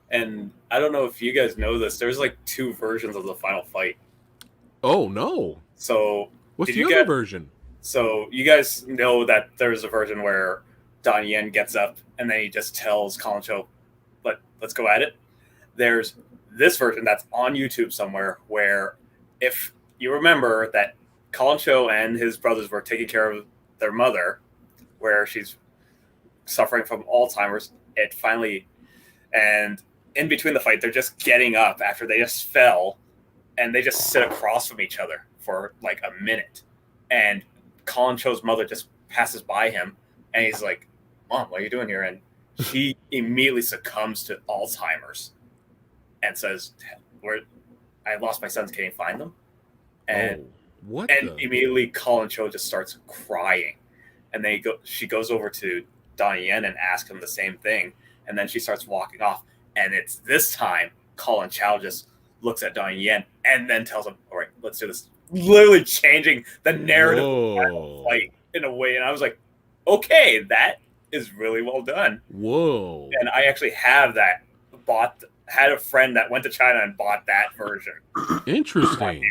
And I don't know if you guys know this. There's like 2 versions of the final fight. Oh, no. So what's the other version? So you guys know that there's a version where Donnie Yen gets up and then he just tells Colin Chow, let's go at it. There's this version that's on YouTube somewhere where, if you remember, that Colin Chow and his brothers were taking care of their mother, where she's suffering from Alzheimer's. And in between the fight, they're just getting up after they just fell, and they just sit across from each other for like a minute. And Colin Chow's mother just passes by him, and he's like, "Mom, what are you doing here?" And he immediately succumbs to Alzheimer's and says, I lost my sons, can you find them? And immediately Colin Chow just starts crying. And then she goes over to Donnie Yen and asks him the same thing. And then she starts walking off. And it's this time Colin Chow just looks at Donnie Yen and then tells him, all right, let's do this. Literally changing the narrative of the final fight in a way. And I was like, okay, that is really well done. Whoa. And I actually have that had a friend that went to China and bought that version. Interesting.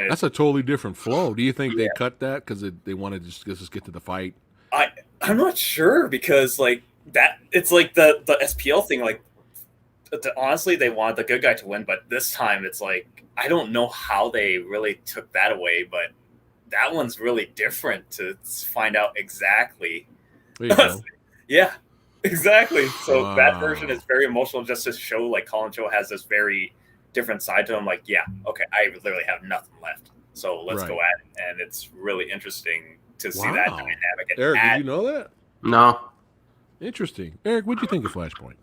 That's a totally different flow. Do you think they cut that because they wanted to just get to the fight? I'm not sure because like that it's like the SPL thing. Like honestly, they wanted the good guy to win, but this time it's like I don't know how they really took that away, but that one's really different to find out exactly. There you go. Yeah, exactly. So that version is very emotional just to show like Colin Cho has this very different side to him. Like, yeah, okay, I literally have nothing left. So let's go at it. And it's really interesting to see that dynamic. Eric, did you know that? No. Interesting. Eric, what'd you think of Flashpoint?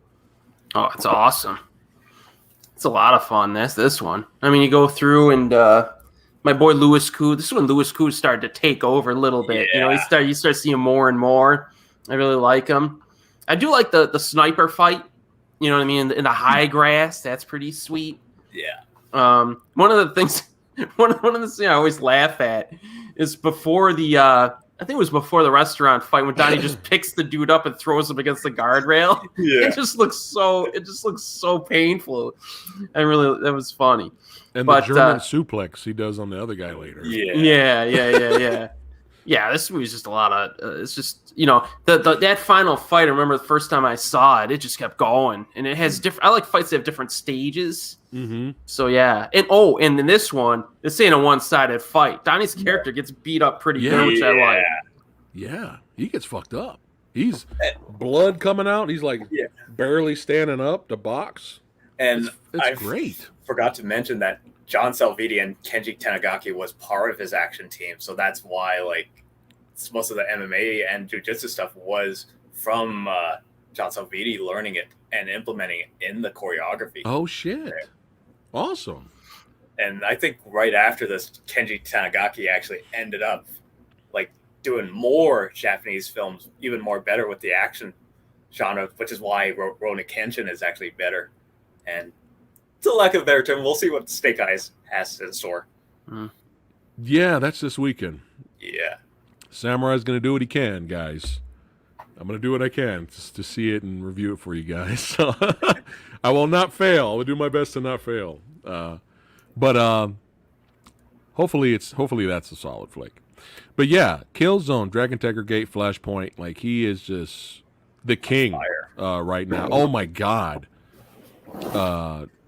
Oh, it's awesome. It's a lot of fun. That's this one. I mean, you go through and my boy Louis Koo. This is when Louis Koo started to take over a little bit. Yeah. You know, you start seeing more and more. I really like him. I do like the sniper fight. You know what I mean? In the high grass, that's pretty sweet. Yeah. One of the things I always laugh at is before the I think it was before the restaurant fight when Donnie just picks the dude up and throws him against the guardrail. Yeah. It just looks so painful. That was funny. And the German suplex he does on the other guy later. Yeah. Yeah, this movie's just a lot of. It's just that final fight. I remember the first time I saw it, it just kept going, and it has different. I like fights that have different stages. Mm-hmm. So yeah, and in this one, this ain't a one-sided fight. Donnie's character gets beat up pretty good, which I like. Yeah, he gets fucked up. He's blood coming out. He's like barely standing up to box. And it's great. Forgot to mention that John Salviti and Kenji Tanigaki was part of his action team, so that's why like most of the MMA and jiu-jitsu stuff was from John Salviti learning it and implementing it in the choreography. Oh shit! Awesome. And I think right after this, Kenji Tanigaki actually ended up like doing more Japanese films, even more better with the action genre, which is why Rurouni Kenshin is actually better. And to lack of a better term, we'll see what Snake Eyes has in store. Yeah, that's this weekend. Yeah. Samurai's going to do what he can, guys. I'm going to do what I can to see it and review it for you guys. So I will not fail. I will do my best to not fail. But hopefully that's a solid flick. But yeah, Killzone, Dragon Tiger Gate, Flashpoint, like he is just the king right now. Oh my god.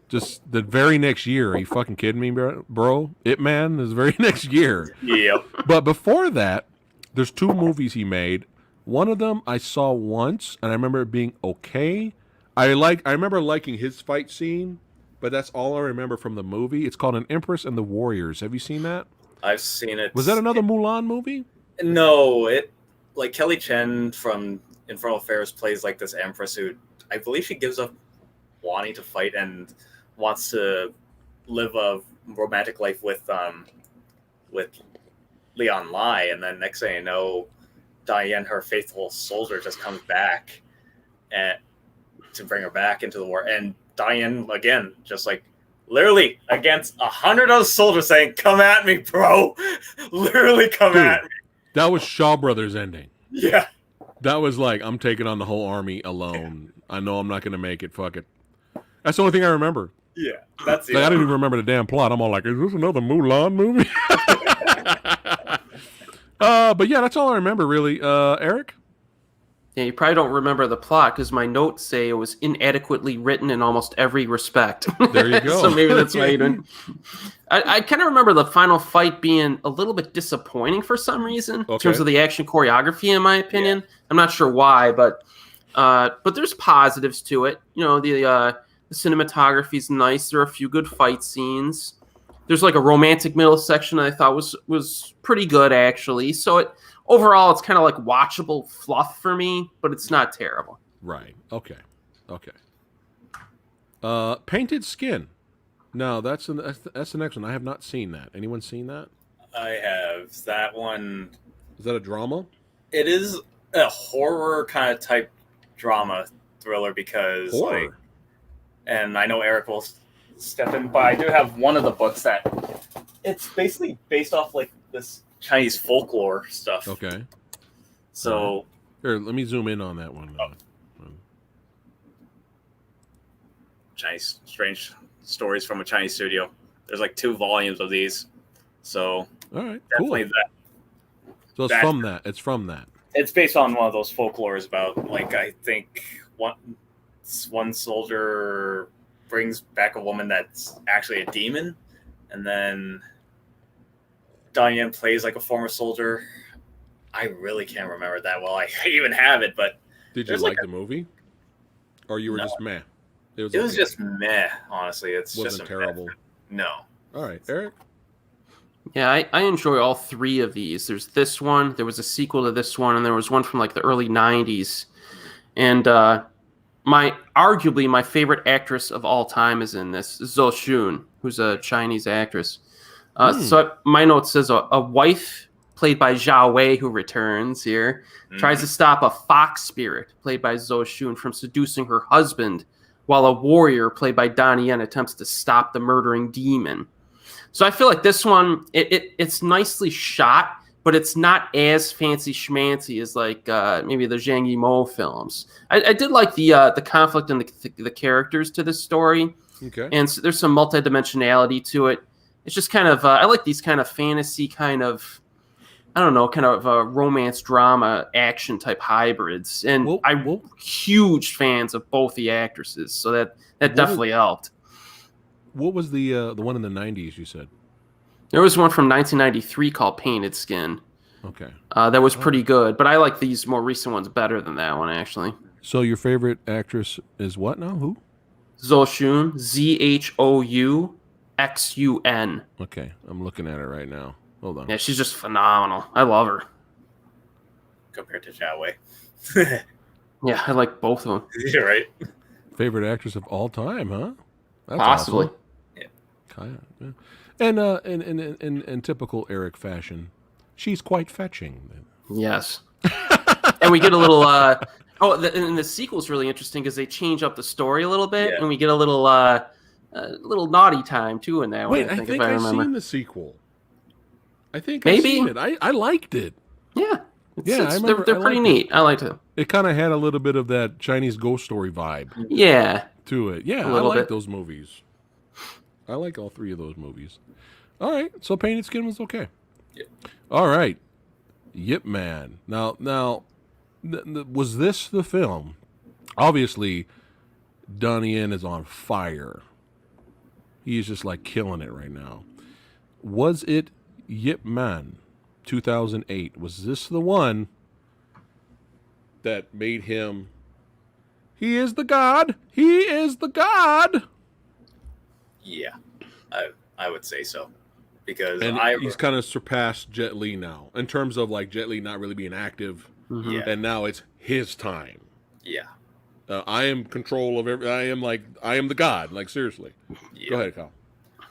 Just the very next year. Are you fucking kidding me, bro? Ip Man is the very next year. Yep. But before that, there's 2 movies he made. One of them I saw once, and I remember it being okay. I remember liking his fight scene, but that's all I remember from the movie. It's called An Empress and the Warriors. Have you seen that? I've seen it. Was that another Mulan movie? No, it like Kelly Chen from Infernal Affairs plays like this empress who I believe she gives up wanting to fight and wants to live a romantic life with Leon Lai, and then next thing you know, Diane, her faithful soldier, just comes back and to bring her back into the war. And Diane again, just like literally against 100 other soldiers saying, "Come at me, bro!" Literally, come at me. That was Shaw Brothers ending. Yeah, that was like I'm taking on the whole army alone. I know I'm not going to make it. Fuck it. That's the only thing I remember. Yeah, that's it. Like, I didn't even remember the damn plot. I'm all like, is this another Mulan movie? But yeah, that's all I remember, really. Eric? Yeah, you probably don't remember the plot because my notes say it was inadequately written in almost every respect. There you go. So maybe that's why you didn't. I kind of remember the final fight being a little bit disappointing for some reason in terms of the action choreography, in my opinion. Yeah. I'm not sure why, but there's positives to it. You know, the cinematography's nice. There are a few good fight scenes. There's like a romantic middle section I thought was pretty good, actually. So overall, it's kind of like watchable fluff for me, but it's not terrible. Right. Okay. Painted Skin. No, that's the next one. I have not seen that. Anyone seen that? I have. That one. Is that a drama? It is a horror kind of type drama thriller because and I know Erik will step in, but I do have one of the books that it's basically based off like this Chinese folklore stuff. Okay. So here, let me zoom in on that one. Chinese strange stories from a Chinese studio. There's like 2 volumes of these. So all right, definitely cool. that. So it's from that. It's from that. It's based on one of those folklores about, like, I think one soldier brings back a woman that's actually a demon, and then Donnie Yen plays like a former soldier. I really can't remember that well. I even have it, but did you like the movie, or you were just meh? It was just meh. Honestly, it wasn't terrible. No. All right, Erik. Yeah, I enjoy all 3 of these. There's this one, there was a sequel to this one, and there was one from like the early 90s. And arguably my favorite actress of all time is in this, Zhou Xun, who's a Chinese actress. So my note says a wife played by Zhao Wei, who returns here, tries to stop a fox spirit played by Zhou Xun from seducing her husband, while a warrior played by Donnie Yen attempts to stop the murdering demon. So I feel like this one, it's nicely shot, but it's not as fancy schmancy as like maybe the Zhang Yimou films. I did like the conflict and the characters to this story. Okay. And so there's some multidimensionality to it. It's just kind of I like these kind of fantasy kind of, I don't know, kind of romance drama action type hybrids. And I'm huge fans of both the actresses, so that definitely helped. What was the one in the 90s you said? There was one from 1993 called Painted Skin. Okay. That was pretty good, but I like these more recent ones better than that one, actually. So your favorite actress is what now? Who? Zhou Xun, ZhouXun. Okay, I'm looking at her right now. Hold on. Yeah, she's just phenomenal. I love her. Compared to Zhao Wei. Yeah, I like both of them. You're right. Favorite actress of all time, huh? That's possibly. Awesome. Yeah. And in typical Erik fashion, she's quite fetching. Yes. And we get a little. And the sequel's really interesting because they change up the story a little bit, and we get a little naughty time too in that one. Wait, I think I've seen the sequel. I think maybe I've seen it. I liked it. Yeah. I remember, they're pretty neat. I liked it. It kind of had a little bit of that Chinese ghost story vibe. Yeah. To it. Yeah, I like those movies. I like all 3 of those movies. All right, so Painted Skin was okay. Yeah. All right, Yip Man. Now, was this the film? Obviously, Donnie Yen is on fire. He's just like killing it right now. Was it Yip Man, 2008? Was this the one that made him? He is the god. He is the god. Yeah, I would say so. Because he's kind of surpassed Jet Li now in terms of like Jet Li not really being active, and now it's his time. Yeah, I am control of every. I am the god. Like seriously. Yeah. Go ahead, Kyle.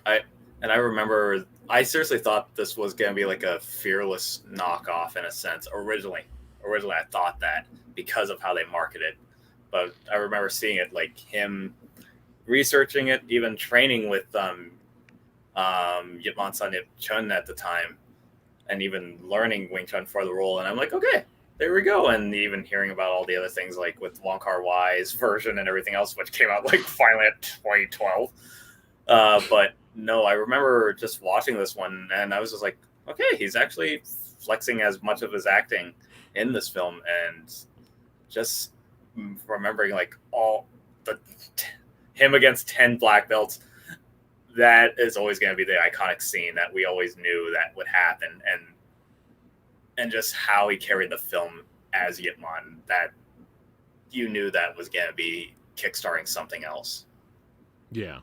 I remember I seriously thought this was gonna be like a Fearless knockoff in a sense. Originally I thought that because of how they market it, but I remember seeing it like him researching it, even training with Yip Man-san Yip Chun at the time, and even learning Wing Chun for the role. And I'm like, okay, there we go. And even hearing about all the other things, like with Wong Kar-wai's version and everything else, which came out like finally at 2012. But no, I remember just watching this one, and I was just like, okay, he's actually flexing as much of his acting in this film, and just remembering like all the him against 10 black belts. That is always going to be the iconic scene that we always knew that would happen, and just how he carried the film as Yip Man, that you knew that was going to be kickstarting something else. Yeah,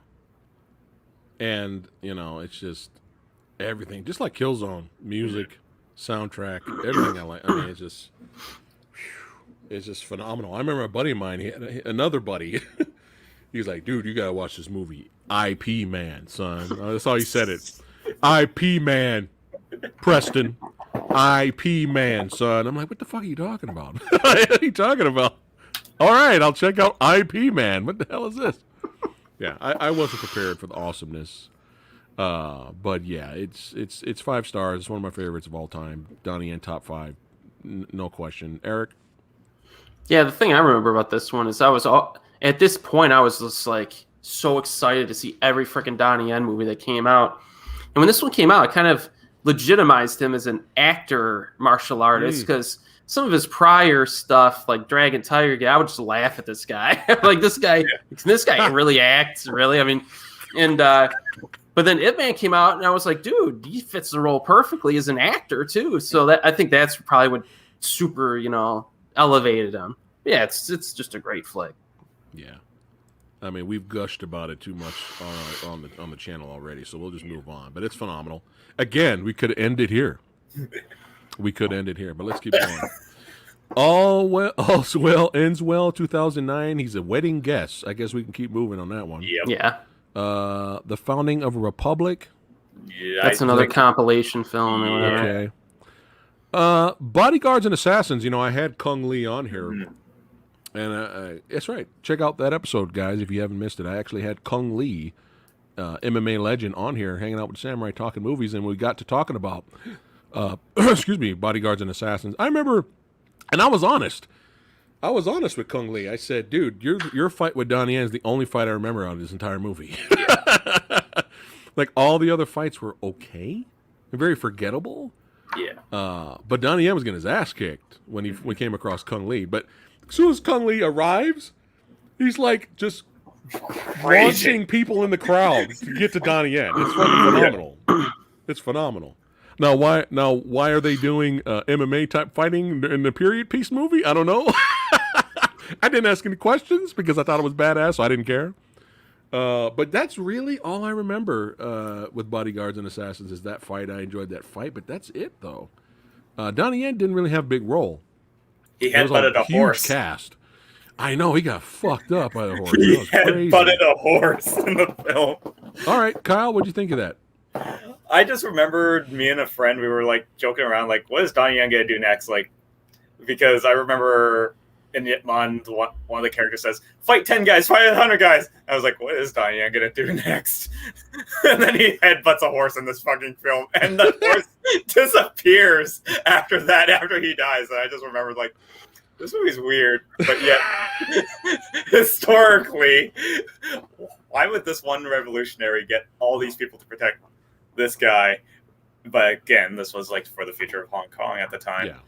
and it's just everything, just like Killzone, music, soundtrack, everything I like. I mean, it's just phenomenal. I remember a buddy of mine, he had another buddy. He was like, dude, you got to watch this movie. IP Man, son. That's how he said it. IP Man. Preston. IP Man, son. I'm like, what the fuck are you talking about? What are you talking about? All right, I'll check out IP Man. What the hell is this? Yeah, I wasn't prepared for the awesomeness. But yeah, it's 5 stars. It's one of my favorites of all time. Donnie Yen top 5, no question. Eric. Yeah, the thing I remember about this one is at this point I was just like so excited to see every freaking Donnie Yen movie that came out. And when this one came out, it kind of legitimized him as an actor martial artist because some of his prior stuff, like Dragon Tiger Guy, I would just laugh at this guy. Like this guy really acts, really. I mean, and but then Ip Man came out, and I was like, dude, he fits the role perfectly as an actor too. So I think that's probably what super, elevated him. Yeah, it's just a great flick. Yeah, I mean, we've gushed about it too much on the channel already, so we'll just move on. But it's phenomenal. Again, we could end it here. But let's keep going. All's well ends well. 2009. He's a wedding guest. I guess we can keep moving on that one. Yep. Yeah. The Founding of a Republic. Yeah, That's another compilation film or whatever. Okay. Bodyguards and Assassins. I had Kung Lee on here. And that's right. Check out that episode, guys, if you haven't missed it. I actually had Kung Lee, MMA legend, on here hanging out with Samurai talking movies, and we got to talking about, Bodyguards and Assassins. I remember, and I was honest. I was honest with Kung Lee. I said, dude, your fight with Donnie Yen is the only fight I remember out of this entire movie. Like, all the other fights were okay. Very forgettable. Yeah. But Donnie Yen was getting his ass kicked when we came across Kung Lee. But as soon as Kung Lee arrives, he's like just launching people in the crowd to get to Donnie Yen. It's fucking phenomenal. It's phenomenal. Now why are they doing MMA type fighting in the period piece movie? I don't know. I didn't ask any questions because I thought it was badass, so I didn't care. But that's really all I remember with Bodyguards and Assassins is that fight. I enjoyed that fight, but that's it, though. Donnie Yen didn't really have a big role. He headbutted a huge horse. Cast. I know, he got fucked up by the horse. He Crazy. headbutted a horse in the film. All right, Kyle, what'd you think of that? I just remembered me and a friend, we were like joking around, like, what is Donnie Yen gonna do next? Like, because I remember in Yitman, one of the characters says, fight 10 guys, fight 100 guys. I was like, what is Donnie Yen gonna do next? And then he headbutts a horse in this fucking film, and the horse disappears after he dies. And I just remembered, like, this movie's weird, but yet, historically, why would this one revolutionary get all these people to protect this guy? But again, this was like for the future of Hong Kong at the time. Yeah.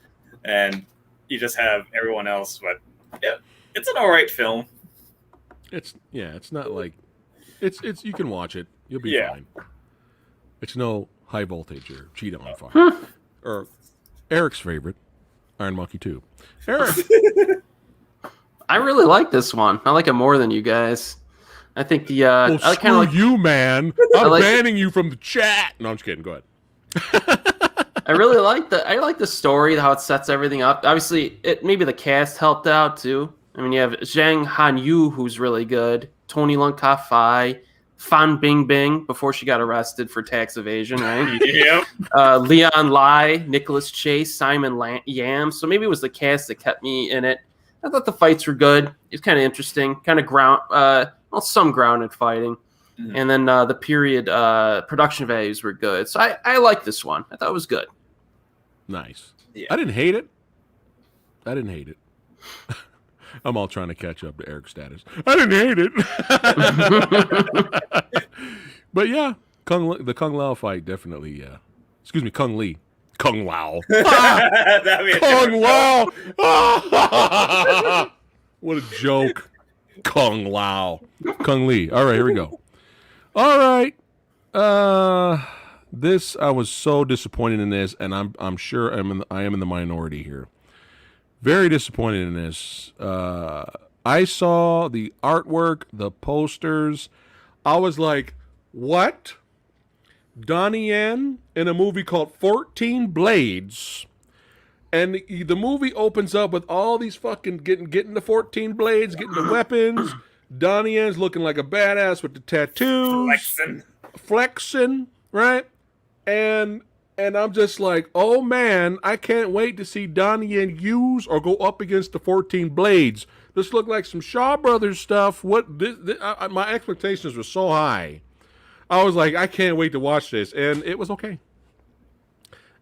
And you just have everyone else, but yeah, it's an all right film. It's not like it's you can watch it. You'll be fine. It's no High Voltage or Cheetah on Fire. Or Eric's favorite, Iron Monkey 2. Eric. I really like this one. I like it more than you guys. I think the well, I kind of like you, man. I'm banning you from the chat. No, I'm just kidding. Go ahead. I really like the story, how it sets everything up. Obviously, maybe the cast helped out too. I mean, you have Zhang Hanyu, who's really good, Tony Lung Ka-fai, Fan Bingbing before she got arrested for tax evasion, right? Yep. Leon Lai, Nicholas Chase, Simon Yam. So maybe it was the cast that kept me in it. I thought the fights were good. It was kind of interesting, kind of some grounded fighting. Mm-hmm. And then the period production values were good. So I like this one. I thought it was good. Nice. Yeah. I didn't hate it. I'm all trying to catch up to Eric's status. I didn't hate it. But yeah, the Kung Lao fight definitely. Excuse me, Kung Lee. Kung Lao. Kung Lao. What a joke. Kung Lao. Kung Lee. All right, here we go. All right. This I was so disappointed in this, and I'm sure I am in the minority here. Very disappointed in this. I saw the artwork, the posters. I was like, what? Donnie Yen in a movie called 14 Blades. And the movie opens up with all these fucking getting the 14 blades, getting the weapons. Donnie Yen's looking like a badass with the tattoos. Flexing. Flexing, right? And And I'm just like, oh man, I can't wait to see Donnie Yen use or go up against the 14 Blades. This looked like some Shaw Brothers stuff. My expectations were so high. I was like, I can't wait to watch this, and it was okay.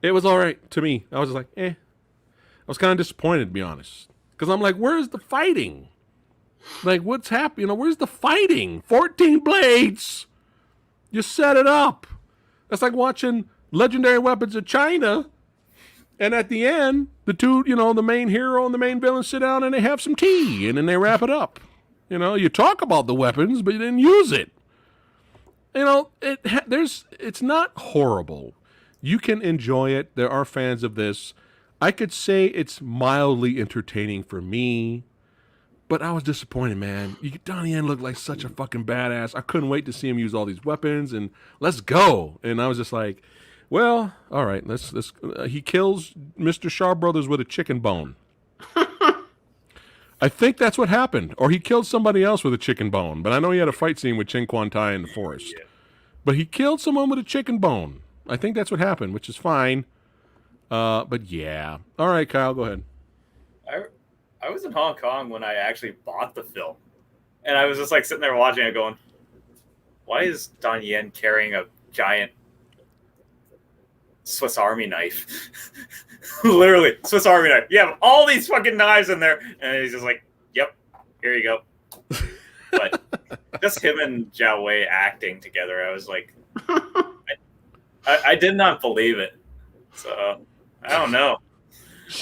It was all right to me. I was just like, eh. I was kind of disappointed, to be honest, because I'm like, where's the fighting? Like, what's happening? You know, where's the fighting? 14 Blades. You set it up. That's like watching Legendary Weapons of China, and at the end, the two, the main hero and the main villain sit down and they have some tea, and then they wrap it up. You talk about the weapons, but you didn't use it. It's not horrible. You can enjoy it. There are fans of this. I could say it's mildly entertaining for me, but I was disappointed, man. Donnie Yen looked like such a fucking badass. I couldn't wait to see him use all these weapons, and let's go. And I was just like, well, all right, let's. He kills Mr. Shaw Brothers with a chicken bone. I think that's what happened. Or he killed somebody else with a chicken bone. But I know he had a fight scene with Chen Quan Tai in the forest. Yeah. But he killed someone with a chicken bone. I think that's what happened, which is fine. But yeah. All right, Kyle, go ahead. I was in Hong Kong when I actually bought the film. And I was just like sitting there watching it going, why is Donnie Yen carrying a giant Swiss Army knife? Literally, Swiss Army knife. You have all these fucking knives in there. And he's just like, yep, here you go. But just him and Zhao Wei acting together, I was like, I did not believe it. So, I don't know.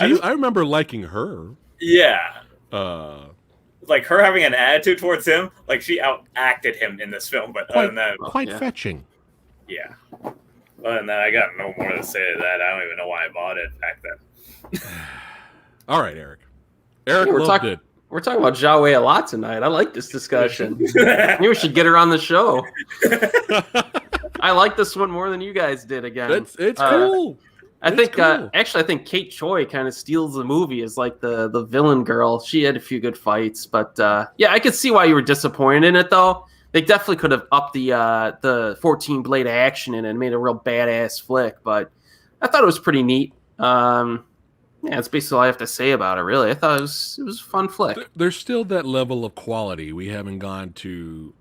I remember liking her. Yeah. Like her having an attitude towards him, like she outacted him in this film. But other than that, quite fetching. Yeah. Other than that, I got no more to say to that. I don't even know why I bought it back then. All right, Eric. Eric loved it. We're talking about Zhao Wei a lot tonight. I like this discussion. Maybe we should get her on the show. I like this one more than you guys did again. It's cool. I think Kate Choi kind of steals the movie as like the villain girl. She had a few good fights, but yeah, I could see why you were disappointed in it though. They definitely could have upped the 14 blade action in it and made a real badass flick, but I thought it was pretty neat. Yeah, that's basically all I have to say about it, really. I thought it was a fun flick. There's still that level of quality. We haven't gone to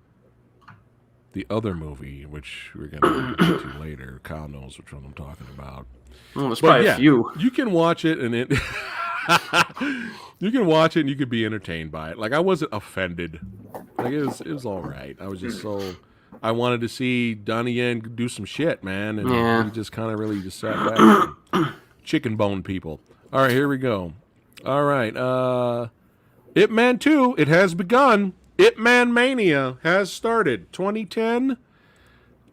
the other movie, which we're going to get to later. Kyle knows which one I'm talking about. Well, there's probably a few. You can watch it, and you can watch it, and you could be entertained by it. Like, I wasn't offended. Like, it was all right. I was just I wanted to see Donnie Yen do some shit, man, and he just kind of really just sat back and chicken bone people. All right, here we go. All right. Ip Man 2, it has begun. Ip Man Mania has started. 2010.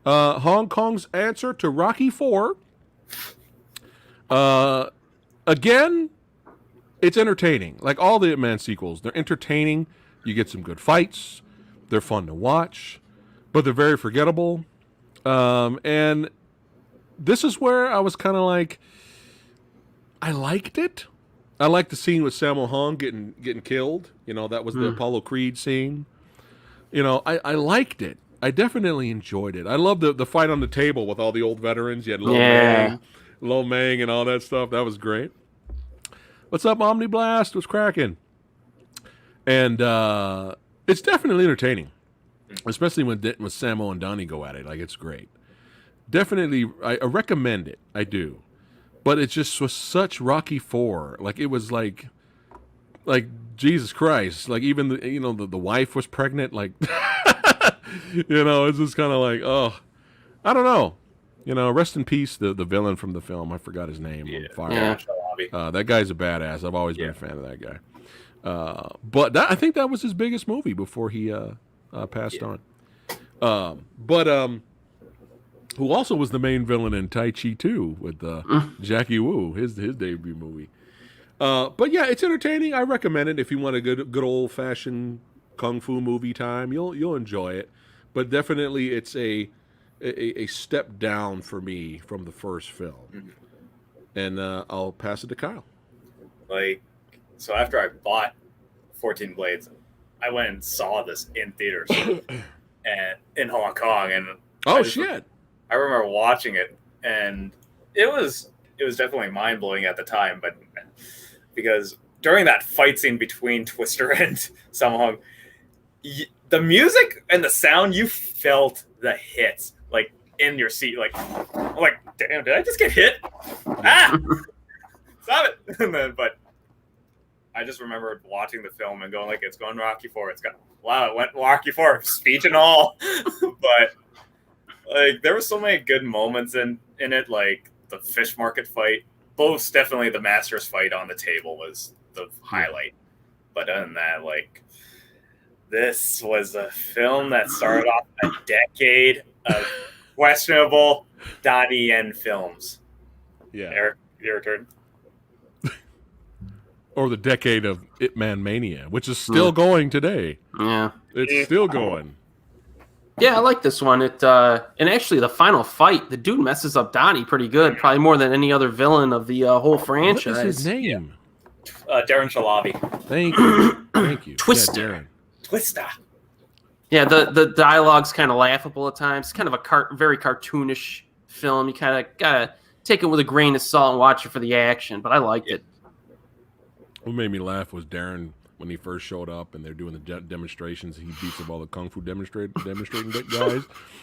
Hong Kong's answer to Rocky 4. Again, it's entertaining. Like all the Ip Man sequels, they're entertaining. You get some good fights. They're fun to watch, but they're very forgettable. And this is where I was kind of like, I liked it. I liked the scene with Sammo Hung getting killed. That was the Apollo Creed scene. I liked it. I definitely enjoyed it. I loved the fight on the table with all the old veterans. You had Lo Mang and all that stuff. That was great. What's up, Omni Blast? What's cracking? And it's definitely entertaining, especially when Sammo and Donnie go at it. Like, it's great. Definitely, I recommend it. I do. But it just was such Rocky 4. Like, it was like Jesus Christ. Like, even the wife was pregnant. Like, it's just kind of like, oh, I don't know. Rest in peace, the villain from the film. I forgot his name. That guy's a badass. I've always been a fan of that guy. But I think that was his biggest movie before he passed on. Who also was the main villain in Tai Chi 2 with Jackie Wu, his debut movie. But yeah, it's entertaining. I recommend it if you want a good old fashioned kung fu movie time. You'll enjoy it. But definitely, it's a step down for me from the first film. And I'll pass it to Kyle. So after I bought 14 Blades, I went and saw this in theaters and in Hong Kong, and shit. I remember watching it, and it was definitely mind blowing at the time, but because during that fight scene between Twister and Sammo Hung, the music and the sound, you felt the hits like in your seat, like I'm like, damn, did I just get hit? Ah, stop it! And then, but I just remember watching the film and going like, it's going Rocky 4. It's got wow, it went Rocky 4, speech and all, but like there were so many good moments in it, like the fish market fight. Both definitely the Masters fight on the table was the highlight. But other than that, like this was a film that started off a decade of questionable Donnie Yen films. Yeah. Eric, your turn. Or the decade of Ip Man Mania, which is still going today. Yeah. It's still going. Yeah, I like this one. And actually, the final fight, the dude messes up Donnie pretty good, probably more than any other villain of the whole franchise. What is his name? Darren Shalabi. Thank you. Thank you. Twister. Yeah, Darren. Twister. Yeah, the dialogue's kind of laughable at times. It's kind of a very cartoonish film. You kind of gotta take it with a grain of salt and watch it for the action. But I liked it. What made me laugh was Darren when he first showed up and they're doing the demonstrations. He beats up all the kung fu demonstrating guys,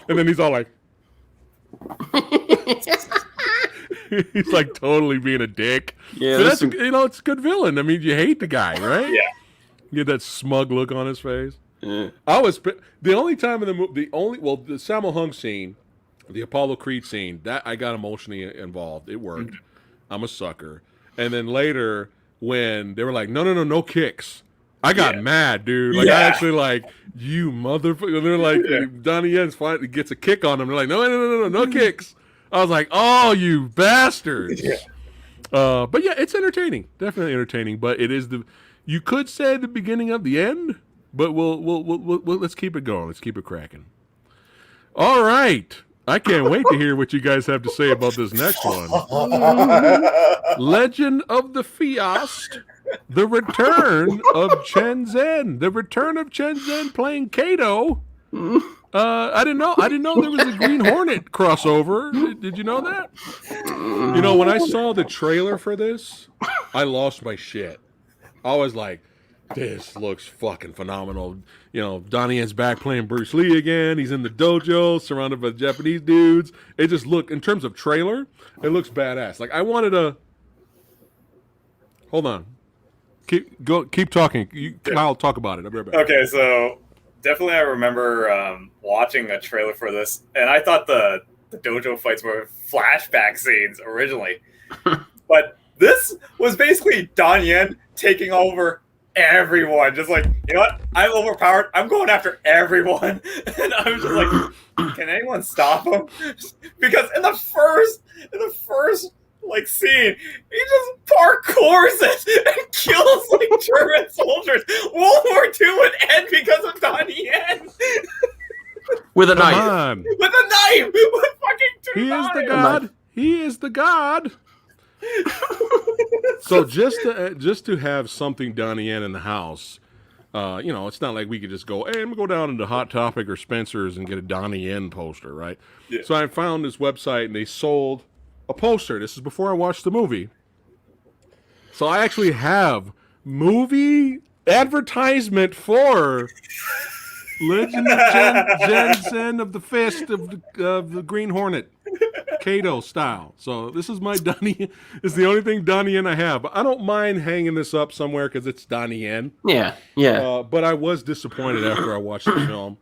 and then he's all like, he's like totally being a dick. Yeah, but that's it's a good villain. I mean, you hate the guy, right? Yeah. You get that smug look on his face. Yeah. I was the only time in the movie, the Sammo Hung scene, the Apollo Creed scene, that I got emotionally involved. It worked. I'm a sucker. And then later when they were like, no kicks, I got mad, dude. Like I actually like, you motherfucker. And they're like, Donnie Yen's finally gets a kick on him. They're like, no kicks. I was like, oh, you bastards. Yeah. But yeah, it's entertaining, definitely entertaining. But it is you could say the beginning of the end. But we'll let's keep it going. Let's keep it cracking. All right. I can't wait to hear what you guys have to say about this next one. Legend of the Fiast, the return of Chen Zhen. The return of Chen Zhen playing Kato. I didn't know there was a Green Hornet crossover. Did you know that? You know, when I saw the trailer for this, I lost my shit. I was like, this looks fucking phenomenal. You know, Donnie Yen's back playing Bruce Lee again. He's in the dojo, surrounded by Japanese dudes. It just in terms of trailer, it looks badass. Like I wanted to. Hold on. Keep talking. I'll talk about it. I'll be right back. Okay, so definitely I remember watching a trailer for this, and I thought the dojo fights were flashback scenes originally, but this was basically Donnie Yen taking over everyone, just like, you know what, I'm overpowered, I'm going after everyone. And I'm just like, can anyone stop him? Because in the first like scene, he just parkours it and kills like German soldiers. World War II would end because of Donnie Yen. With a knife. On. With a knife! With fucking two He knives! is the god. He is the god. So just to have something Donnie Yen in the house, you know, it's not like we could just go, hey, I'm gonna go down into Hot Topic or Spencer's and get a Donnie Yen poster, right? Yeah. So I found this website and they sold a poster. This is before I watched the movie. So I actually have movie advertisement for Legend of Jen of the Fist of the Green Hornet. Kato style. So this is my Donnie. It's the only thing Donnie Yen I have. But I don't mind hanging this up somewhere because it's Donnie Yen. Yeah. But I was disappointed after I watched the film.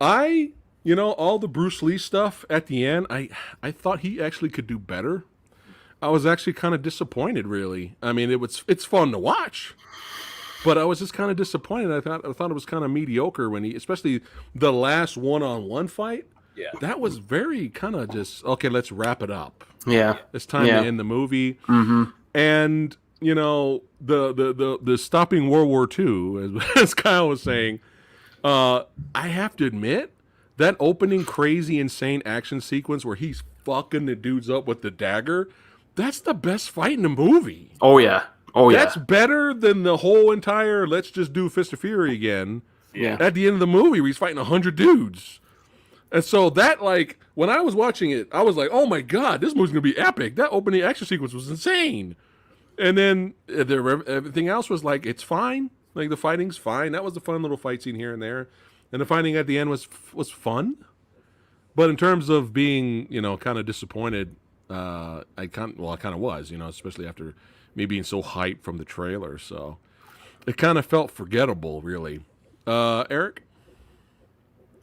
All the Bruce Lee stuff at the end, I thought he actually could do better. I was actually kind of disappointed, really. I mean, it's fun to watch, but I was just kind of disappointed. I thought it was kind of mediocre when especially the last one-on-one fight. Yeah. That was very kind of just, okay, let's wrap it up. Yeah. It's time to end the movie. Mm-hmm. And, you know, the stopping World War II, as Kyle was saying, I have to admit, that opening crazy, insane action sequence where he's fucking the dudes up with the dagger, that's the best fight in the movie. Oh, yeah. That's better than the whole entire, let's just do Fist of Fury again. Yeah. At the end of the movie where he's fighting 100 dudes. And so that, like, when I was watching it, I was like, oh my God, this movie's going to be epic. That opening action sequence was insane. And then everything else was like, it's fine. Like, the fighting's fine. That was a fun little fight scene here and there. And the fighting at the end was fun. But in terms of being, kind of disappointed, I kind of was, especially after me being so hyped from the trailer. So it kind of felt forgettable, really. Erik?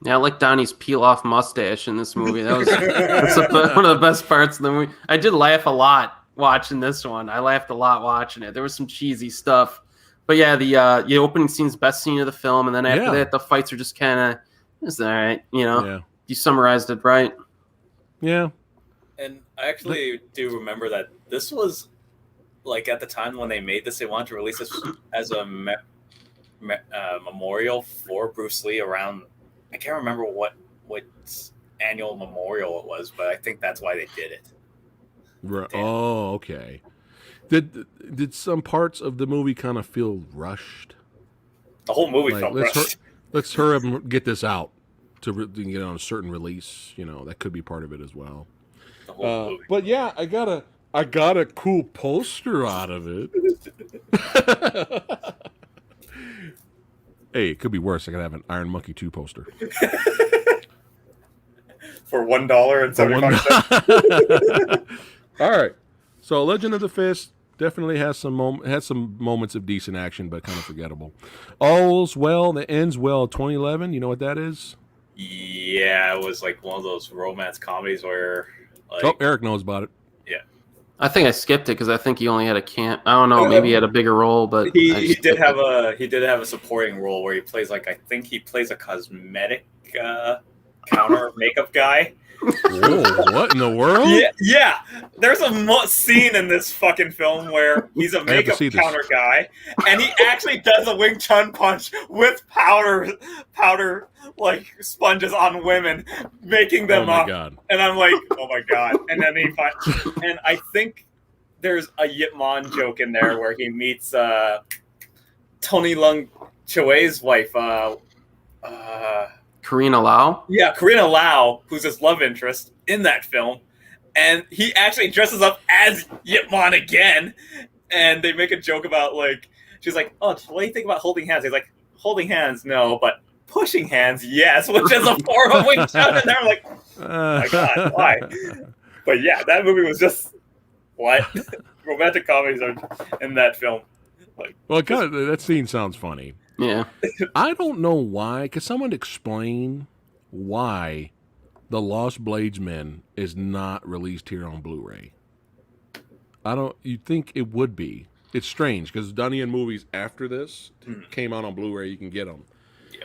Yeah, I like Donnie's peel-off mustache in this movie. That's one of the best parts of the movie. I did laugh a lot watching this one. I laughed a lot watching it. There was some cheesy stuff. But yeah, the opening scene's best scene of the film, and then after that, the fights are just kind of, it's all right, Yeah. You summarized it right. Yeah. And I actually do remember that this was, like, at the time when they made this, they wanted to release this as a memorial for Bruce Lee around, I can't remember what annual memorial it was, but I think that's why they did it. Right. Oh, okay. Did some parts of the movie kind of feel rushed? The whole movie felt rushed. Let's hurry up and get this out to get on a certain release. That could be part of it as well. The whole movie. But yeah, I got a cool poster out of it. Hey, it could be worse. I could have an Iron Monkey 2 poster. For $1.75. All right. So Legend of the Fist definitely has some moments of decent action, but kind of forgettable. All's Well That Ends Well 2011. You know what that is? Yeah, it was like one of those romance comedies where... Erik knows about it. I think I skipped it because I think he only had a camp. I don't know, maybe he had a bigger role, but he did have a supporting role where he plays a cosmetic counter makeup guy. Whoa, what in the world? Yeah. There's a scene in this fucking film where he's a makeup counter guy, and he actually does a Wing Chun punch with powder like sponges on women, making them up. God. And I'm like, oh my God. And then and I think there's a Yip Man joke in there where he meets Tony Leung Choe's wife, Karina Lau? Yeah, Karina Lau, who's his love interest in that film. And he actually dresses up as Yip Man again. And they make a joke about, like, she's like, oh, what do you think about holding hands? He's like, holding hands, no, but pushing hands, yes, which is a form of Wing Chun. And they're like, oh my God, why? But yeah, that movie was just, what? Romantic comedies are in that film. Like, well, that scene sounds funny. Yeah. I don't know why. Could someone explain why The Lost Bladesman is not released here on Blu-ray? You'd think it would be. It's strange because Donnie Yen movies after this came out on Blu-ray. You can get them.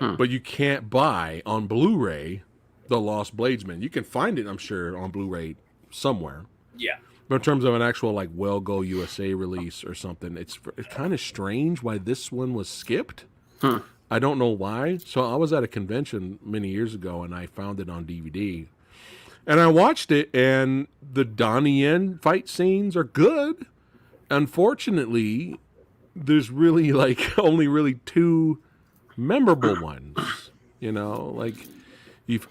Yeah. But you can't buy on Blu-ray The Lost Bladesman. You can find it, I'm sure, on Blu-ray somewhere. Yeah. But in terms of an actual, like, Well Go USA release or something, it's kind of strange why this one was skipped. I don't know why. So I was at a convention many years ago, and I found it on DVD. And I watched it, and the Donnie Yen fight scenes are good. Unfortunately, there's really, like, only really two memorable ones. Like, you've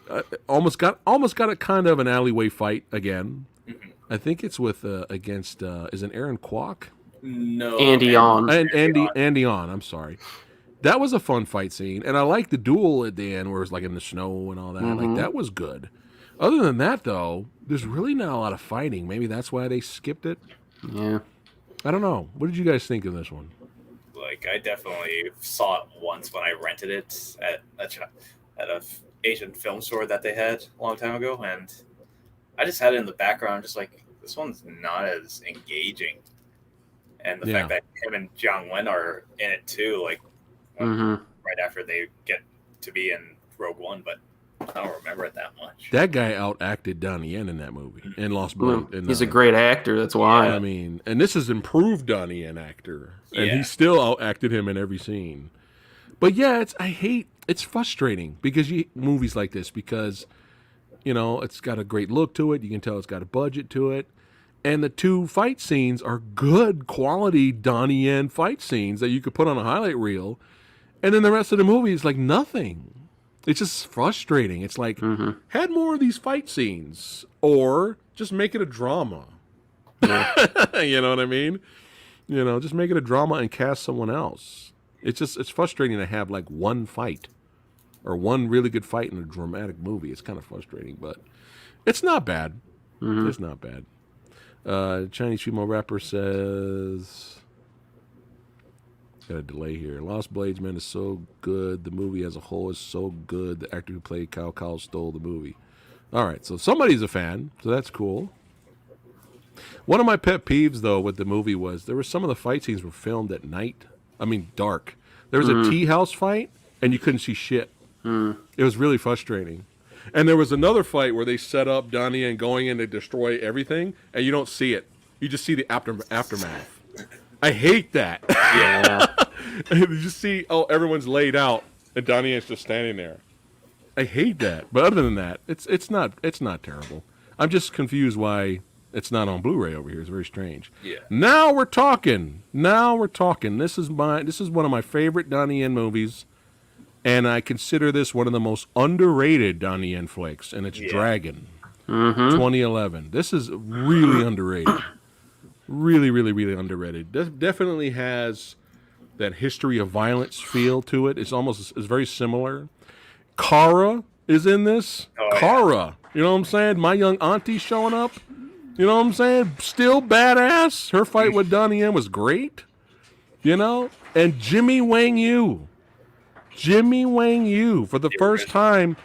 almost got a kind of an alleyway fight again. I think it's with against is it Aaron Kwok? No, Andy On. Andy On. I'm sorry. That was a fun fight scene, and I like the duel at the end where it's like in the snow and all that. Like, that was good. Other than that, though, there's really not a lot of fighting. Maybe that's why they skipped it. Yeah. I don't know. What did you guys think of this one? Like, I definitely saw it once when I rented it at a Asian film store that they had a long time ago, and I just had it in the background, just like, this one's not as engaging. And the fact that him and Jiang Wen are in it too, like, right after they get to be in Rogue One, but I don't remember it that much. That guy outacted Donnie Yen in that movie and Lost Blade. He's a great actor, that's why. I mean, and this is improved Donnie Yen actor, and he still outacted him in every scene. But yeah, it's frustrating because movies like this because it's got a great look to it. You can tell it's got a budget to it. And the two fight scenes are good quality Donnie Yen fight scenes that you could put on a highlight reel. And then the rest of the movie is like nothing. It's just frustrating. It's like, Mm-hmm. had more of these fight scenes, or just make it a drama. Yeah. You know what I mean? Just make it a drama and cast someone else. It's frustrating to have like one fight or one really good fight in a dramatic movie. It's kind of frustrating, but it's not bad. Mm-hmm. It's not bad. Chinese female rapper says, got a delay here. Lost Blades, man, is so good. The movie as a whole is so good. The actor who played Cao stole the movie. All right, so somebody's a fan, so that's cool. One of my pet peeves, though, with the movie was there were some of the fight scenes were filmed at night. I mean, dark. There was a tea house fight, and you couldn't see shit. It was really frustrating. And there was another fight where they set up Donnie Yen going in to destroy everything, and you don't see it. You just see the aftermath. I hate that. Yeah. You just see, everyone's laid out, and Donnie Yen's just standing there. I hate that. But other than that, it's not terrible. I'm just confused why it's not on Blu-ray over here. It's very strange. Yeah. Now we're talking. This is one of my favorite Donnie Yen movies, and I consider this one of the most underrated Donnie Yen flicks, and it's Dragon, 2011. This is really underrated. Really, really, really underrated. Definitely has that history of violence feel to it. It's very similar. Kara is in this. Kara, you know what I'm saying? My young auntie showing up. You know what I'm saying? Still badass. Her fight with Donnie Yen was great. And Jimmy Wang Yu. For the first time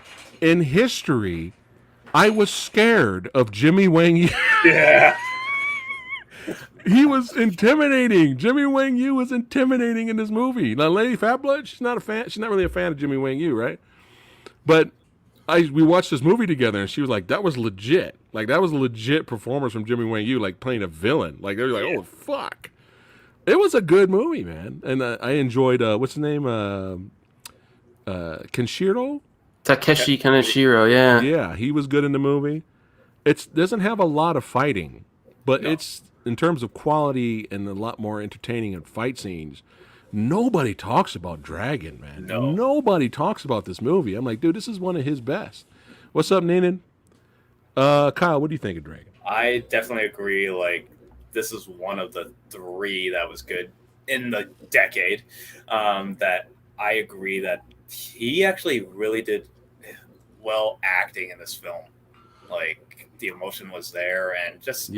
in history, I was scared of Jimmy Wang Yu. Yeah. He was intimidating. Jimmy Wang Yu was intimidating in this movie. Now, Lady Fatblood, she's not a fan. She's not really a fan of Jimmy Wang Yu, right? But we watched this movie together, and she was like, "That was legit. Like that was a legit performance from Jimmy Wang Yu, like playing a villain. Like they were like, oh fuck." It was a good movie, man, and I enjoyed. What's his name? Kenshiro. Takeshi Kaneshiro, yeah. Yeah, he was good in the movie. It doesn't have a lot of fighting, but it's in terms of quality and a lot more entertaining and fight scenes. Nobody talks about Dragon, man. No. Nobody talks about this movie. I'm like, dude, this is one of his best. What's up, Neenan? Kyle, what do you think of Dragon? I definitely agree. Like, this is one of the three that was good in the decade. That I agree that he actually really did well acting in this film. Like, the emotion was there, and just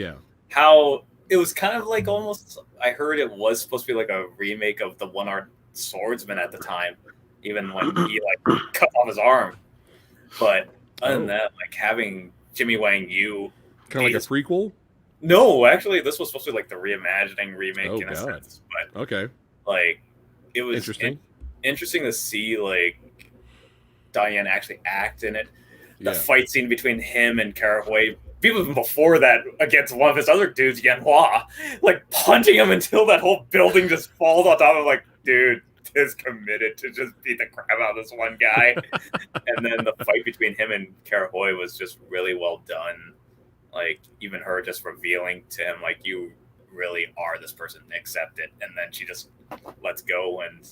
how it was kind of like almost, I heard it was supposed to be like a remake of the One-Armed Swordsman at the time, even when he like cut off his arm. But other than that, like having Jimmy Wang Yu, kind of like a prequel. No, actually, this was supposed to be like the reimagining remake in a sense. But okay, like it was interesting to see like Diane actually act in it. The fight scene between him and Karahui, even before that, against one of his other dudes, Yanhua, like punching him until that whole building just falls on top of, like, dude is committed to just beat the crap out of this one guy. And then the fight between him and Karahui was just really well done. Like, even her just revealing to him, like, you really are this person, accept it. And then she just lets go. And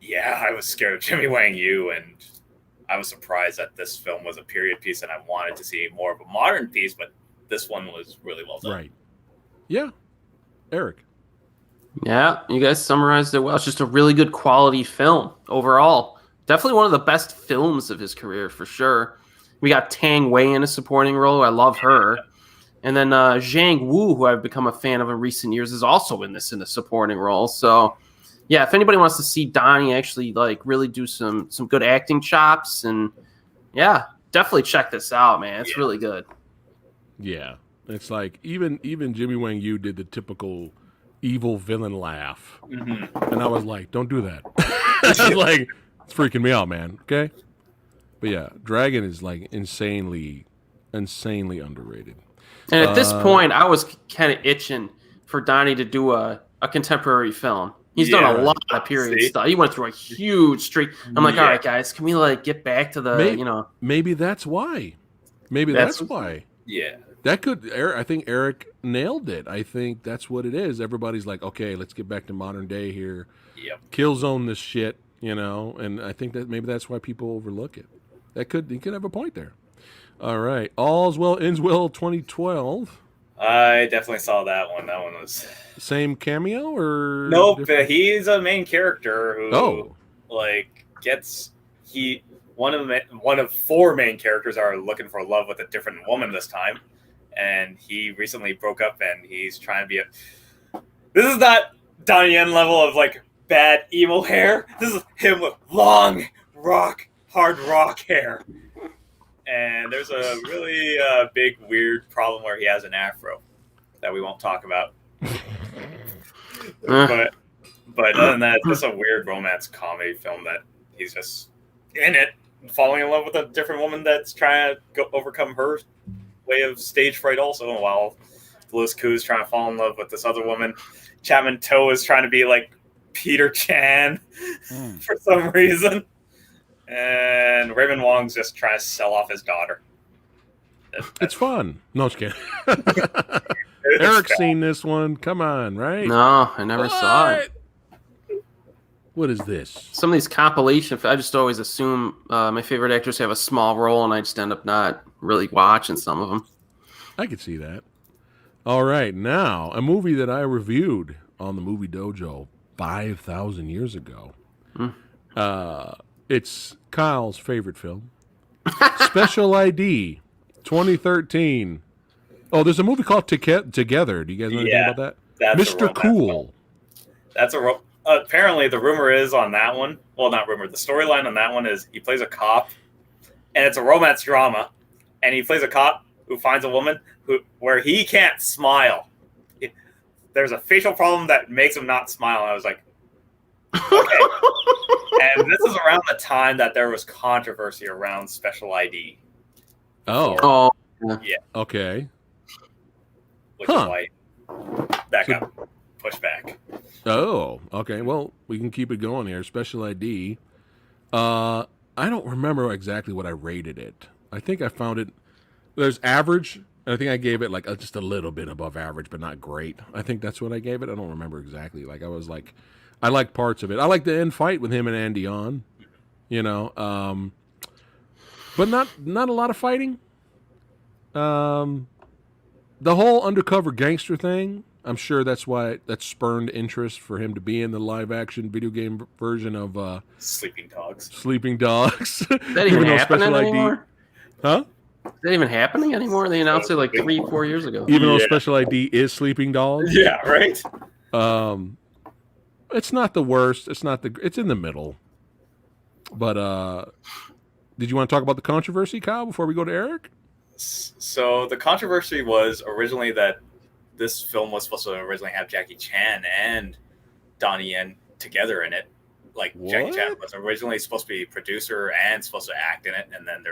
yeah, I was scared of Jimmy Wang Yu, and I was surprised that this film was a period piece, and I wanted to see more of a modern piece, but this one was really well done. Right. Yeah. Erik. Yeah, you guys summarized it well. It's just a really good quality film overall. Definitely one of the best films of his career, for sure. We got Tang Wei in a supporting role. I love her. And then Zhang Wu, who I've become a fan of in recent years, is also in this in a supporting role. So, yeah, if anybody wants to see Donnie actually like really do some good acting chops, and yeah, definitely check this out, man. It's really good. Yeah, it's like even Jimmy Wang Yu did the typical evil villain laugh, and I was like, don't do that. It's like, it's freaking me out, man. Okay, but yeah, Dragon is like insanely underrated. And at this point, I was kind of itching for Donnie to do a contemporary film. He's done a lot of period stuff. He went through a huge streak. I'm like, all right, guys, can we like get back to the, Maybe that's why. Maybe that's why. Yeah. That could, I think Erik nailed it. I think that's what it is. Everybody's like, okay, let's get back to modern day here. Yep. Killzone this shit. you know, and I think that maybe that's why people overlook it. You could have a point there. All right, All's Well Ends Well 2012. I definitely saw that one. That one was Same cameo or nope. different? He's a main character who Oh, like gets he one of four main characters are looking for love with a different woman this time, and he recently broke up and he's trying to be a. This is not Donnie Yen level of like bad emo hair. This is him with long hard rock hair. And there's a really big, weird problem where he has an afro that we won't talk about. but other than that, it's just a weird romance comedy film that he's just in it, falling in love with a different woman that's trying to overcome her way of stage fright also, while Louis Koo's trying to fall in love with this other woman. Chapman Toe is trying to be like Peter Chan for some reason. And Raymond Wong's just trying to sell off his daughter. it's fun. No, I'm just kidding. Eric's seen this one. Come on, right? No, I never saw it. What is this? Some of these compilation, I just always assume my favorite actors have a small role, and I just end up not really watching some of them. I could see that. All right, now a movie that I reviewed on the Movie Dojo 5,000 years ago. It's Kyle's favorite film, Special ID, 2013. Oh, there's a movie called Together. Do you guys know anything about that? That's Mr. Cool. That's apparently the rumor is on that one. Well, not rumor. The storyline on that one is he plays a cop, and it's a romance drama, and he plays a cop who finds a woman where he can't smile. There's a facial problem that makes him not smile. And I was like, okay. And this is around the time that there was controversy around Special ID. Oh. Yeah. Okay. Which is why that got pushed back. Oh, okay. Well, we can keep it going here. Special ID. I don't remember exactly what I rated it. I think I found it. There's average. And I think I gave it like just a little bit above average, but not great. I think that's what I gave it. I don't remember exactly. Like I was like, I like parts of it. I like the end fight with him and Andy on, you know, but not a lot of fighting. The whole undercover gangster thing. I'm sure that's why that spurned interest for him to be in the live action video game version of Sleeping Dogs. Sleeping Dogs. Is that even happening anymore? Huh? Is that even happening anymore? They announced it like 3-4 years ago. Even though Special ID is Sleeping Dogs. Yeah, right. It's not the worst. It's in the middle. But did you want to talk about the controversy, Kyle, before we go to Eric? So the controversy was originally that this film was supposed to originally have Jackie Chan and Donnie Yen together in it. Like What? Jackie Chan was originally supposed to be producer and supposed to act in it, and then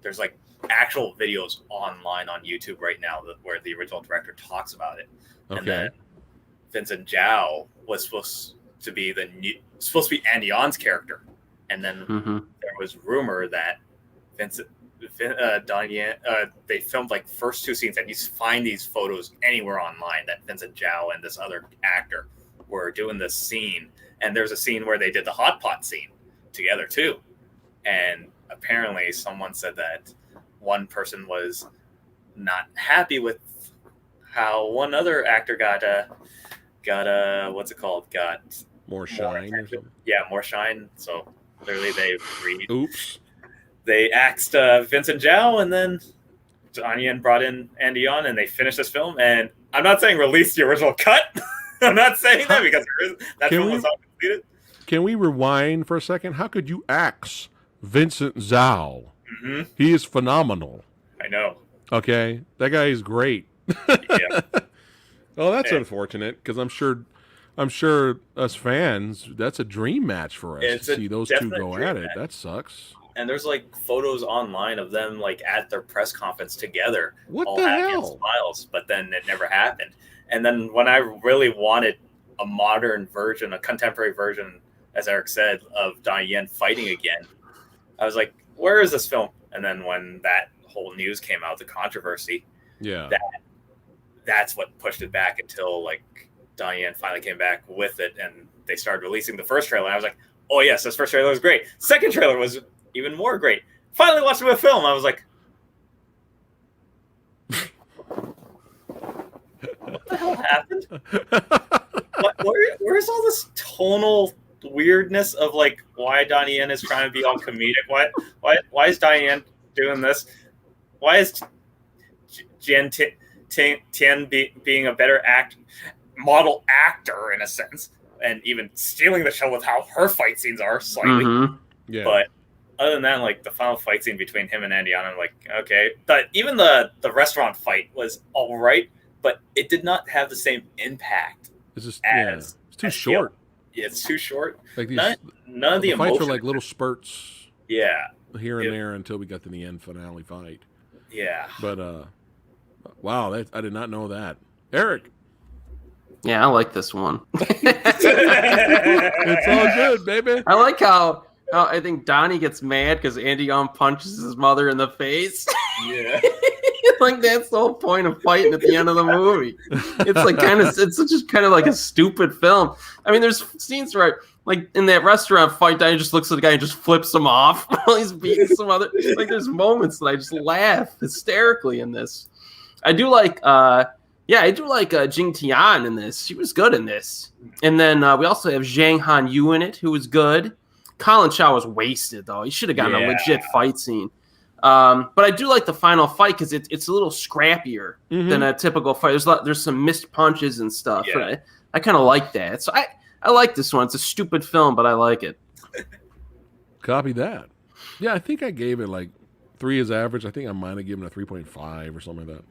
there's like actual videos online on YouTube right now where the original director talks about it. Okay. And then Vincent Zhao was supposed to be Andy Yon's character, and then there was rumor that Donnie Yen, they filmed like first two scenes, and you find these photos anywhere online that Vincent Zhao and this other actor were doing this scene, and there's a scene where they did the hot pot scene together too, and apparently someone said that one person was not happy with how one other actor got what's it called? Got more shine or something? Yeah, more shine. So clearly they agreed. Oops. They axed Vincent Zhao, and then Donnie Yen brought in Andy Yon, and they finished this film. And I'm not saying release the original cut. I'm not saying that because that film was not completed. Can we rewind for a second? How could you axe Vincent Zhao? Mm-hmm. He is phenomenal. I know. Okay, that guy is great. Yeah. Oh, that's unfortunate because I'm sure us fans, that's a dream match for us to see those two go at it. That sucks. And there's like photos online of them like at their press conference together, What all the happy and hell? smiles. But then it never happened. And then when I really wanted a modern version, a contemporary version, as Eric said, of Donnie Yen fighting again, I was like, where is this film? And then when that whole news came out, the controversy, that's what pushed it back until like Donnie Yen finally came back with it, and they started releasing the first trailer. And I was like, oh yes, this first trailer was great. Second trailer was even more great. Finally watched the film. I was like, what the hell happened? Where's all this tonal weirdness of like why Donnie Yen is trying to be all comedic? Why is Donnie Yen doing this? Why is Tian being a better model actor in a sense, and even stealing the show with how her fight scenes are slightly. Mm-hmm. Yeah. But other than that, like the final fight scene between him and Andy, I'm like, okay. But even the restaurant fight was all right, but it did not have the same impact. It's just as it's too short. Yeah, it's too short. Like these, none of the fights emotion. are like little spurts. Yeah. Here and there until we got to the end finale fight. Yeah. But wow, I did not know that. Eric. Yeah, I like this one. It's all good, baby. I like how I think Donnie gets mad because Andy punches his mother in the face. Yeah. Like that's the whole point of fighting at the end of the movie. It's like it's just kind of like a stupid film. I mean, there's scenes where like in that restaurant fight, Donnie just looks at the guy and just flips him off while he's beating some other. Like there's moments that I just laugh hysterically in this. I do like Jing Tian in this. She was good in this. And then we also have Zhang Han Yu in it, who was good. Colin Chow was wasted though. He should have gotten a legit fight scene. But I do like the final fight because it's a little scrappier than a typical fight. There's some missed punches and stuff. Yeah. I kind of like that. So I like this one. It's a stupid film, but I like it. Copy that. Yeah, I think I gave it like 3 as average. I think I might have given it a 3.5 or something like that.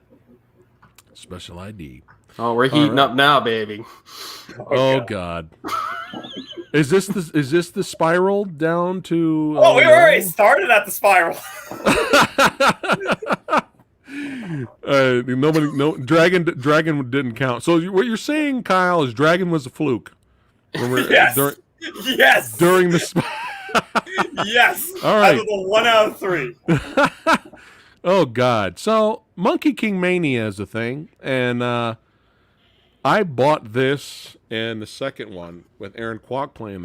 Special ID. Oh, we're heating up now, baby. Oh God. Is this the spiral down to? Oh, we already started at the spiral. Dragon didn't count. So what you're saying, Kyle, is Dragon was a fluke. Yes. Yes. During the. Yes. All right. Out of the 1 out of 3. Oh God. So Monkey King Mania is a thing, and I bought this and the second one with Aaron Kwok playing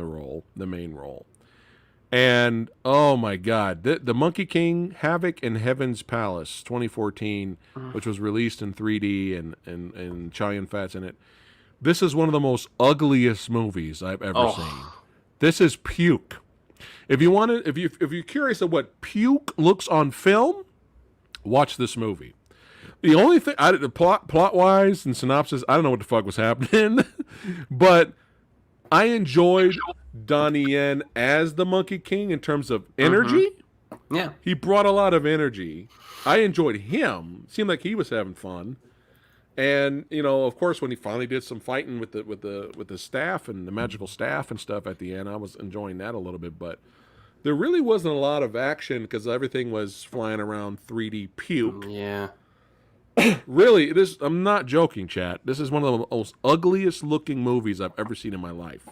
the main role. And oh my God, the Monkey King Havoc in Heaven's Palace 2014, which was released in 3D and Chow Yun-fat's in it. This is one of the most ugliest movies I've ever seen. This is puke. If you're curious of what puke looks on film, watch this movie. The only thing, plot-wise and synopsis, I don't know what the fuck was happening, but I enjoyed Donnie Yen as the Monkey King in terms of energy. Yeah, he brought a lot of energy. I enjoyed him. Seemed like he was having fun, and of course, when he finally did some fighting with the staff and the magical staff and stuff at the end, I was enjoying that a little bit. But there really wasn't a lot of action because everything was flying around 3D puke. Yeah. Really, I'm not joking, chat. This is one of the most ugliest looking movies I've ever seen in my life.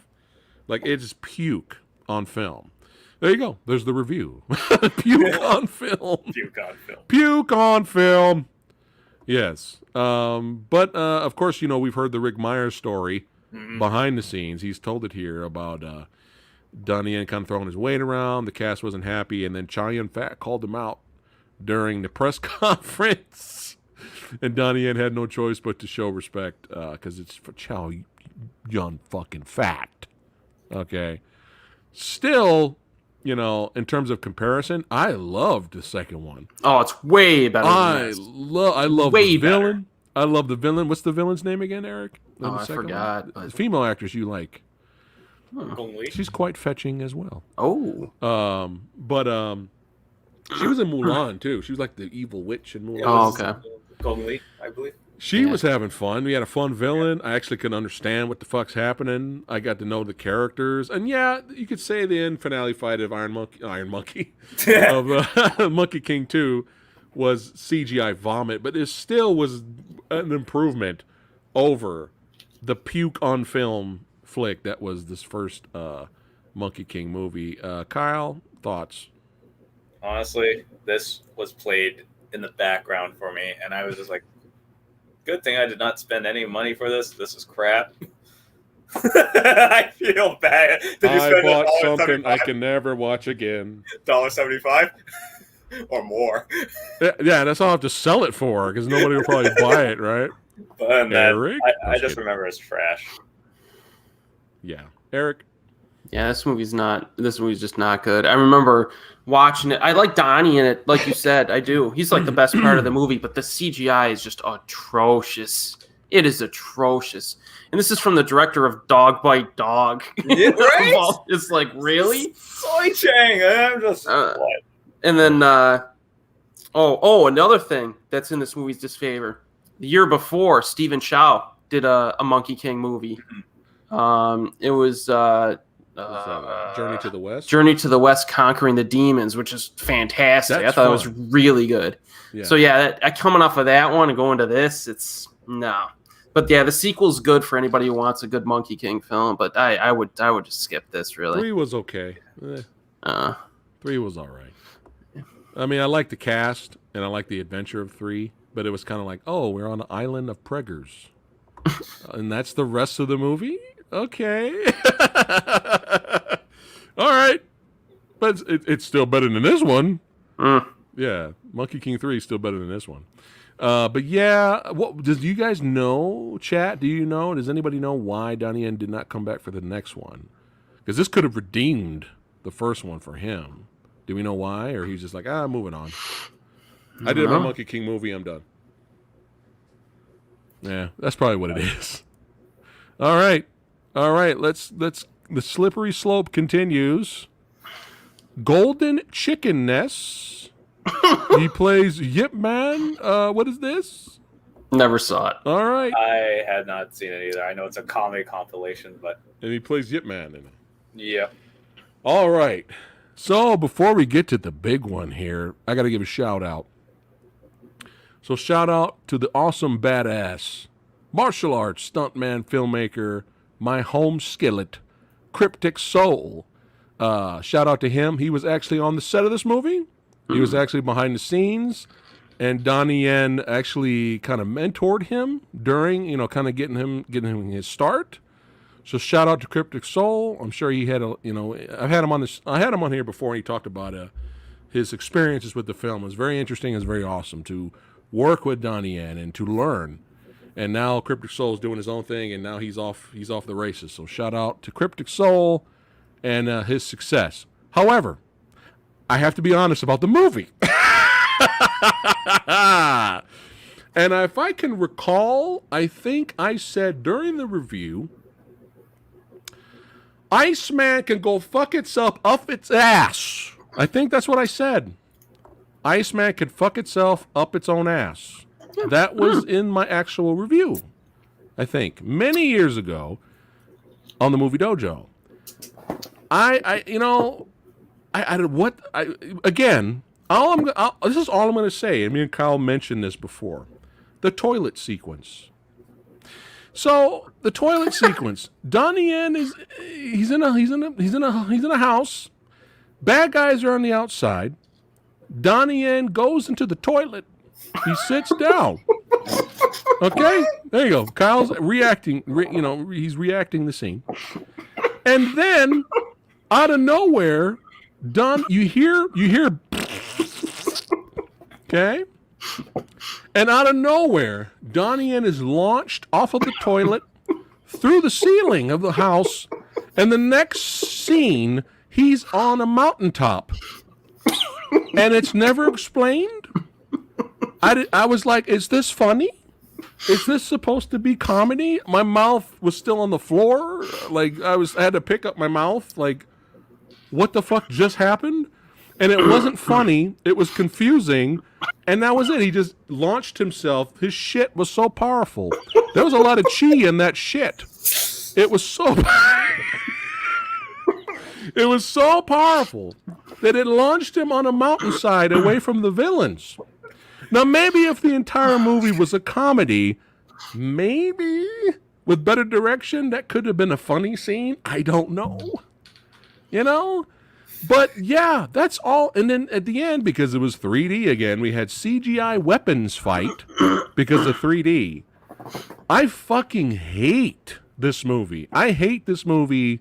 Like, it's puke on film. There you go. There's the review. Puke on film. Puke on film. Puke on film. Yes. But, of course, we've heard the Rick Myers story behind the scenes. He's told it here about Donnie Yen kind of throwing his weight around. The cast wasn't happy. And then Chow Yun-fat called him out during the press conference. And Donnie Yen had no choice but to show respect because it's for Chow Yun-fat. Okay. Still, in terms of comparison, I loved the second one. Oh, it's way better. I love the villain. I love the villain. What's the villain's name again, Eric? I forgot. The female actress you like. Gong Li. She's quite fetching as well. Oh. But she was in Mulan too. She was like the evil witch in Mulan. Oh, okay. Gong Li, I believe. She was having fun. We had a fun villain. I actually could understand what the fuck's happening. I got to know the characters. And yeah, you could say the end finale fight of Iron Monkey of Monkey King 2 was CGI vomit, but it still was an improvement over the puke on film flick that was this first Monkey King movie. Kyle, thoughts? Honestly, this was played in the background for me, and I was just like, good thing I did not spend any money for this. This is crap. I feel bad. Did you I spend bought something I $1.75? can never watch again. $1.75 or more. Yeah, that's all I have to sell it for because nobody will probably buy it, right? But other than that, Eric? I just remember it's trash. Yeah. Eric? Yeah, this movie's just not good. I remember watching it. I like Donnie in it, like you said. I do. He's like the best part of the movie, but the CGI is just atrocious. It is atrocious. And this is from the director of Dog Bite Dog. Yeah, right? It's like, really? Soy Chang. I'm just what? And then another thing that's in this movie's disfavor. The year before, Stephen Chow did a Monkey King movie. It was Journey to the West? Journey to the West, Conquering the Demons, which is fantastic. That's I thought fun. it was really good. Yeah. So yeah, coming off of that one and going to this, it's no. But yeah, the sequel's good for anybody who wants a good Monkey King film. But I would just skip this really. 3 was okay. 3 was all right. I mean, I like the cast and I like the adventure of 3, but it was kind of like, oh, we're on an island of preggers, and that's the rest of the movie. Okay. All right. But it's still better than this one. Yeah. Monkey King 3 is still better than this one. But yeah, does you guys know, chat? Do you know? Does anybody know why Donnie Yen did not come back for the next one? Because this could have redeemed the first one for him. Do we know why? Or he's just like, moving on. I did my Monkey King movie, I'm done. Yeah, that's probably what it is. All right. Let's the slippery slope continues. Golden Chicken Nest. He plays Yip Man. What is this? Never saw it. All right. I had not seen it either. I know it's a comedy compilation, but And he plays Yip Man in it. yeah. All right. So before we get to the big one here, I got to give a shout out. So shout out to the awesome badass martial arts stuntman filmmaker, my home skillet, Cryptic Soul. Shout out to him. He was actually on the set of this movie. He was actually behind the scenes, and Donnie Yen actually kind of mentored him during, kind of getting him his start. So shout out to Cryptic Soul. I'm sure he had I had him on here before, and he talked about his experiences with the film. It was very interesting. It was very awesome to work with Donnie Yen and to learn. And now Cryptic Soul is doing his own thing, and now he's off the races. So shout out to Cryptic Soul and his success. However, I have to be honest about the movie. And if I can recall, I think I said during the review, Iceman can go fuck itself up its ass. I think that's what I said. Iceman could fuck itself up its own ass. That was in my actual review, I think, many years ago on the Movie Dojo. This is all I'm going to say, and me and Kyle mentioned this before. The toilet sequence. So the toilet sequence. Donnie Yen he's in a house. Bad guys are on the outside. Donnie Yen goes into the toilet. He sits down. Okay, there you go. Kyle's reacting. He's reacting the scene, and then out of nowhere, you hear. Okay, and out of nowhere, Donnie Yen is launched off of the toilet through the ceiling of the house, and the next scene, he's on a mountaintop, and it's never explained. I was like, is this funny? Is this supposed to be comedy? My mouth was still on the floor. Like, I had to pick up my mouth. Like, what the fuck just happened? And it wasn't funny. It was confusing. And that was it. He just launched himself. His shit was so powerful. There was a lot of chi in that shit. It was so it was so powerful that it launched him on a mountainside away from the villains. Now, maybe if the entire movie was a comedy, maybe with better direction, that could have been a funny scene. I don't know. But yeah, that's all. And then at the end, because it was 3D again, we had CGI weapons fight because of 3D. I fucking hate this movie. I hate this movie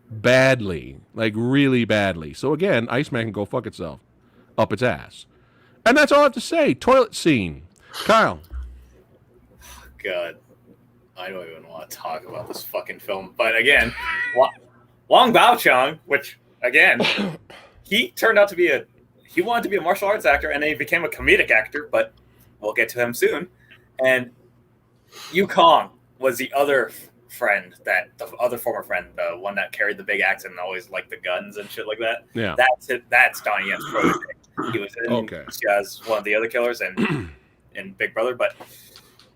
badly, like really badly. So again, Iceman can go fuck itself up its ass. And that's all I have to say. Toilet scene. Kyle. God, I don't even want to talk about this fucking film. But again, Wong Bao-chong, which again, he turned out to be he wanted to be a martial arts actor, and then he became a comedic actor. But we'll get to him soon. And Yukong was the other friend, the other former friend, the one that carried the big axe and always liked the guns and shit like that. Yeah, that's it. That's Donnie Yen's protege. He was in as one of the other killers and in Big Brother. But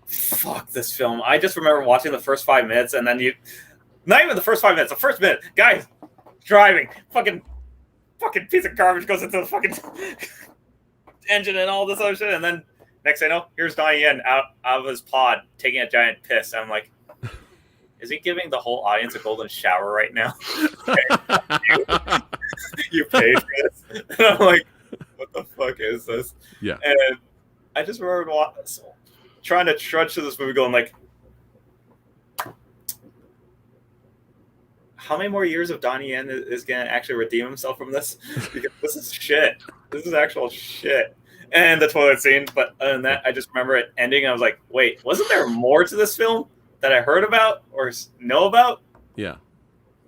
fuck this film. I just remember watching the first 5 minutes, and then not even the first 5 minutes. The first minute, guys driving, fucking piece of garbage goes into the fucking engine and all this other shit, and then next thing I know, here's Donnie Yen out of his pod taking a giant piss. I'm like, is he giving the whole audience a golden shower right now? You paid for this? And I'm like, what the fuck is this? Yeah. And I just remember trying to trudge through this movie going like, how many more years of Donnie Yen is going to actually redeem himself from this? Because this is shit. This is actual shit. And the toilet scene, but other than that, I just remember it ending, and I was like, wait, wasn't there more to this film that I heard about or know about? Yeah.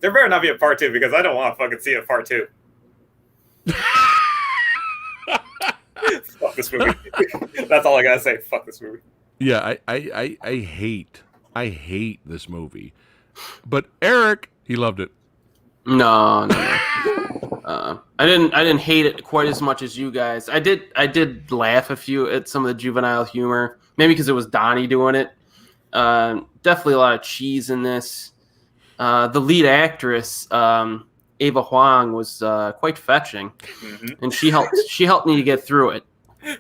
There better not be a part 2, because I don't want to fucking see a part 2. Fuck this movie. That's all I gotta say. Fuck this movie. Yeah, I hate this movie. But Eric, he loved it. No. I didn't hate it quite as much as you guys. I did laugh at some of the juvenile humor, maybe because it was Donnie doing it. Definitely a lot of cheese in this. The lead actress, Ava Huang, was quite fetching, and she helped me to get through it.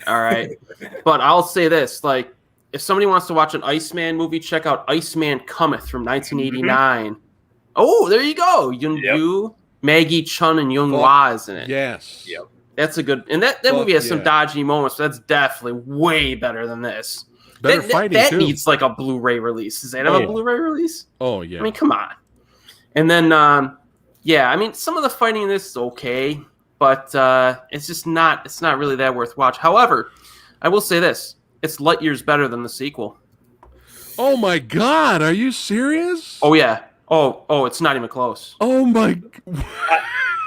All right, but I'll say this: like, if somebody wants to watch an Iceman movie, check out Iceman Cometh from 1989. Oh, there you go. You. Maggie Chun and Young Hwa is in it. Yes. Yep. That's a good... And that movie has some dodgy moments, but that's definitely way better than this. Better fighting, that too. Needs like a Blu-ray release. Does that have a Blu-ray release? Oh, yeah. I mean, come on. And then, I mean, some of the fighting in this is okay, but it's just not... It's not really that worth watch. However, I will say this. It's light years better than the sequel. Oh, my God. Are you serious? Oh, yeah. Oh, it's not even close. Oh my!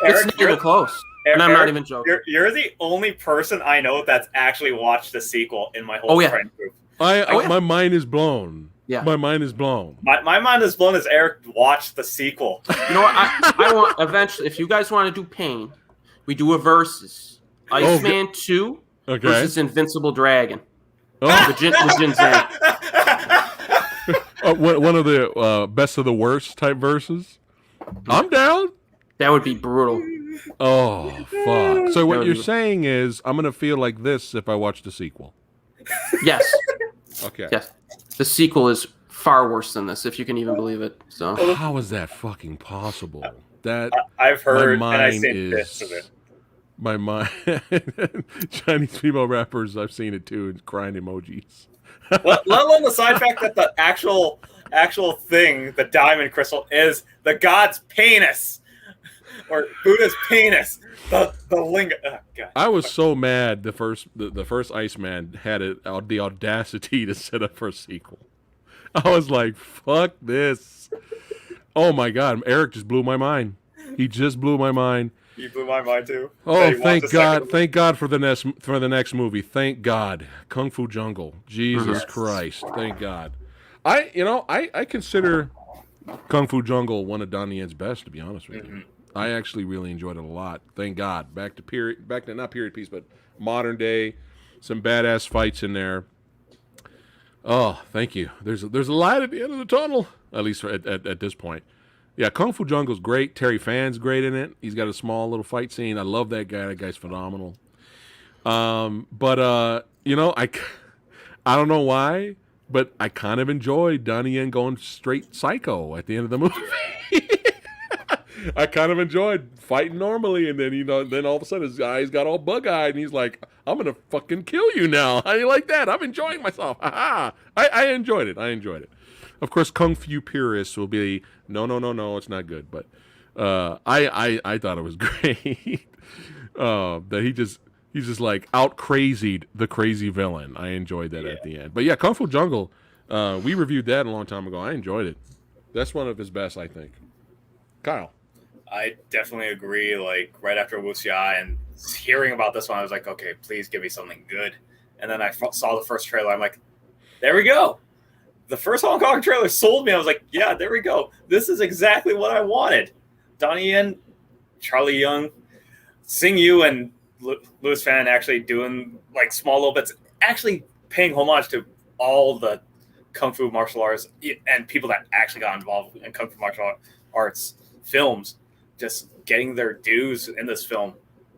It's not even close. And I'm not even joking. You're the only person I know that's actually watched the sequel in my whole friend group. My mind is blown. Yeah, my mind is blown. My mind is blown as Eric watched the sequel. You know what? I want eventually. If you guys want to do Pain, we do a versus. Iceman 2 versus Invincible Dragon. Oh, the Jin Zhang. One of the best of the worst type verses. I'm down. That would be brutal. Oh, fuck. So what you're saying is I'm going to feel like this if I watch the sequel. Yes. Okay. Yes. The sequel is far worse than this, if you can even believe it. So how is that fucking possible? That I've heard and I've seen bits of it. My mind. Chinese female rappers, I've seen it too, and crying emojis. Let alone the side fact that the actual thing, the diamond crystal, is the god's penis, or Buddha's penis. The lingam. Oh, God. I was so mad. The first Iceman had the audacity to set up for a sequel. I was like, "Fuck this!" Oh my God, Eric just blew my mind. He just blew my mind. You blew my mind too. Oh, thank God! Thank God for the next movie. Thank God, Kung Fu Jungle. Jesus Christ! Thank God. I consider Kung Fu Jungle one of Donnie Yen's best. To be honest with you, I actually really enjoyed it a lot. Thank God. Back to not period piece, but modern day. Some badass fights in there. Oh, thank you. There's a light at the end of the tunnel. At least at this point. Yeah, Kung Fu Jungle's great. Terry Fan's great in it. He's got a small little fight scene. I love that guy. That guy's phenomenal. But I don't know why, but I kind of enjoyed Donnie Yen going straight psycho at the end of the movie. I kind of enjoyed fighting normally, and then all of a sudden his eyes got all bug-eyed, and he's like, "I'm gonna fucking kill you now." How do you like that? I'm enjoying myself. Ha ha! I enjoyed it. of course, Kung Fu purists will be no, it's not good. But I thought it was great that he's just like out crazied the crazy villain. I enjoyed that at the end. But yeah, Kung Fu Jungle, we reviewed that a long time ago. I enjoyed it. That's one of his best, I think. Kyle. I definitely agree. Like right after Wuxia and hearing about this one, I was like, okay, please give me something good. And then I saw the first trailer. I'm like, there we go. The first Hong Kong trailer sold me. I was like, yeah, there we go. This is exactly what I wanted. Donnie Yen, Charlie Young, Sing Yu, and Louis Fan actually doing like small little bits, actually paying homage to all the Kung Fu martial arts and people that actually got involved in Kung Fu martial arts films, just getting their dues in this film.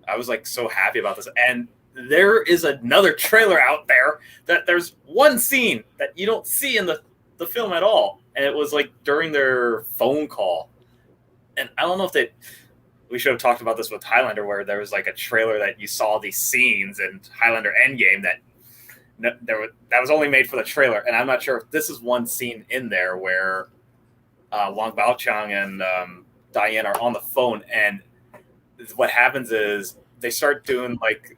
I was like so happy about this. And there is another trailer out there that there's one scene that you don't see in the film at all. And it was like during their phone call. And I don't know if we should have talked about this with Highlander, where there was like a trailer that you saw these scenes in Highlander Endgame that was only made for the trailer. And I'm not sure if this is one scene in there where Wong Baochang and Diane are on the phone, and what happens is they start doing like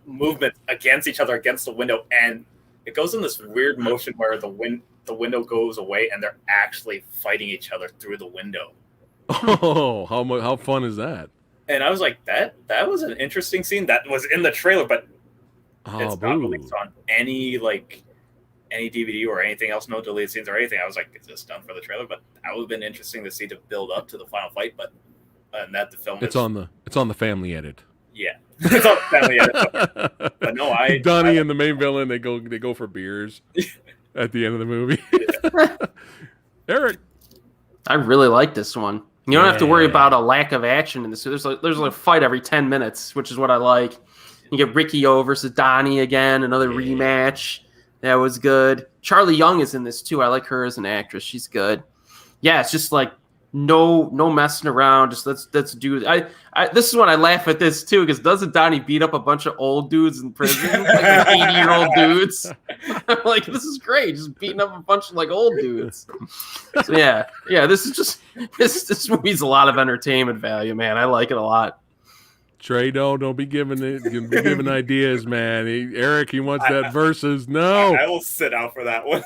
movement against each other against the window, and it goes in this weird motion where the window goes away and they're actually fighting each other through the window. Oh, how fun is that? And I was like, that was an interesting scene that was in the trailer, but it's not released on any DVD or anything else, no deleted scenes or anything. I was like, is this done for the trailer? But that would have been interesting to see to build up to the final fight. But that the film it's on the family edit. Yeah, it's on the family edit. But no, Donnie and the main villain, they go for beers at the end of the movie. Eric, I really like this one. You don't have to worry about a lack of action in this. There's a fight every 10 minutes, which is what I like. You get Ricky O versus Donnie again, another rematch. That was good. Charlie Young is in this too. I like her as an actress. She's good. Yeah, it's just like no messing around. Just let's do it. This is when I laugh at this too, because doesn't Donnie beat up a bunch of old dudes in prison, like 80-year-old dudes? I'm like, this is great, just beating up a bunch of like old dudes. So yeah. This movie's a lot of entertainment value, man. I like it a lot. Trey, don't be giving ideas, man. Eric, he wants that versus. No, I will sit out for that one.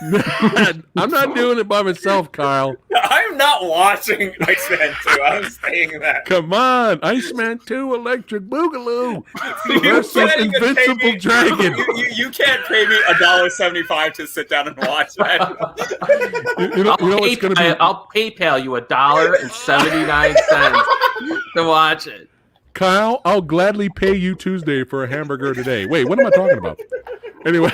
I'm not doing it by myself, Kyle. I'm not watching Iceman 2. I'm saying that. Come on, Iceman 2, Electric Boogaloo versus Invincible Dragon. You can't pay me $1.75 to sit down and watch that. I'll PayPal you $1.79 to watch it. Kyle, I'll gladly pay you Tuesday for a hamburger today. Wait, what am I talking about? Anyway.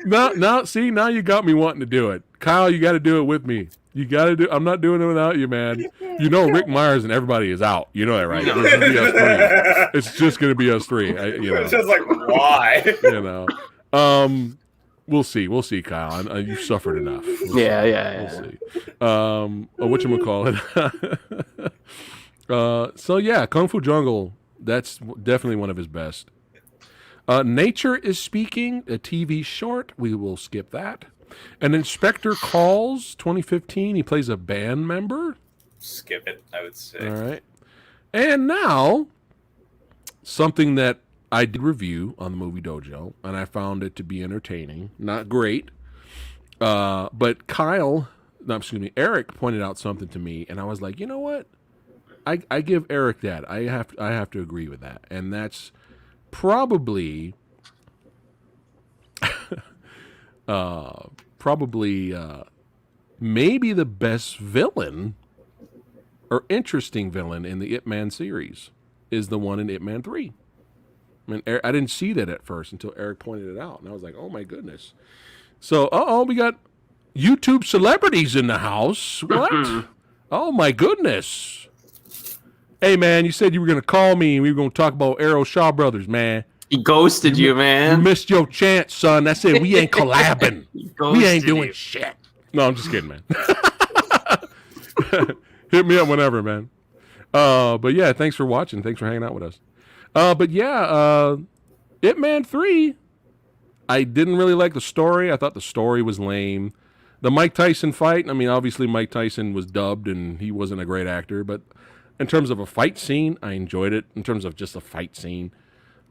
Now you got me wanting to do it. Kyle, you got to do it with me. You got to do. I'm not doing it without you, man. You know Rick Myers and everybody is out. You know that, right? It's just going to be us three. It's just like, why? We'll see, Kyle. You suffered enough. We'll see. Whatchamacallit. So yeah, Kung Fu Jungle, that's definitely one of his best. Nature is Speaking, a TV short. We will skip that. An Inspector Calls, 2015. He plays a band member. Skip it, I would say. All right. And now, something that I did review on the Movie Dojo, and I found it to be entertaining. Not great. But Eric pointed out something to me, and I was like, you know what? I give Eric that. I have to agree with that. And that's probably maybe the best villain or interesting villain in the Ip Man series is the one in Ip Man 3. I mean, I didn't see that at first until Eric pointed it out, and I was like, "Oh my goodness!" So, we got YouTube celebrities in the house. What? Oh my goodness! Hey man, you said you were gonna call me and we were gonna talk about Arrow Shaw Brothers, man. He ghosted you, man. You missed your chance, son. I said we ain't collabing. We ain't doing shit. No, I'm just kidding, man. Hit me up whenever, man. But yeah, thanks for watching. Thanks for hanging out with us. But yeah, Ip Man 3, I didn't really like the story. I thought the story was lame. The Mike Tyson fight, I mean, obviously Mike Tyson was dubbed and he wasn't a great actor, but in terms of a fight scene, I enjoyed it. In terms of just a fight scene,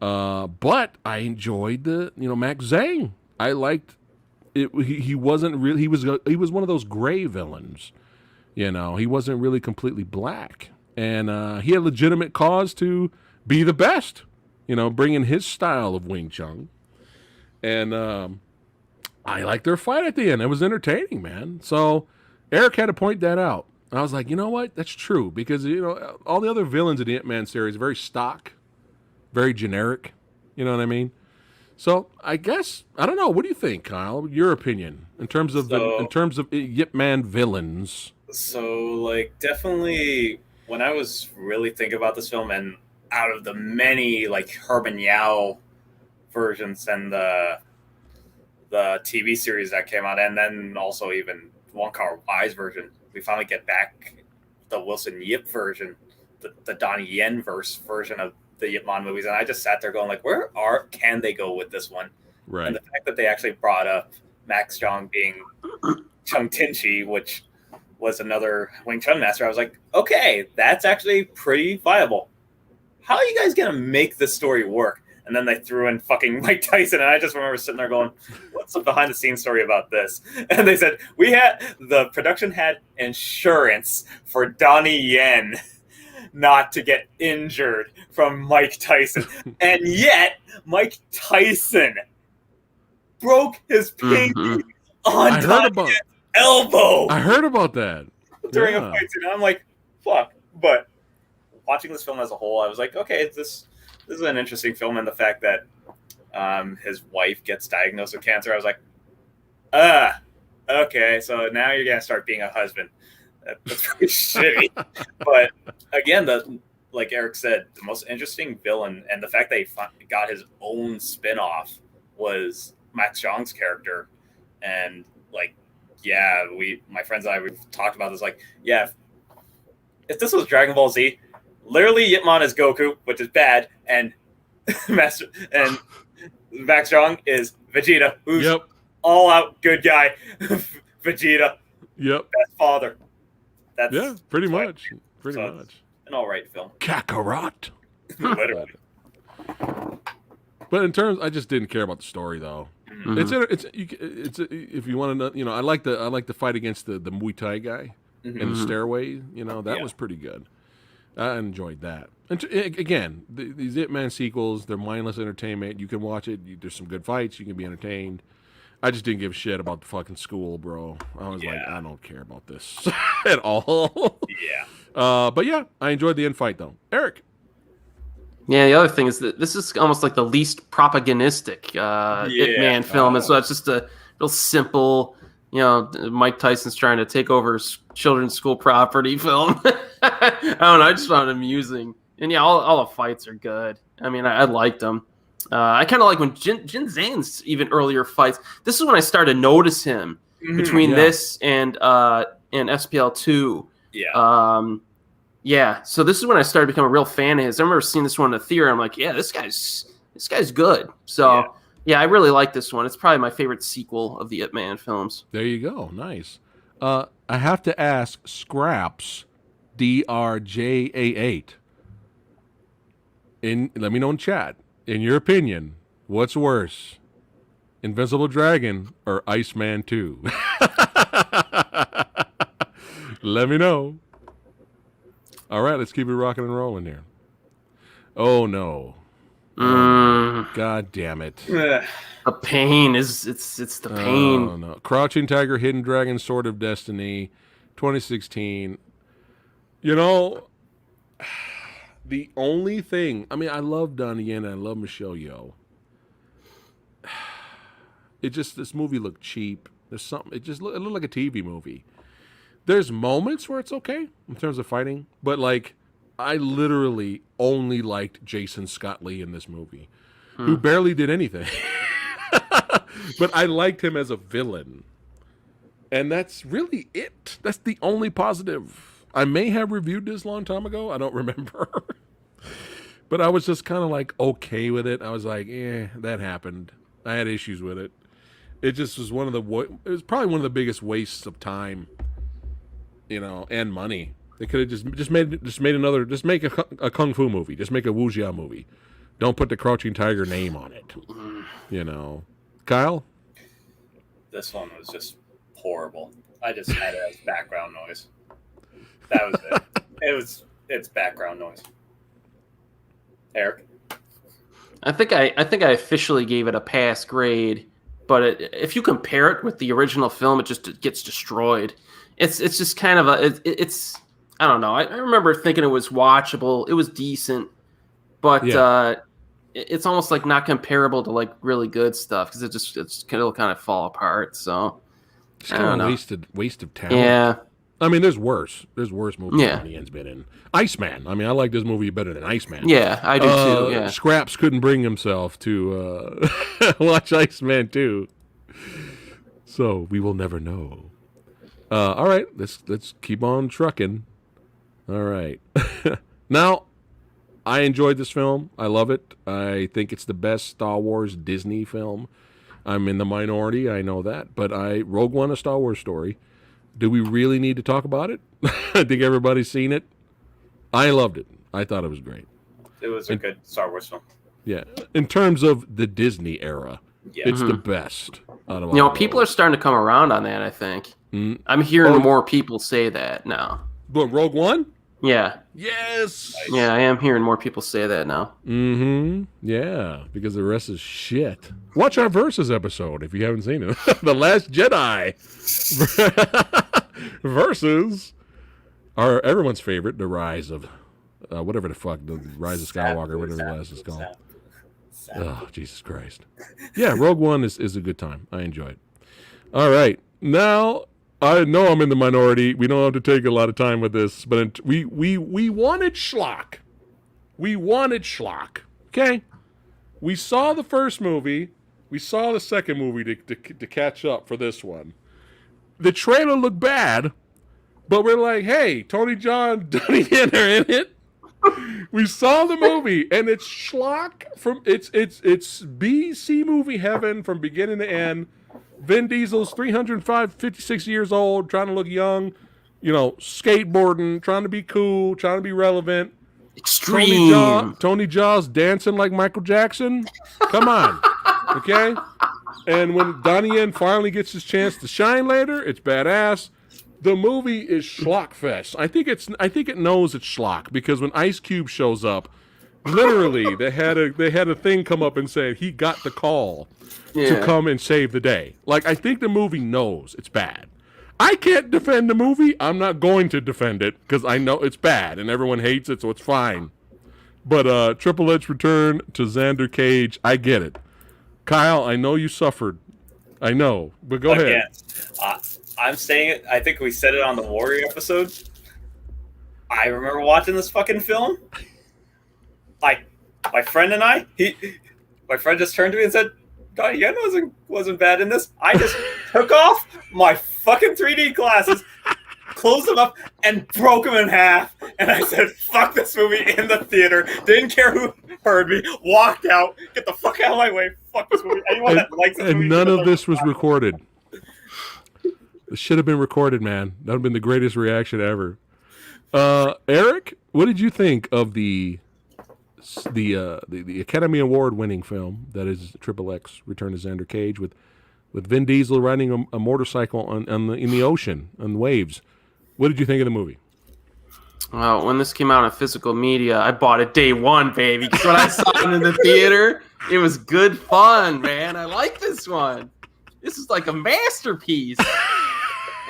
but I enjoyed the Max Zhang. I liked it. He wasn't really. He was one of those gray villains. He wasn't really completely black, and he had legitimate cause to be the best. Bringing his style of Wing Chun, and I liked their fight at the end. It was entertaining, man. So Erik had to point that out. I was like, you know what? That's true because all the other villains in the Ip Man series are very stock, very generic. You know what I mean? So I guess I don't know. What do you think, Kyle? Your opinion in terms of Ip Man villains? So like definitely when I was really thinking about this film, and out of the many like Herman Yao versions and the TV series that came out, and then also even Wong Kar-wai's version, we finally get back the Wilson Yip version, the Donnie Yen version of the Yip Man movies, and I just sat there going like, can they go with this one? Right. And the fact that they actually brought up Max Zhang being Chung Tinchi, which was another Wing Chun master, I was like, okay, that's actually pretty viable. How are you guys gonna make this story work? And then they threw in fucking Mike Tyson, and I just remember sitting there going, what's the behind-the-scenes story about this? And they said, the production had insurance for Donnie Yen not to get injured from Mike Tyson. And yet, Mike Tyson broke his pinky on Donnie's elbow. I heard about that. During a fight scene. And I'm like, fuck. But watching this film as a whole, I was like, okay, this is an interesting film, and the fact that his wife gets diagnosed with cancer, I was like, okay, so now you're gonna start being a husband. That's pretty shitty. But again, like Erik said, the most interesting villain, and the fact that he got his own spin-off was Max Zhang's character, and like, yeah, my friends and I, we've talked about this. Like, yeah, if this was Dragon Ball Z, literally Ip Man is Goku, which is bad, and Max Zhang is Vegeta, who's all out good guy. Vegeta, best father. That's pretty much. Pretty much an all right film. Kakarot. Literally. But in terms, I just didn't care about the story though. Mm-hmm. It's if you want to know, I like the fight against the Muay Thai guy in the stairway. That was pretty good. I enjoyed that. And again, these Ip Man sequels, they're mindless entertainment. You can watch it. There's some good fights. You can be entertained. I just didn't give a shit about the fucking school, bro. I was like, I don't care about this at all. But yeah, I enjoyed the end fight, though. Erik. Yeah, the other thing is that this is almost like the least propagandistic Ip Man film. And so it's just a real simple, Mike Tyson's trying to take over children's school property film. I don't know. I just found it amusing. And yeah, all the fights are good. I mean, I liked them. I kind of like when Jin Zhane's even earlier fights. This is when I started to notice him between this and SPL 2. So this is when I started becoming a real fan of his. I remember seeing this one in the theater. I'm like, yeah, this guy's good. So yeah, I really like this one. It's probably my favorite sequel of the Ip Man films. There you go. Nice. I have to ask Scraps, DRJA8. Let me know in chat. In your opinion, what's worse, Invincible Dragon or Iceman 2? Let me know. All right, let's keep it rocking and rolling here. Oh no! God damn it! The pain is it's the pain. Oh no! Crouching Tiger, Hidden Dragon, Sword of Destiny, 2016. The only thing, I mean, I love Donnie Yen and I love Michelle Yeoh. This movie looked cheap. There's something. It looked like a TV movie. There's moments where it's okay in terms of fighting, but like, I literally only liked Jason Scott Lee in this movie, who barely did anything. But I liked him as a villain, and that's really it. That's the only positive. I may have reviewed this a long time ago. I don't remember. But I was just kind of like okay with it. I was like, that happened. I had issues with it. It just was it was probably one of the biggest wastes of time, and money. They could have just make a kung fu movie, just make a wuxia movie. Don't put the Crouching Tiger name on it. Kyle? This one was just horrible. I just had it as background noise. That was it. It's background noise. Eric? I think I officially gave it a pass grade, but if you compare it with the original film, it gets destroyed. It's just kind of it's I don't know. I remember thinking it was watchable. It was decent, but it's almost like not comparable to like really good stuff because it'll kind of fall apart. So it's kind of waste of talent. Yeah. I mean, there's worse. There's worse movies Donnie Yen's been in. Iceman. I mean, I like this movie better than Iceman. Yeah, I do too. Yeah. Scraps couldn't bring himself to watch Iceman 2. So we will never know. All right, let's keep on trucking. All right. Now, I enjoyed this film. I love it. I think it's the best Star Wars Disney film. I'm in the minority. I know that. But Rogue One, a Star Wars story. Do we really need to talk about it? I think everybody's seen it. I loved it. I thought it was great. It was a good Star Wars film. Yeah. In terms of the Disney era, it's the best out of all. People are starting to come around on that, I think. I'm hearing more people say that now. But Rogue One? Yeah. Yes. Yeah, I am hearing more people say that now. Mm-hmm. Yeah, because the rest is shit. Watch our Versus episode if you haven't seen it. The Last Jedi versus everyone's favorite, The Rise of whatever the fuck, The Rise of Skywalker, whatever the last is called. Oh, Jesus Christ. Yeah, Rogue One is a good time. I enjoy it. All right. Now, I know I'm in the minority. We don't have to take a lot of time with this, but we wanted schlock. We wanted schlock. Okay? We saw the first movie. We saw the second movie to catch up for this one. The trailer looked bad, but we're like, hey, Tony Jaa, Donnie Yen are in it. We saw the movie, and it's schlock from it's B-C movie heaven from beginning to end. Vin Diesel's 56 years old, trying to look young, skateboarding, trying to be cool, trying to be relevant. Extreme. Tony Jaa's dancing like Michael Jackson. Come on. Okay? And when Donnie Yen finally gets his chance to shine later, it's badass. The movie is schlockfest. I think it knows it's schlock because when Ice Cube shows up, literally they had a thing come up and say he got the call to come and save the day. Like, I think the movie knows it's bad. I can't defend the movie. I'm not going to defend it because I know it's bad and everyone hates it, so it's fine. But Triple H return to Xander Cage, I get it. Kyle, I know you suffered. I know, but go ahead. I'm saying it. I think we said it on the Warrior episode. I remember watching this fucking film. Like, my friend and my friend just turned to me and said, Donnie Yen wasn't bad in this. I just took off my fucking 3D glasses, closed them up, and broke them in half. And I said, fuck this movie in the theater. Didn't care who heard me. Walked out. Get the fuck out of my way. Fuck this movie. Anyone that likes this movie. And none of this was recorded. It should have been recorded, man. That would have been the greatest reaction ever. Erik, what did you think of the Academy Award winning film that is Triple X Return to Xander Cage with Vin Diesel riding a motorcycle in the ocean on waves? What did you think of the movie? Well, when this came out on physical media, I bought it day one, baby. Because when I saw it in the theater, it was good fun, man. I like this one. This is like a masterpiece.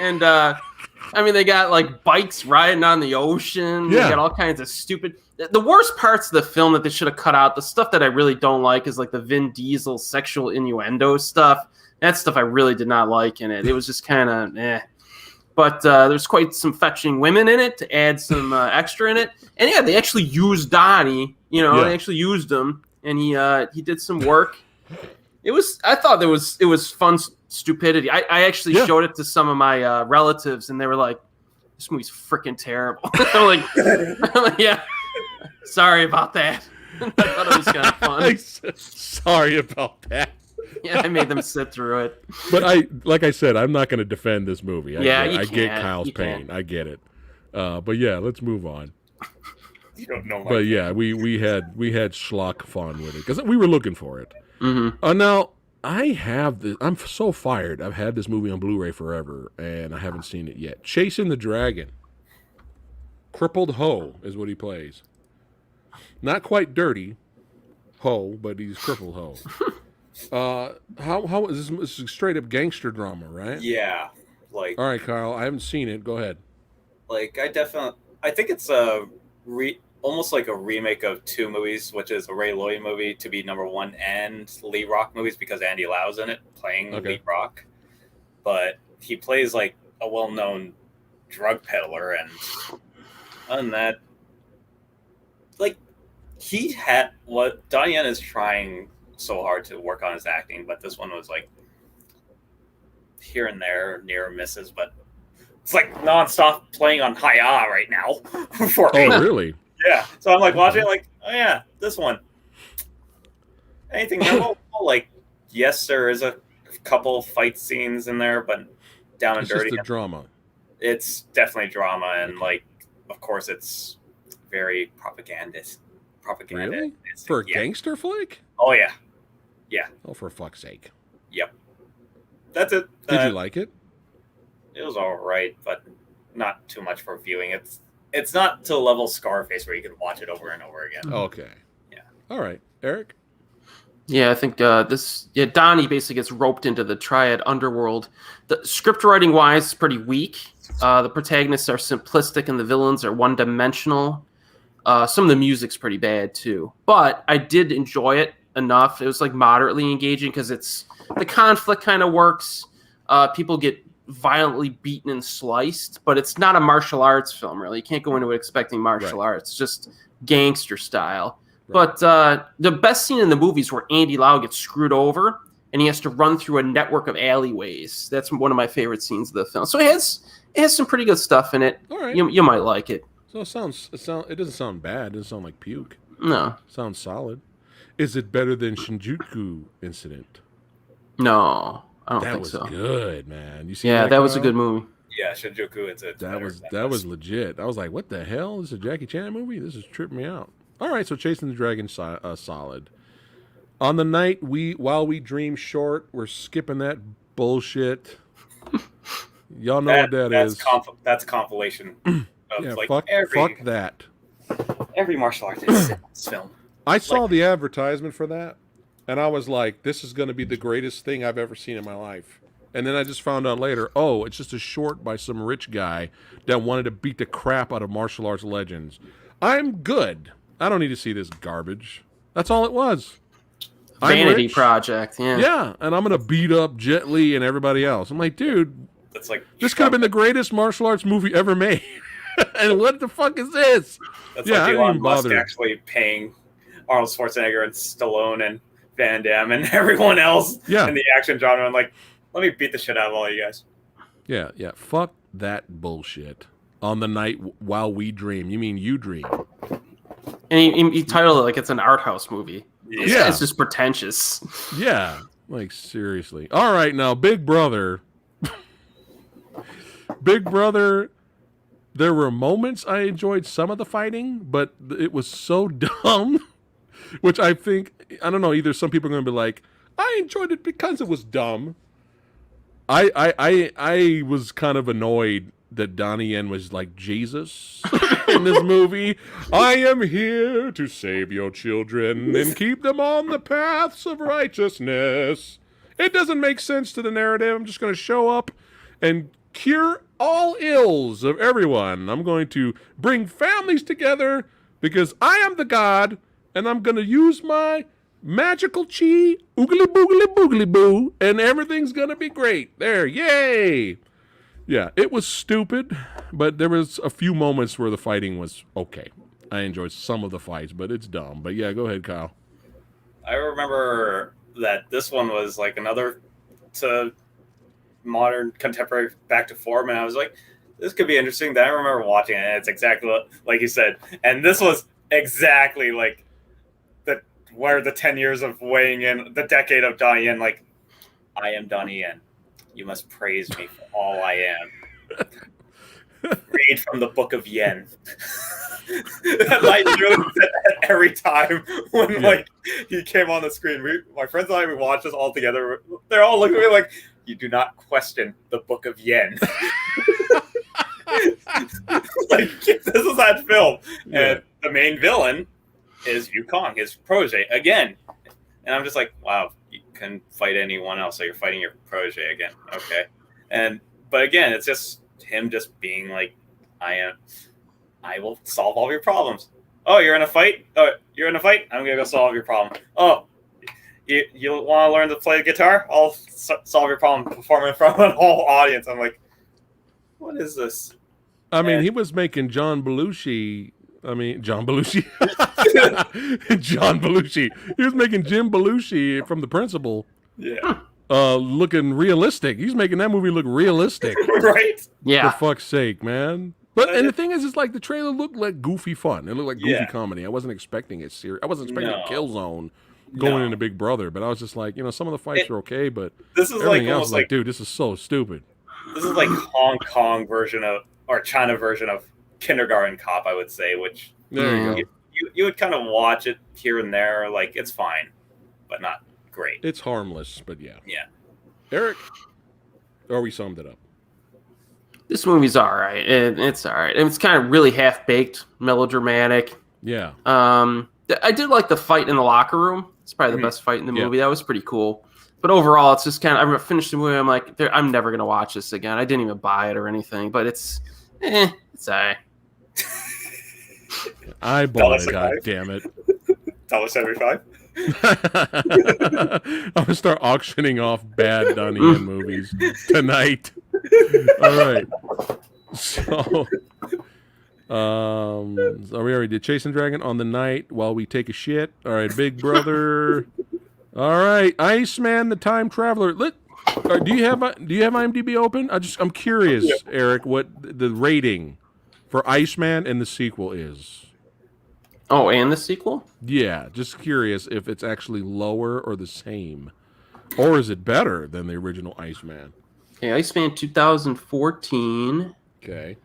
And they got like bikes riding on the ocean. Yeah. They got all kinds of stupid. The worst parts of the film that they should have cut out, the stuff that I really don't like, is like the Vin Diesel sexual innuendo stuff. That stuff I really did not like in it. It was just kind of eh. But there's quite some fetching women in it to add some extra in it. And yeah, they actually used Donnie. They actually used him, and he did some work. I thought it was fun stupidity. I actually showed it to some of my relatives, and they were like, "This movie's freaking terrible." I'm like, yeah. Sorry about that. I thought it was kind of fun. Sorry about that. Yeah, I made them sit through it. But like I said, I'm not going to defend this movie. I get can't. Kyle's You pain. can't. I get it. But yeah, let's move on. You don't know my But pain. yeah, we had schlock fun with it because we were looking for it. Mm-hmm. Now I have this. I'm so fired. I've had this movie on Blu-ray forever, and I haven't seen it yet. Chasing the Dragon. Crippled Ho is what he plays. Not quite dirty Ho, but he's crippled Ho. How is this is straight up gangster drama, right? Yeah, like All right, Kyle. I haven't seen it. Go ahead. I think it's almost like a remake of two movies, which is a Ray Lloyd movie to be number one and Lee Rock movies because Andy Lau's in it playing Lee Rock, but he plays like a well-known drug peddler, and other than that, like he had what Donnie Yen is trying so hard to work on his acting, but this one was like here and there, near misses, but it's like nonstop playing on high right now for me. Oh, really? Yeah. So I'm like watching it like, oh yeah, this one. Anything memorable? Like, yes, there is a couple fight scenes in there, but down and It's dirty. just a drama. It's definitely drama, and like, of course, it's very propagandist. Really? For a gangster flick? Oh yeah. Yeah. Oh, for fuck's sake. Yep. That's it. Did you like it? It was all right, but not too much for viewing. It's not to the level Scarface where you can watch it over and over again. Okay. Yeah. All right, Eric. Yeah, I think Donnie basically gets roped into the triad underworld. The script writing wise is pretty weak. The protagonists are simplistic and the villains are one-dimensional. Some of the music's pretty bad too, but I did enjoy it enough. It was like moderately engaging because the conflict kind of works. People get violently beaten and sliced, but it's not a martial arts film really. You can't go into it expecting martial arts. It's just gangster style. Right. But the best scene in the movie is where Andy Lau gets screwed over and he has to run through a network of alleyways. That's one of my favorite scenes of the film. So it has some pretty good stuff in it. All right. You might like it. So it doesn't sound bad. It doesn't sound like puke. No. It sounds solid. Is it better than Shinjuku Incident? No, I don't think so. That was good, man. You see? Yeah, that was a good movie. Yeah, Shinjuku. That was legit. I was like, what the hell? This is a Jackie Chan movie? This is tripping me out. All right, so Chasing the Dragon, solid. On the night while we dream short, we're skipping that bullshit. Y'all know what that's is. That's compilation. Yeah, like fuck that. Every martial artist in this film. I saw the advertisement for that, and I was like, this is going to be the greatest thing I've ever seen in my life. And then I just found out later, oh, it's just a short by some rich guy that wanted to beat the crap out of martial arts legends. I'm good. I don't need to see this garbage. That's all it was. Vanity project, yeah. Yeah, and I'm going to beat up Jet Li and everybody else. I'm like, dude, that's like this could have been the greatest martial arts movie ever made. And what the fuck is this? That's like Elon Musk actually paying Arnold Schwarzenegger and Stallone and Van Damme and everyone else in the action genre. I'm like, let me beat the shit out of all you guys. Yeah. Fuck that bullshit. On the night while we dream. You mean you dream. And he titled it like it's an art house movie. Yeah. It's just pretentious. Yeah. Like, seriously. All right, now, Big Brother. Big Brother... There were moments I enjoyed some of the fighting, but it was so dumb, which I think, I don't know, either some people are going to be like, I enjoyed it because it was dumb. I was kind of annoyed that Donnie Yen was like Jesus in this movie. I am here to save your children and keep them on the paths of righteousness. It doesn't make sense to the narrative. I'm just going to show up and cure all ills of everyone. I'm going to bring families together because I am the god, and I'm going to use my magical chi, oogly boogly boogly boo, and everything's going to be great. There, yay! Yeah, it was stupid, but there was a few moments where the fighting was okay. I enjoyed some of the fights, but it's dumb. But yeah, go ahead, Kyle. I remember that this one was like another to modern contemporary back to form, and I was like, this could be interesting. Then I remember watching it, and it's exactly like you said, and this was exactly like where the 10 years of weighing in, the decade of Donnie Yen, like, I am Donnie Yen. You must praise me for all I am. Read from the Book of Yen. I literally said that every time when like he came on the screen. My friends and I, we watched this all together. They're all looking at me like, you do not question the Book of Yen. Like, this is that film. And the main villain is Yukong, his protege, again. And I'm just like, wow, you couldn't fight anyone else, so you're fighting your protege again. Okay. But again, it's just him just being like, I will solve all your problems. Oh, you're in a fight? Oh, you're in a fight? I'm gonna go solve your problem. Oh, you want to learn to play the guitar? I'll solve your problem, perform in front of a whole audience. I'm like, what is this? I mean, he was making John Belushi. John Belushi. John Belushi. He was making Jim Belushi from The Principal. Yeah. Looking realistic. He's making that movie look realistic. Right? Yeah. For fuck's sake, man. And the thing is, it's like the trailer looked like goofy fun. It looked like goofy comedy. I wasn't expecting it serious. I wasn't expecting a Killzone going into Big Brother, but I was just like, some of the fights are okay, but this is everything like else is like, dude, this is so stupid. This is like Hong Kong version of, or China version of Kindergarten Cop, I would say, which there you go. You would kind of watch it here and there, like it's fine, but not great. It's harmless, but yeah. Yeah. Eric, or we summed it up. This movie's all right. It's all right. It's kind of really half-baked, melodramatic. Yeah. I did like the fight in the locker room. It's probably the best fight in the movie. That was pretty cool. But overall, it's just kind of, I finished the movie, I'm like, I'm never going to watch this again. I didn't even buy it or anything, but it's all right. I bought it, God damn it. $1.75? I'm going to start auctioning off bad Donnie Yen movies tonight. All right. So, we already did Chasing Dragon on the night while we take a shit. All right, Big Brother. All right, Iceman, the Time Traveler. Do you have IMDb open? I'm curious, Eric, what the rating for Iceman and the sequel is. Oh, and the sequel? Yeah, just curious if it's actually lower or the same, or is it better than the original Iceman? Okay, Iceman 2014. Okay,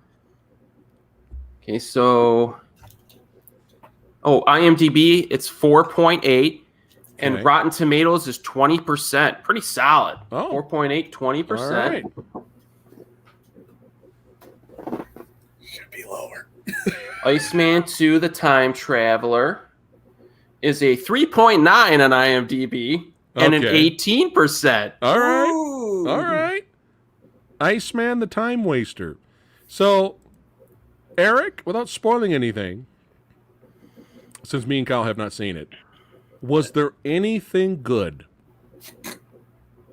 so... Oh, IMDb, it's 4.8. And Rotten Tomatoes is 20%. Pretty solid. Oh. 4.8, 20%. All right. Should be lower. Iceman 2, The Time Traveler, is a 3.9 on IMDb and an 18%. All right. Ooh. All right. Iceman, the Time Waster. So, Eric, without spoiling anything, since me and Kyle have not seen it, was there anything good?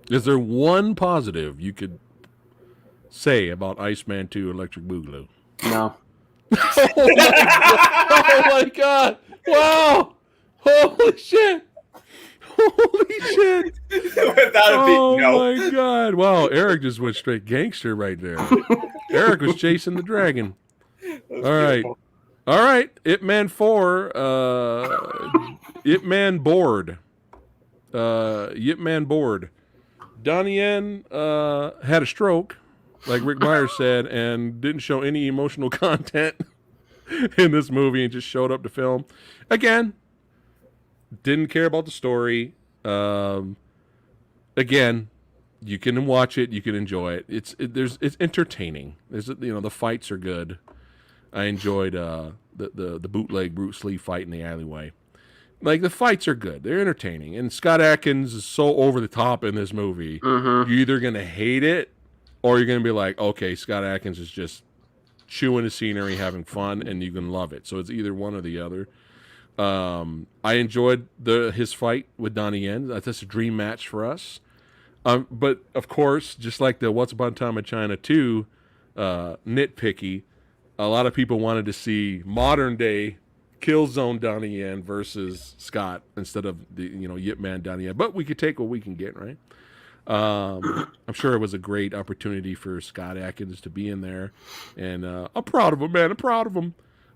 Is there one positive you could say about Iceman 2 Electric Boogaloo? No. Oh my god! Wow! Holy shit! Holy shit! Oh my god! Wow, Eric just went straight gangster right there. Eric was chasing the dragon. All right. All right, Ip Man 4, Ip Man bored. Ip Man bored. Donnie Yen had a stroke, like Rick Myers said, and didn't show any emotional content in this movie and just showed up to film. Again, didn't care about the story. Again, you can watch it, you can enjoy it. It's entertaining. The fights are good. I enjoyed the bootleg Bruce Lee fight in the alleyway. Like, the fights are good. They're entertaining. And Scott Adkins is so over the top in this movie. Mm-hmm. You're either going to hate it or you're going to be like, okay, Scott Adkins is just chewing the scenery, having fun, and you can love it. So it's either one or the other. I enjoyed his fight with Donnie Yen. That's a dream match for us. But, of course, just like the Once Upon a Time in China 2 nitpicky, a lot of people wanted to see modern-day Killzone Donnie Yen versus Scott instead of the Yip Man Donnie Yen. But we could take what we can get, right? I'm sure it was a great opportunity for Scott Adkins to be in there, and I'm proud of him, man. I'm proud of him.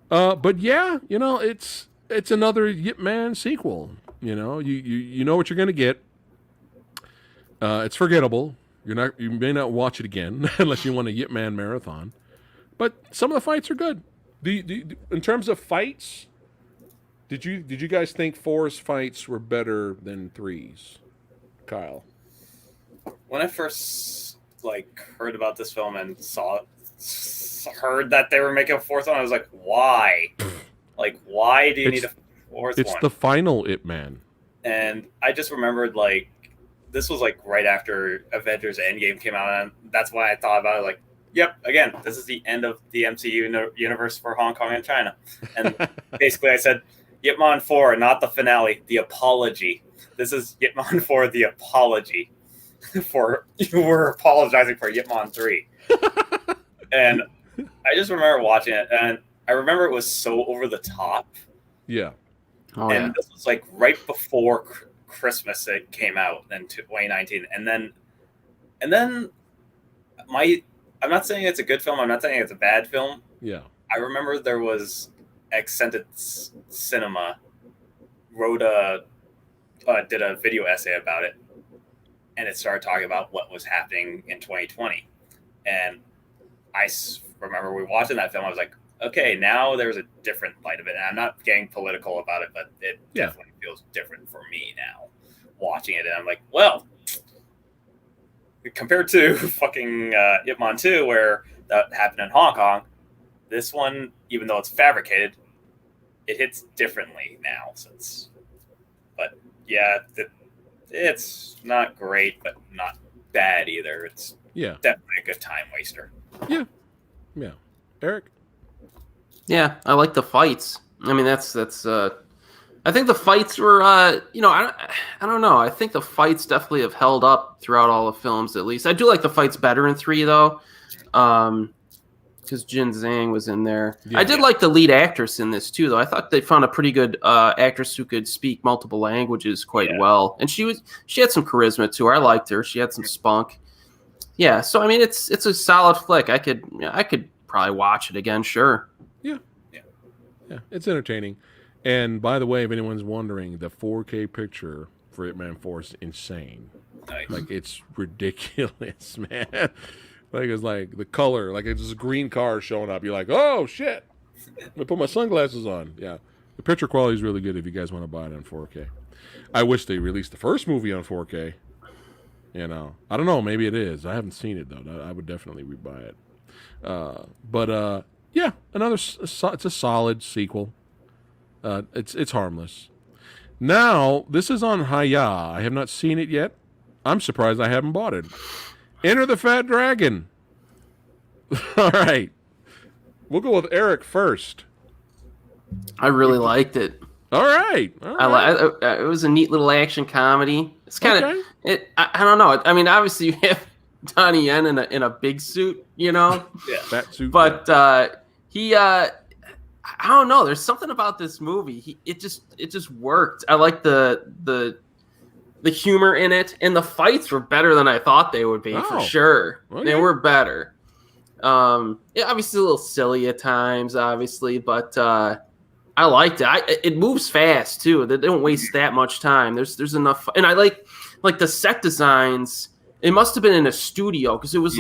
But yeah, it's another Yip Man sequel. You know, you know what you're gonna get. It's forgettable. You may not watch it again unless you want a Yip Man marathon. But some of the fights are good. In terms of fights, did you guys think 4's fights were better than 3's? Kyle. When I first heard about this film and heard that they were making a fourth one, I was like, why? Why do you need a fourth one? It's the final Ip Man. And I just remembered this was right after Avengers Endgame came out, and that's why I thought about it. Yep, again, this is the end of the MCU universe for Hong Kong and China. And basically I said, Yip Man 4, not the finale, the apology. This is Yip Man 4, the apology. You were apologizing for Yip Man 3. And I just remember watching it, and I remember it was so over the top. Yeah. Oh, and this was right before Christmas it came out in 2019. And then I'm not saying it's a good film. I'm not saying it's a bad film. Yeah. I remember there was Accented Cinema did a video essay about it, and it started talking about what was happening in 2020. And I remember we watching that film. I was like, okay, now there's a different light of it. And I'm not getting political about it, but it definitely feels different for me now watching it. And I'm like, well, compared to fucking Ip Man 2, where that happened in Hong Kong, this one, even though it's fabricated, it hits differently now. But yeah, it's not great, but not bad either. It's definitely a good time waster. Yeah. Erik? Yeah, I like the fights. I mean, that's. I think the fights were, I don't know. I think the fights definitely have held up throughout all the films. At least I do like the fights better in 3 though, because Jin Zhang was in there. I did like the lead actress in this too, though. I thought they found a pretty good actress who could speak multiple languages quite well, and she had some charisma too. I liked her. She had some spunk. Yeah, so I mean, it's a solid flick. I could probably watch it again. Sure. Yeah, it's entertaining. And by the way, if anyone's wondering, the 4K picture for Ip Man 4 is insane. Nice. It's ridiculous, man. It's the color, it's just a green car showing up. You're like, oh shit! I put my sunglasses on. Yeah, the picture quality is really good if you guys want to buy it on 4K. I wish they released the first movie on 4K. I don't know. Maybe it is. I haven't seen it though. I would definitely rebuy it. Yeah, it's a solid sequel. It's harmless. Now, this is on Hiya. I have not seen it yet. I'm surprised I haven't bought it. Enter the Fat Dragon. All right. We'll go with Erik first. I really liked it. All right. It was a neat little action comedy. It's kind of I don't know. I mean, obviously you have Donnie Yen in a big suit, Fat suit. But he I don't know. There's something about this movie. It just worked. I like the humor in it, and the fights were better than I thought they would be for sure. Okay. They were better. Obviously a little silly at times, obviously, but I liked it. It moves fast too. They don't waste that much time. There's enough, and I like the set designs. It must have been in a studio because it was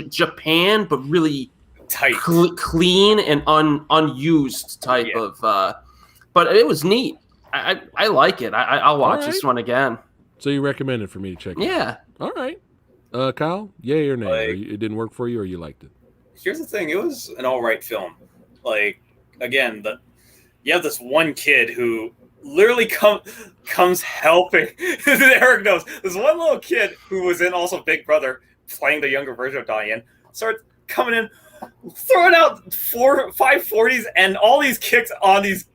Japan, but really tight, clean and unused type of. But it was neat. I like it. I'll watch this one again. So you recommend it for me to check out? Yeah. All right. Kyle, yay or nay? It didn't work for you, or you liked it? Here's the thing: it was an all right film. Again, you have this one kid who literally comes helping. Erik knows this one little kid who was in also Big Brother, playing the younger version of Donnie Yen, starts coming in, throwing out 540s and all these kicks on these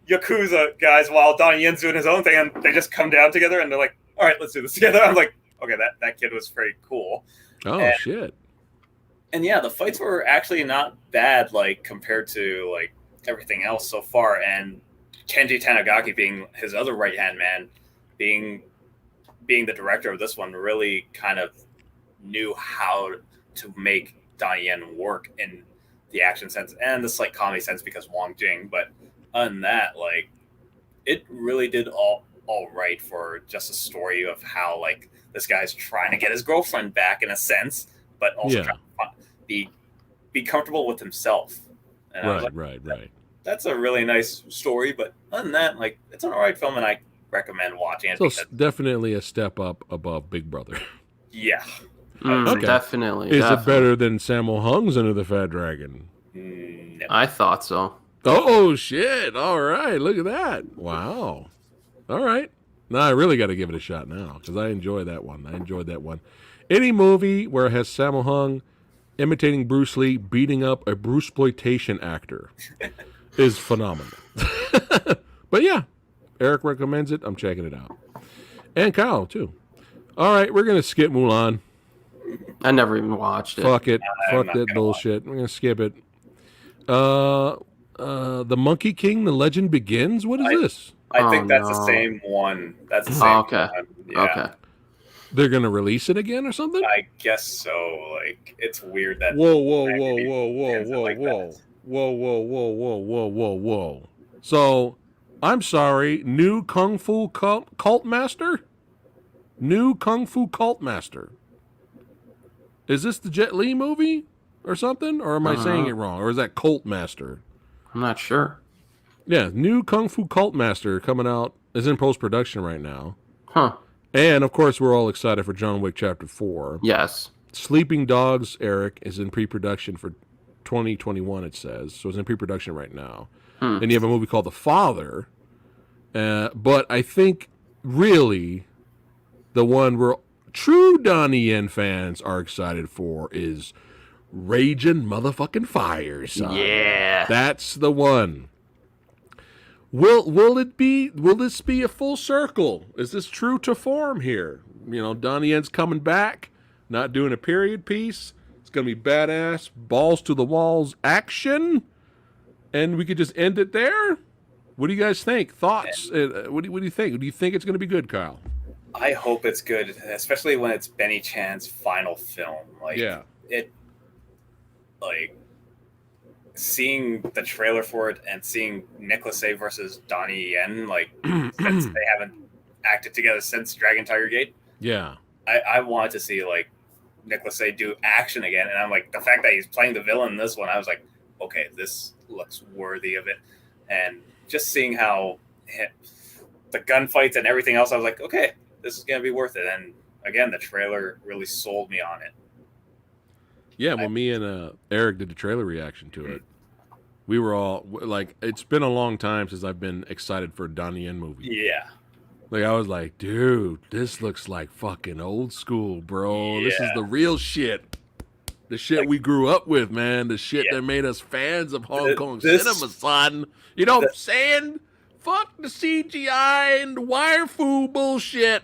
Yakuza guys while Donnie Yen's doing his own thing, and they just come down together and they're like, all right, let's do this together. I'm like, okay, that kid was pretty cool. Oh, shit. And yeah, the fights were actually not bad, compared to everything else so far. And Kenji Tanigaki being his other right-hand man, being the director of this one, really kind of knew how to make Donnie Yen work in the action sense and the comedy sense because Wong Jing. But other than that, it really did all right for just a story of how like this guy's trying to get his girlfriend back in a sense, but also trying to be comfortable with himself. And I was like, Right. That's a really nice story, but other than that, like it's an alright film, and I recommend watching it. So because, definitely a step up above Big Brother. yeah, Okay. Definitely. Is it better than Sammo Hung's Under the Fat Dragon? no. I thought so. Oh shit! All right, look at that! Wow. All right. Now I really got to give it a shot now because I enjoy that one. I enjoyed that one. Any movie where it has Sammo Hung imitating Bruce Lee beating up a Bruceploitation actor is phenomenal. But yeah, Erik recommends it. I'm checking it out, and Kyle too. All right, we're gonna skip Mulan. I never even watched it. Fuck it. I'm Fuck not that gonna bullshit. We're gonna skip it. The Monkey King, The Legend Begins. What is this? I think that's the no. same one. That's the same Okay. one. Yeah, Okay. They're gonna release it again or something? I guess so. Like it's weird that Whoa. So, I'm sorry, new Kung Fu cult master? New Kung Fu cult master. Is this the Jet Li movie or something? Or am I saying it wrong? Or is that Cult Master? I'm not sure. Yeah, new Kung Fu Cult Master coming out is in post-production right now. Huh. And, of course, we're all excited for John Wick Chapter 4. Yes. Sleeping Dogs, Erik, is in pre-production for 2021, it says. So it's in pre-production right now. Then you have a movie called The Father. But I think, really, the one we're true Donnie Yen fans are excited for is Raging Motherfucking Fire, son. Yeah. That's the one. Will this be a full circle? Is this true to form here? You know, Donnie Yen's coming back, not doing a period piece. It's going to be badass, balls to the walls action, and we could just end it there. What do you guys think? Thoughts? What do you think? Do you think it's going to be good, Kyle? I hope it's good, especially when it's Benny Chan's final film. Like, Yeah. Like seeing the trailer for it and seeing Nicholas A versus Donnie Yen, like since they haven't acted together since Dragon Tiger Gate. Yeah. I wanted to see like Nicholas A do action again, and I'm like, the fact that he's playing the villain in this one, I was like, okay, this looks worthy of it. And just seeing how the gunfights and everything else, I was like, okay, this is gonna be worth it. And again, the trailer really sold me on it. Yeah, well, me and Erik did the trailer reaction to it. We were all like, it's been a long time since I've been excited for a Donnie Yen movie. Yeah. Like, I was like, dude, this looks like fucking old school, bro. Yeah. This is the real shit. The shit we grew up with, man. The shit that made us fans of Hong Kong cinema, son. You know what I'm saying? Fuck the CGI and the wire fu bullshit.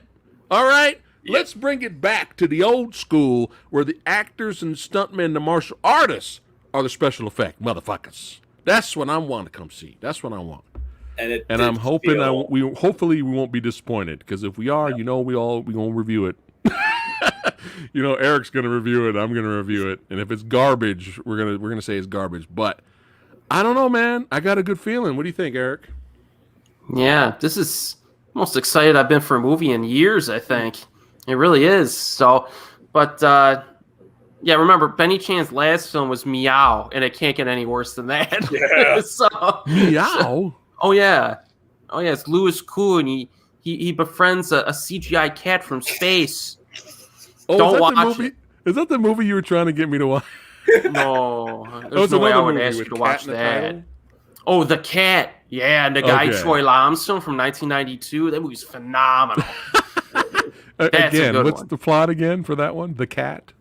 All right? Yep. Let's bring it back to the old school where the actors and stuntmen and the martial artists are the special effect motherfuckers. That's what I want to come see. That's what I want. And I'm hoping hopefully we won't be disappointed, because if we are, you know, we gonna review it. You know, Erik's gonna review it. I'm gonna review it, and if it's garbage, we're gonna say it's garbage. But I don't know, man. I got a good feeling. What do you think, Erik? Yeah, this is the most excited I've been for a movie in years, I think. It really is. So, but yeah, remember, Benny Chan's last film was Meow, and it can't get any worse than that. Yeah. Meow? Oh, yeah. It's Louis Koo, and he befriends a CGI cat from space. Oh, Don't watch it. Is that the movie you were trying to get me to watch? No. There's no way I would ask you to watch that. Oh, The Cat. Yeah, and the guy Troy Lamson from 1992. That movie's phenomenal. Again, what's the plot again for that one? The Cat?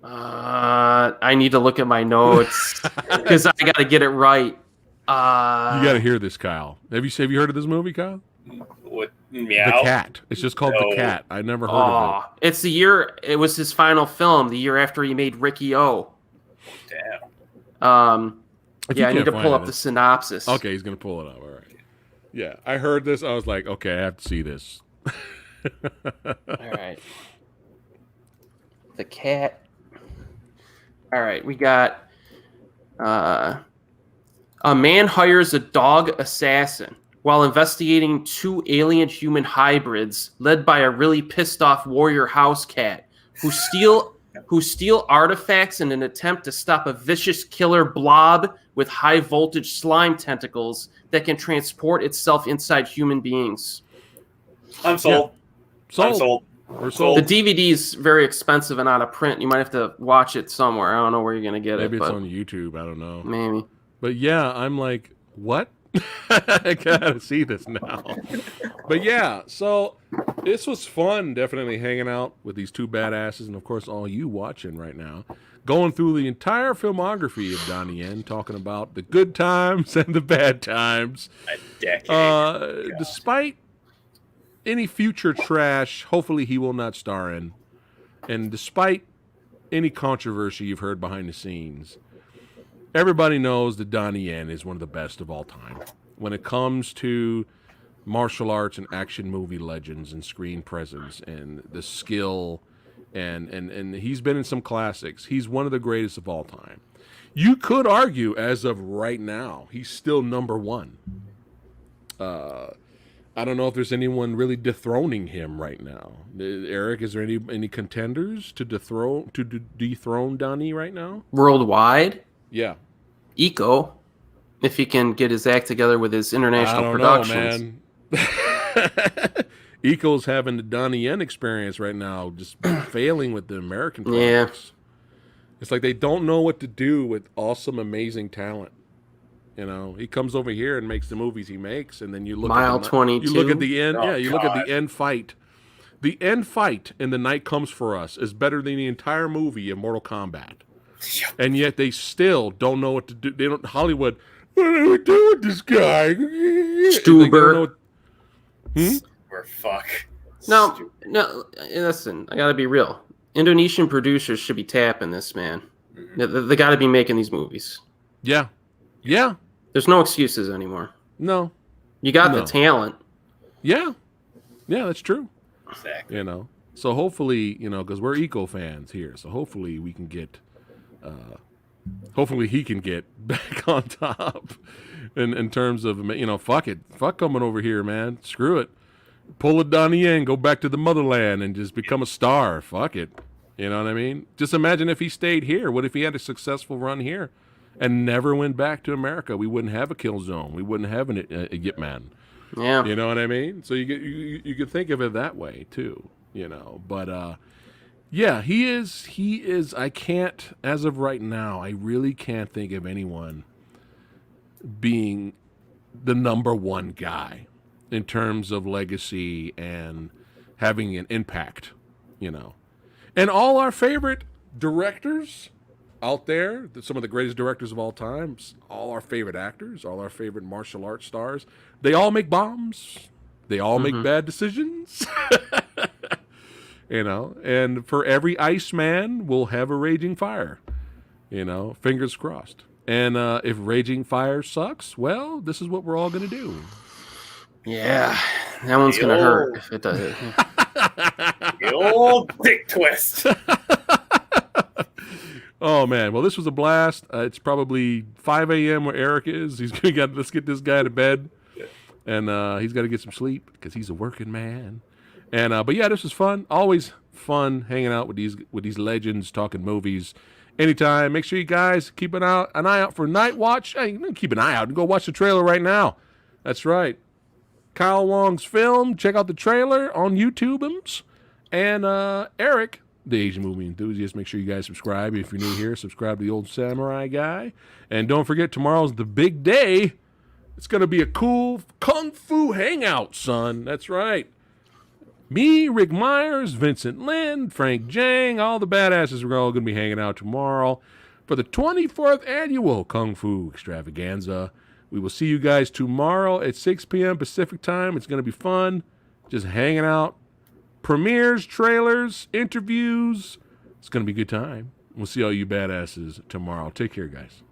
I need to look at my notes because I got to get it right. You got to hear this, Kyle. Have you heard of this movie, Kyle? What? Meow? The Cat. It's just called The Cat. I never heard of it. It's the year. It was his final film. The year after he made Ricky O. Damn. Yeah, I need to pull up the synopsis. Okay, he's gonna pull it up. All right. Yeah, I heard this. I was like, okay, I have to see this. All right. The Cat. All right, we got a man hires a dog assassin while investigating 2 alien-human hybrids led by a really pissed-off warrior house cat who steal artifacts in an attempt to stop a vicious killer blob with high-voltage slime tentacles that can transport itself inside human beings. I'm sold. Sold. I'm sold. We're sold. The DVD's very expensive and out of print. You might have to watch it somewhere. I don't know where you're going to get Maybe it. it's But on YouTube. I don't know. maybe. But yeah, I'm like, what? I gotta see this now. But yeah, so this was fun. Definitely hanging out with these two badasses, and of course, all you watching right now, going through the entire filmography of Donnie Yen, talking about the good times and the bad times. A decade. Despite any future trash, hopefully he will not star in, and despite any controversy you've heard behind the scenes, everybody knows that Donnie Yen is one of the best of all time. When it comes to martial arts and action movie legends and screen presence and the skill, and he's been in some classics. He's one of the greatest of all time. You could argue, as of right now, he's still number one. I don't know if there's anyone really dethroning him right now. Erik, is there any contenders to dethrone Donnie right now? Worldwide? Yeah. Eco, if he can get his act together with his international productions. Know, man. Eco's having the Donnie Yen experience right now, just failing with the American products. Yeah. It's like they don't know what to do with awesome, amazing talent. You know, he comes over here and makes the movies he makes, and then you look Mile at 22. You look at the end. Oh, yeah, you God. look at the end fight. The end fight in The Night Comes for Us is better than the entire movie of Mortal Kombat. Yep. And yet they still don't know what to do. They don't. Hollywood. What do we do with this guy? Stuber. We're fuck. No, listen, I gotta be real. Indonesian producers should be tapping this, man. They gotta be making these movies. Yeah. Yeah. There's no excuses anymore. No. You got the talent. Yeah. Yeah, that's true. Exactly. You know. So hopefully, because we're Eco fans here. So hopefully we can get hopefully he can get back on top in terms of, fuck it. Fuck coming over here, man. Screw it. Pull a Donnie Yen, go back to the motherland and just become a star. Fuck it. You know what I mean? Just imagine if he stayed here. What if he had a successful run here and never went back to America? We wouldn't have a Killzone. We wouldn't have a Yip Man. Yeah. You know what I mean? So you could think of it that way too, But yeah, he is I can't, as of right now, I really can't think of anyone being the number one guy in terms of legacy and having an impact, And all our favorite directors out there, some of the greatest directors of all time, all our favorite actors, all our favorite martial arts stars, they all make bombs. They all make bad decisions. And for every Iceman, we'll have a raging fire. Fingers crossed. And if raging fire sucks, well, this is what we're all going to do. Yeah, that one's going to hurt if it does it. The old dick twist. Oh, man. Well, this was a blast. It's probably 5 a.m. where Erik is. Let's get this guy to bed. And he's got to get some sleep because he's a working man. And but yeah, this was fun. Always fun hanging out with these legends, talking movies. Anytime. Make sure you guys keep an eye out for Night Watch. Hey, keep an eye out and go watch the trailer right now. That's right. Kyle Wong's film. Check out the trailer on YouTube'ums. And Erik, the Asian movie enthusiast, make sure you guys subscribe. If you're new here, subscribe to the Old Samurai Guy. And don't forget, tomorrow's the big day. It's going to be a cool Kung Fu hangout, son. That's right. Me, Rick Myers, Vincent Lin, Frank Jang, all the badasses are all going to be hanging out tomorrow for the 24th annual Kung Fu extravaganza. We will see you guys tomorrow at 6 p.m. Pacific time. It's going to be fun. Just hanging out. Premieres, trailers, interviews. It's going to be a good time. We'll see all you badasses tomorrow. Take care, guys.